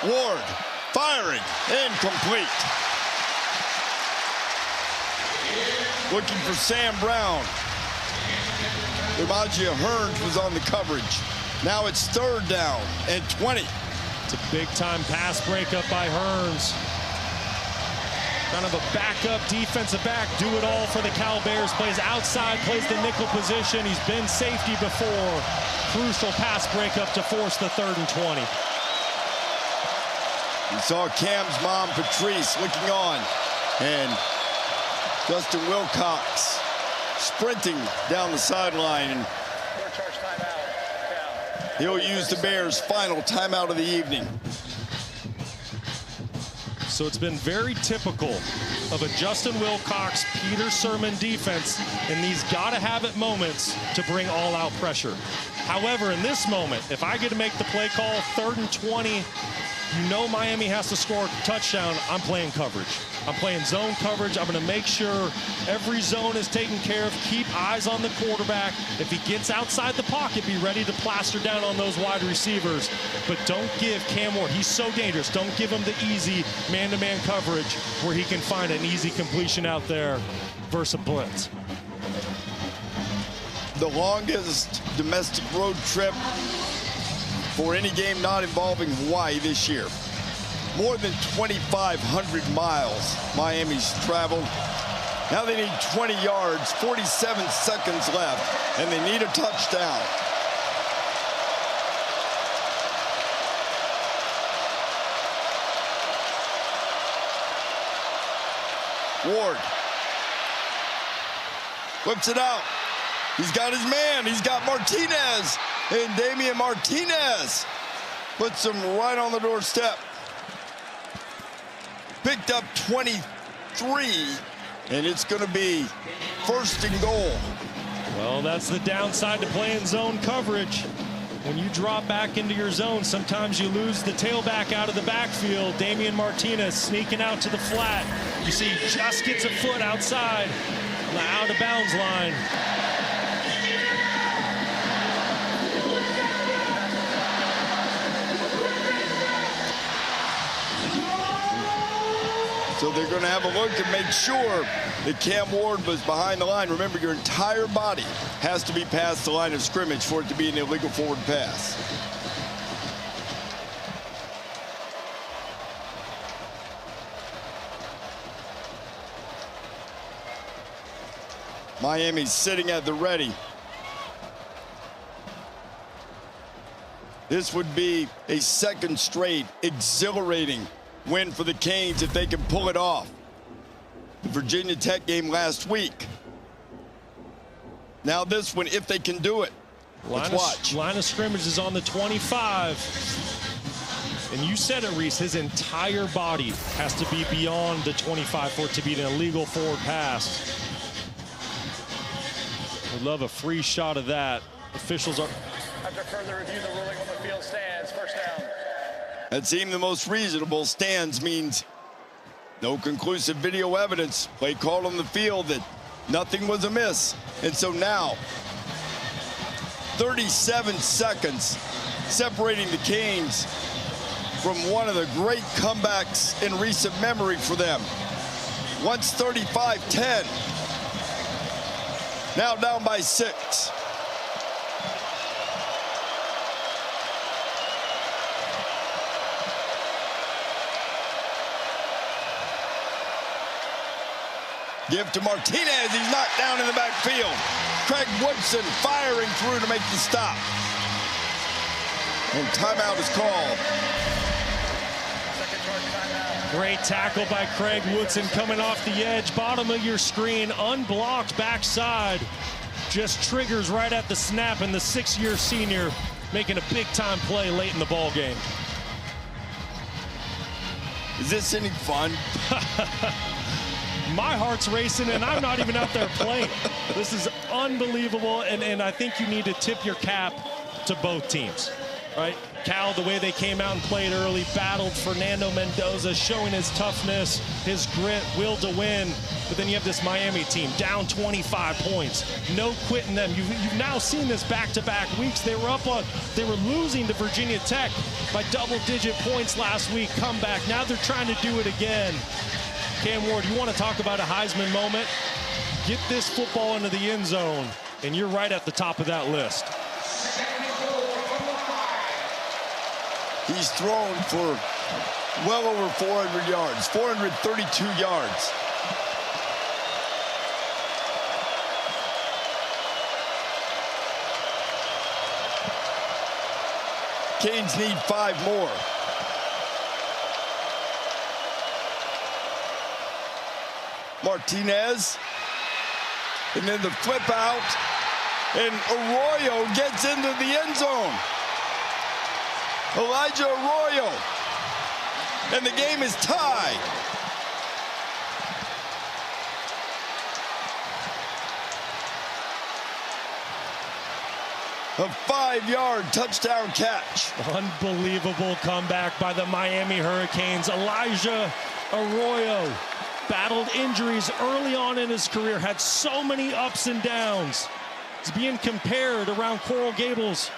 Ward firing, incomplete. Looking for Sam Brown. Imagine Hearns was on the coverage. Now it's 3rd down and 20. It's a big-time pass breakup by Hearns. Kind of a backup defensive back, do it all for the Cal Bears. Plays outside, plays the nickel position. He's been safety before. Crucial pass breakup to force the 3rd and 20. You saw Cam's mom, Patrice, looking on. And Justin Wilcox sprinting down the sideline. And Charge timeout. Cal. he'll use the Bears' final timeout of the evening. So it's been very typical of a Justin Wilcox, Peter Sermon defense in these gotta-have-it moments to bring all-out pressure. However, in this moment, if I get to make the play call, 3rd and 20, you know Miami has to score a touchdown, I'm playing coverage. I'm playing zone coverage. I'm going to make sure every zone is taken care of. Keep eyes on the quarterback. If he gets outside the pocket, be ready to plaster down on those wide receivers. But don't give Cam Ward, he's so dangerous, don't give him the easy man-to-man coverage where he can find an easy completion out there versus a blitz. The longest domestic road trip for any game not involving Hawaii this year. More than 2,500 miles Miami's traveled. Now they need 20 yards, 47 seconds left, and they need a touchdown. Ward whips it out. He's got his man. He's got Martinez. And Damian Martinez puts him right on the doorstep. Picked up 23, and it's going to be 1st and goal. Well, that's the downside to playing zone coverage. When you drop back into your zone, sometimes you lose the tailback out of the backfield. Damian Martinez sneaking out to the flat. You see, just gets a foot outside the out-of-bounds line. So they're going to have a look and make sure that Cam Ward was behind the line. Remember, your entire body has to be past the line of scrimmage for it to be an illegal forward pass. Miami's sitting at the ready. This would be a 2nd straight exhilarating win for the Canes if they can pull it off. The Virginia Tech game last week. Now this one, if they can do it. Let's watch. Line of scrimmage is on the 25. And you said it, Reese, his entire body has to be beyond the 25 for it to be an illegal forward pass. We'd love a free shot of that. Officials are... After further review, the ruling on the field stands. 1st down. That seemed the most reasonable. Stands means no conclusive video evidence. Play called on the field that nothing was amiss. And so now, 37 seconds separating the Canes from one of the great comebacks in recent memory for them. Once 35-10. Now down by 6. Give to Martinez. He's knocked down in the backfield. Craig Woodson firing through to make the stop. And timeout is called. Great tackle by Craig Woodson coming off the edge. Bottom of your screen, unblocked backside. Just triggers right at the snap, and the 6-year senior making a big-time play late in the ball game. Is this any fun? My heart's racing, and I'm not even out there playing. This is unbelievable, and I think you need to tip your cap to both teams, right? Cal, the way they came out and played early, battled Fernando Mendoza, showing his toughness, his grit, will to win. But then you have this Miami team down 25 points. No quitting them. You've now seen this back-to-back weeks. They were losing to Virginia Tech by double-digit points last week. Comeback. Now they're trying to do it again. Cam Ward, you want to talk about a Heisman moment? Get this football into the end zone, and you're right at the top of that list. He's thrown for well over 400 yards, 432 yards. Canes need 5 more. Martinez And then the flip out. And Arroyo gets into the end zone. Elijah Arroyo. And the game is tied. A 5-yard touchdown catch. Unbelievable comeback by the Miami Hurricanes. Elijah Arroyo battled injuries early on in his career, had so many ups and downs. He's being compared around Coral Gables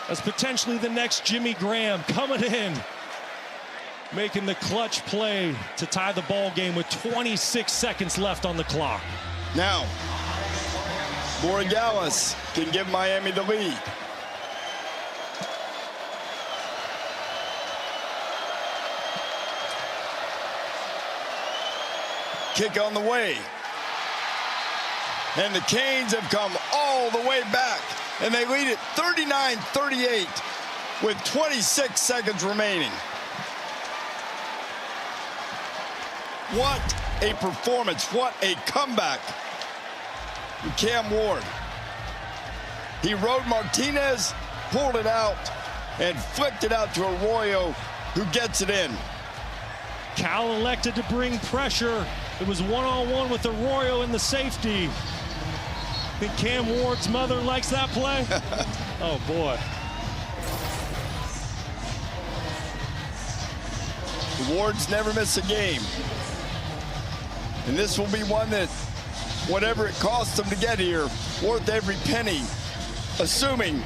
as potentially the next Jimmy Graham, coming in, making the clutch play to tie the ball game with 26 seconds left on the clock. Now, Borregales can give Miami the lead. Kick on the way. And the Canes have come all the way back. And they lead it 39-38 with 26 seconds remaining. What a performance. What a comeback. Cam Ward. He rode Martinez, pulled it out, and flicked it out to Arroyo, who gets it in. Cal elected to bring pressure. It was one-on-one with Arroyo in the safety. I think Cam Ward's mother likes that play. Oh, boy. The Wards never miss a game. And this will be one that, whatever it costs them to get here, worth every penny, assuming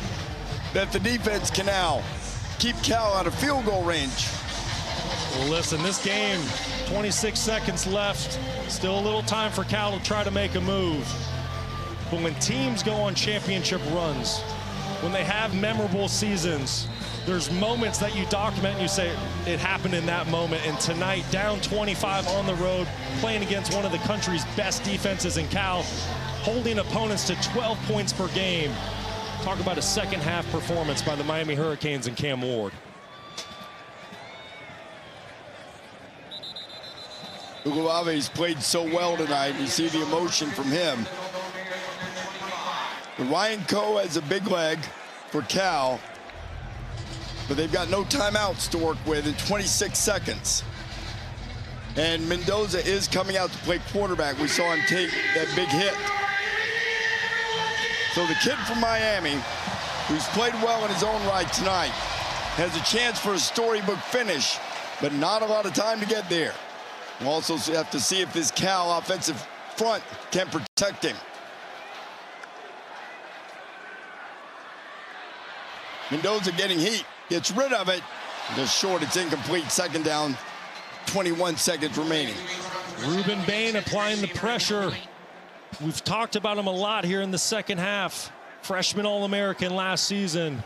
that the defense can now keep Cal out of field goal range. Well, listen, this game, 26 seconds left. Still a little time for Cal to try to make a move. But when teams go on championship runs, when they have memorable seasons, there's moments that you document and you say, it happened in that moment. And tonight, down 25 on the road, playing against one of the country's best defenses in Cal, holding opponents to 12 points per game. Talk about a second half performance by the Miami Hurricanes and Cam Ward. Uluave's played so well tonight. You see the emotion from him. Ryan Coe has a big leg for Cal, but they've got no timeouts to work with in 26 seconds. And Mendoza is coming out to play quarterback. We saw him take that big hit. So the kid from Miami, who's played well in his own right tonight, has a chance for a storybook finish, but not a lot of time to get there. We'll also have to see if this Cal offensive front can protect him. Mendoza getting heat, gets rid of it. Just short, it's incomplete. Second down, 21 seconds remaining. Ruben Bain applying the pressure. We've talked about him a lot here in the second half. Freshman All-American last season.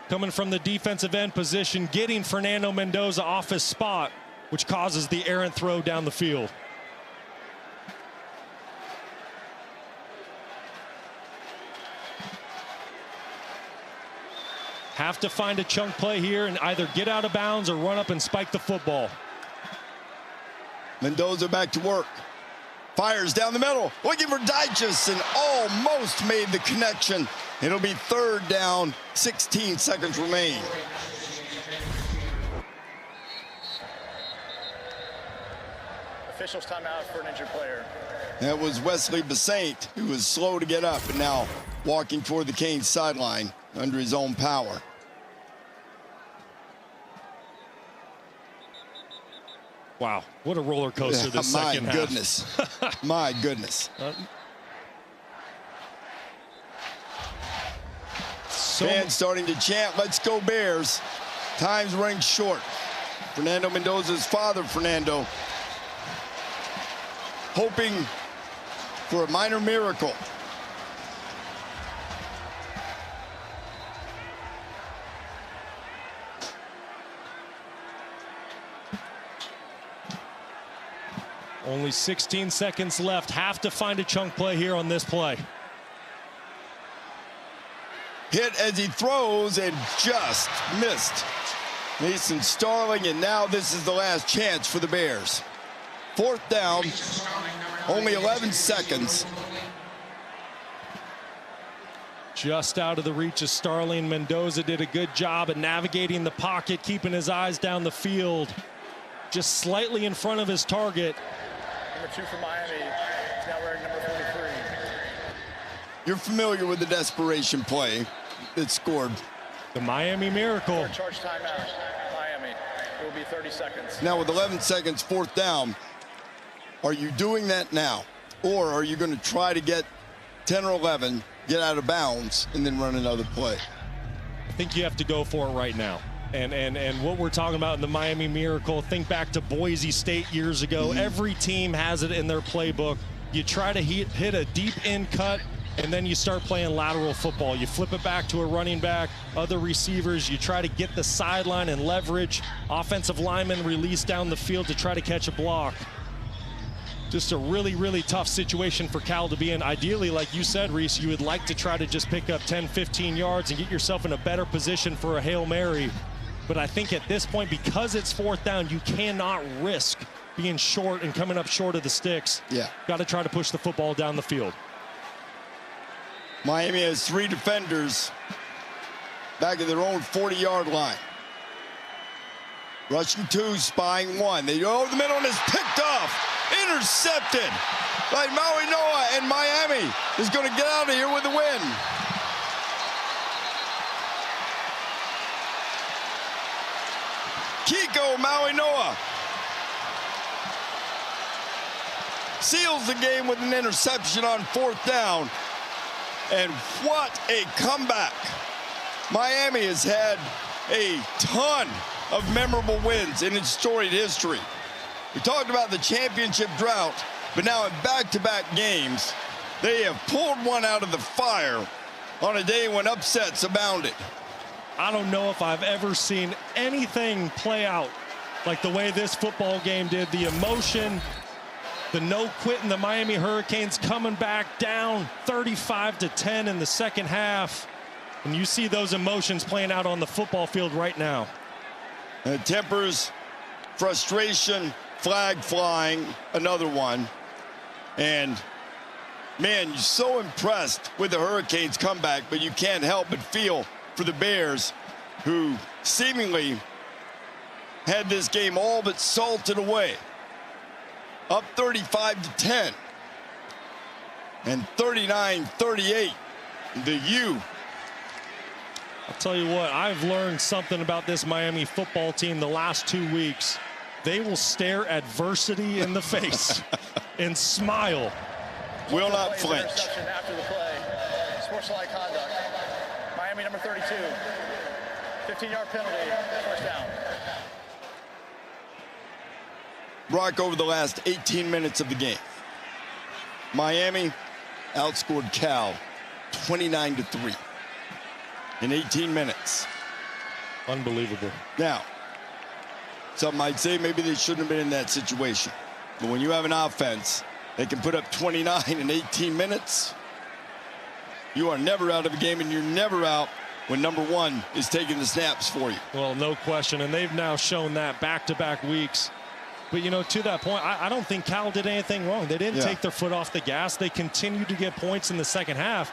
Coming from the defensive end position, getting Fernando Mendoza off his spot, which causes the errant throw down the field. Have to find a chunk play here and either get out of bounds or run up and spike the football. Mendoza back to work. Fires down the middle, looking for Dyches, and almost made the connection. It'll be third down, 16 seconds remain. Officials timeout for an injured player. That was Wesley Basaint, who was slow to get up and now walking toward the Canes sideline under his own power. Wow, what a roller coaster this second half. Goodness. My goodness. Fans starting to chant, "Let's go Bears." Time's running short. Fernando Mendoza's father, Fernando, hoping for a minor miracle. Only 16 seconds left. Have to find a chunk play here on this play. Hit as he throws and just missed Mason Starling, and now this is the last chance for the Bears. Fourth down, only 11 seconds. Just out of the reach of Starling. Mendoza did a good job at navigating the pocket, keeping his eyes down the field. Just slightly in front of his target. Number 2 for Miami is now wearing number 43. You're familiar with the desperation play that scored. The Miami Miracle. Charge timeout, Miami. It will be 30 seconds. Now with 11 seconds, 4th down, are you doing that now? Or are you going to try to get 10 or 11, get out of bounds, and then run another play? I think you have to go for it right now. And what we're talking about in the Miami Miracle, think back to Boise State years ago. Every team has it in their playbook. You try to hit a deep end cut, and then you start playing lateral football. You flip it back to a running back, other receivers. You try to get the sideline and leverage. Offensive linemen release down the field to try to catch a block. Just a really, really tough situation for Cal to be in. Ideally, like you said, Reese, you would like to try to just pick up 10, 15 yards and get yourself in a better position for a Hail Mary. But I think at this point, because it's 4th down, you cannot risk being short and coming up short of the sticks. Yeah. Got to try to push the football down the field. Miami has 3 defenders back at their own 40-yard line. Rushing 2, spying 1. They go over the middle and it's picked off. Intercepted by Maui Noa, and Miami is going to get out of here with the win. Kiko Maui Noa seals the game with an interception on 4th down. And what a comeback. Miami has had a ton of memorable wins in its storied history. We talked about the championship drought, but now in back-to-back games, they have pulled one out of the fire on a day when upsets abounded. I don't know if I've ever seen anything play out like the way this football game did. The emotion, the no quitting, the Miami Hurricanes coming back down 35-10 in the second half. And you see those emotions playing out on the football field right now. Tempers, frustration, flag flying, another one. And man, you're so impressed with the Hurricanes comeback, but you can't help but feel for the Bears, who seemingly had this game all but salted away. Up 35-10 and 39-38. The U. I'll tell you what, I've learned something about this Miami football team the last 2 weeks. They will stare adversity in the face and smile. Will not flinch. After the play, sportsmanlike conduct. Miami number 32, 15-yard penalty, 1st down. Brock, over the last 18 minutes of the game, Miami outscored Cal 29-3 in 18 minutes. Unbelievable. Now, some might say maybe they shouldn't have been in that situation. But when you have an offense that can put up 29 in 18 minutes, you are never out of a game, and you're never out when number 1 is taking the snaps for you. Well, no question, and they've now shown that back-to-back weeks. But, you know, to that point, I don't think Cal did anything wrong. They didn't take their foot off the gas. They continued to get points in the second half.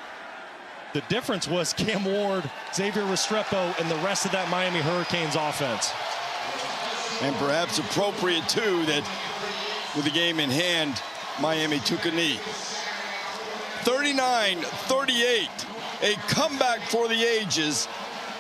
The difference was Cam Ward, Xavier Restrepo, and the rest of that Miami Hurricanes offense. And perhaps appropriate, too, that with the game in hand, Miami took a knee. 39-38, a comeback for the ages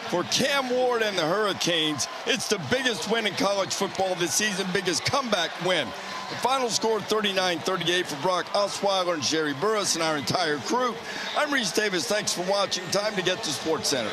for Cam Ward and the Hurricanes. It's the biggest win in college football this season, biggest comeback win. The final score 39-38 for Brock Osweiler and Jerry Burris and our entire crew. I'm Reese Davis. Thanks for watching. Time to get to SportsCenter.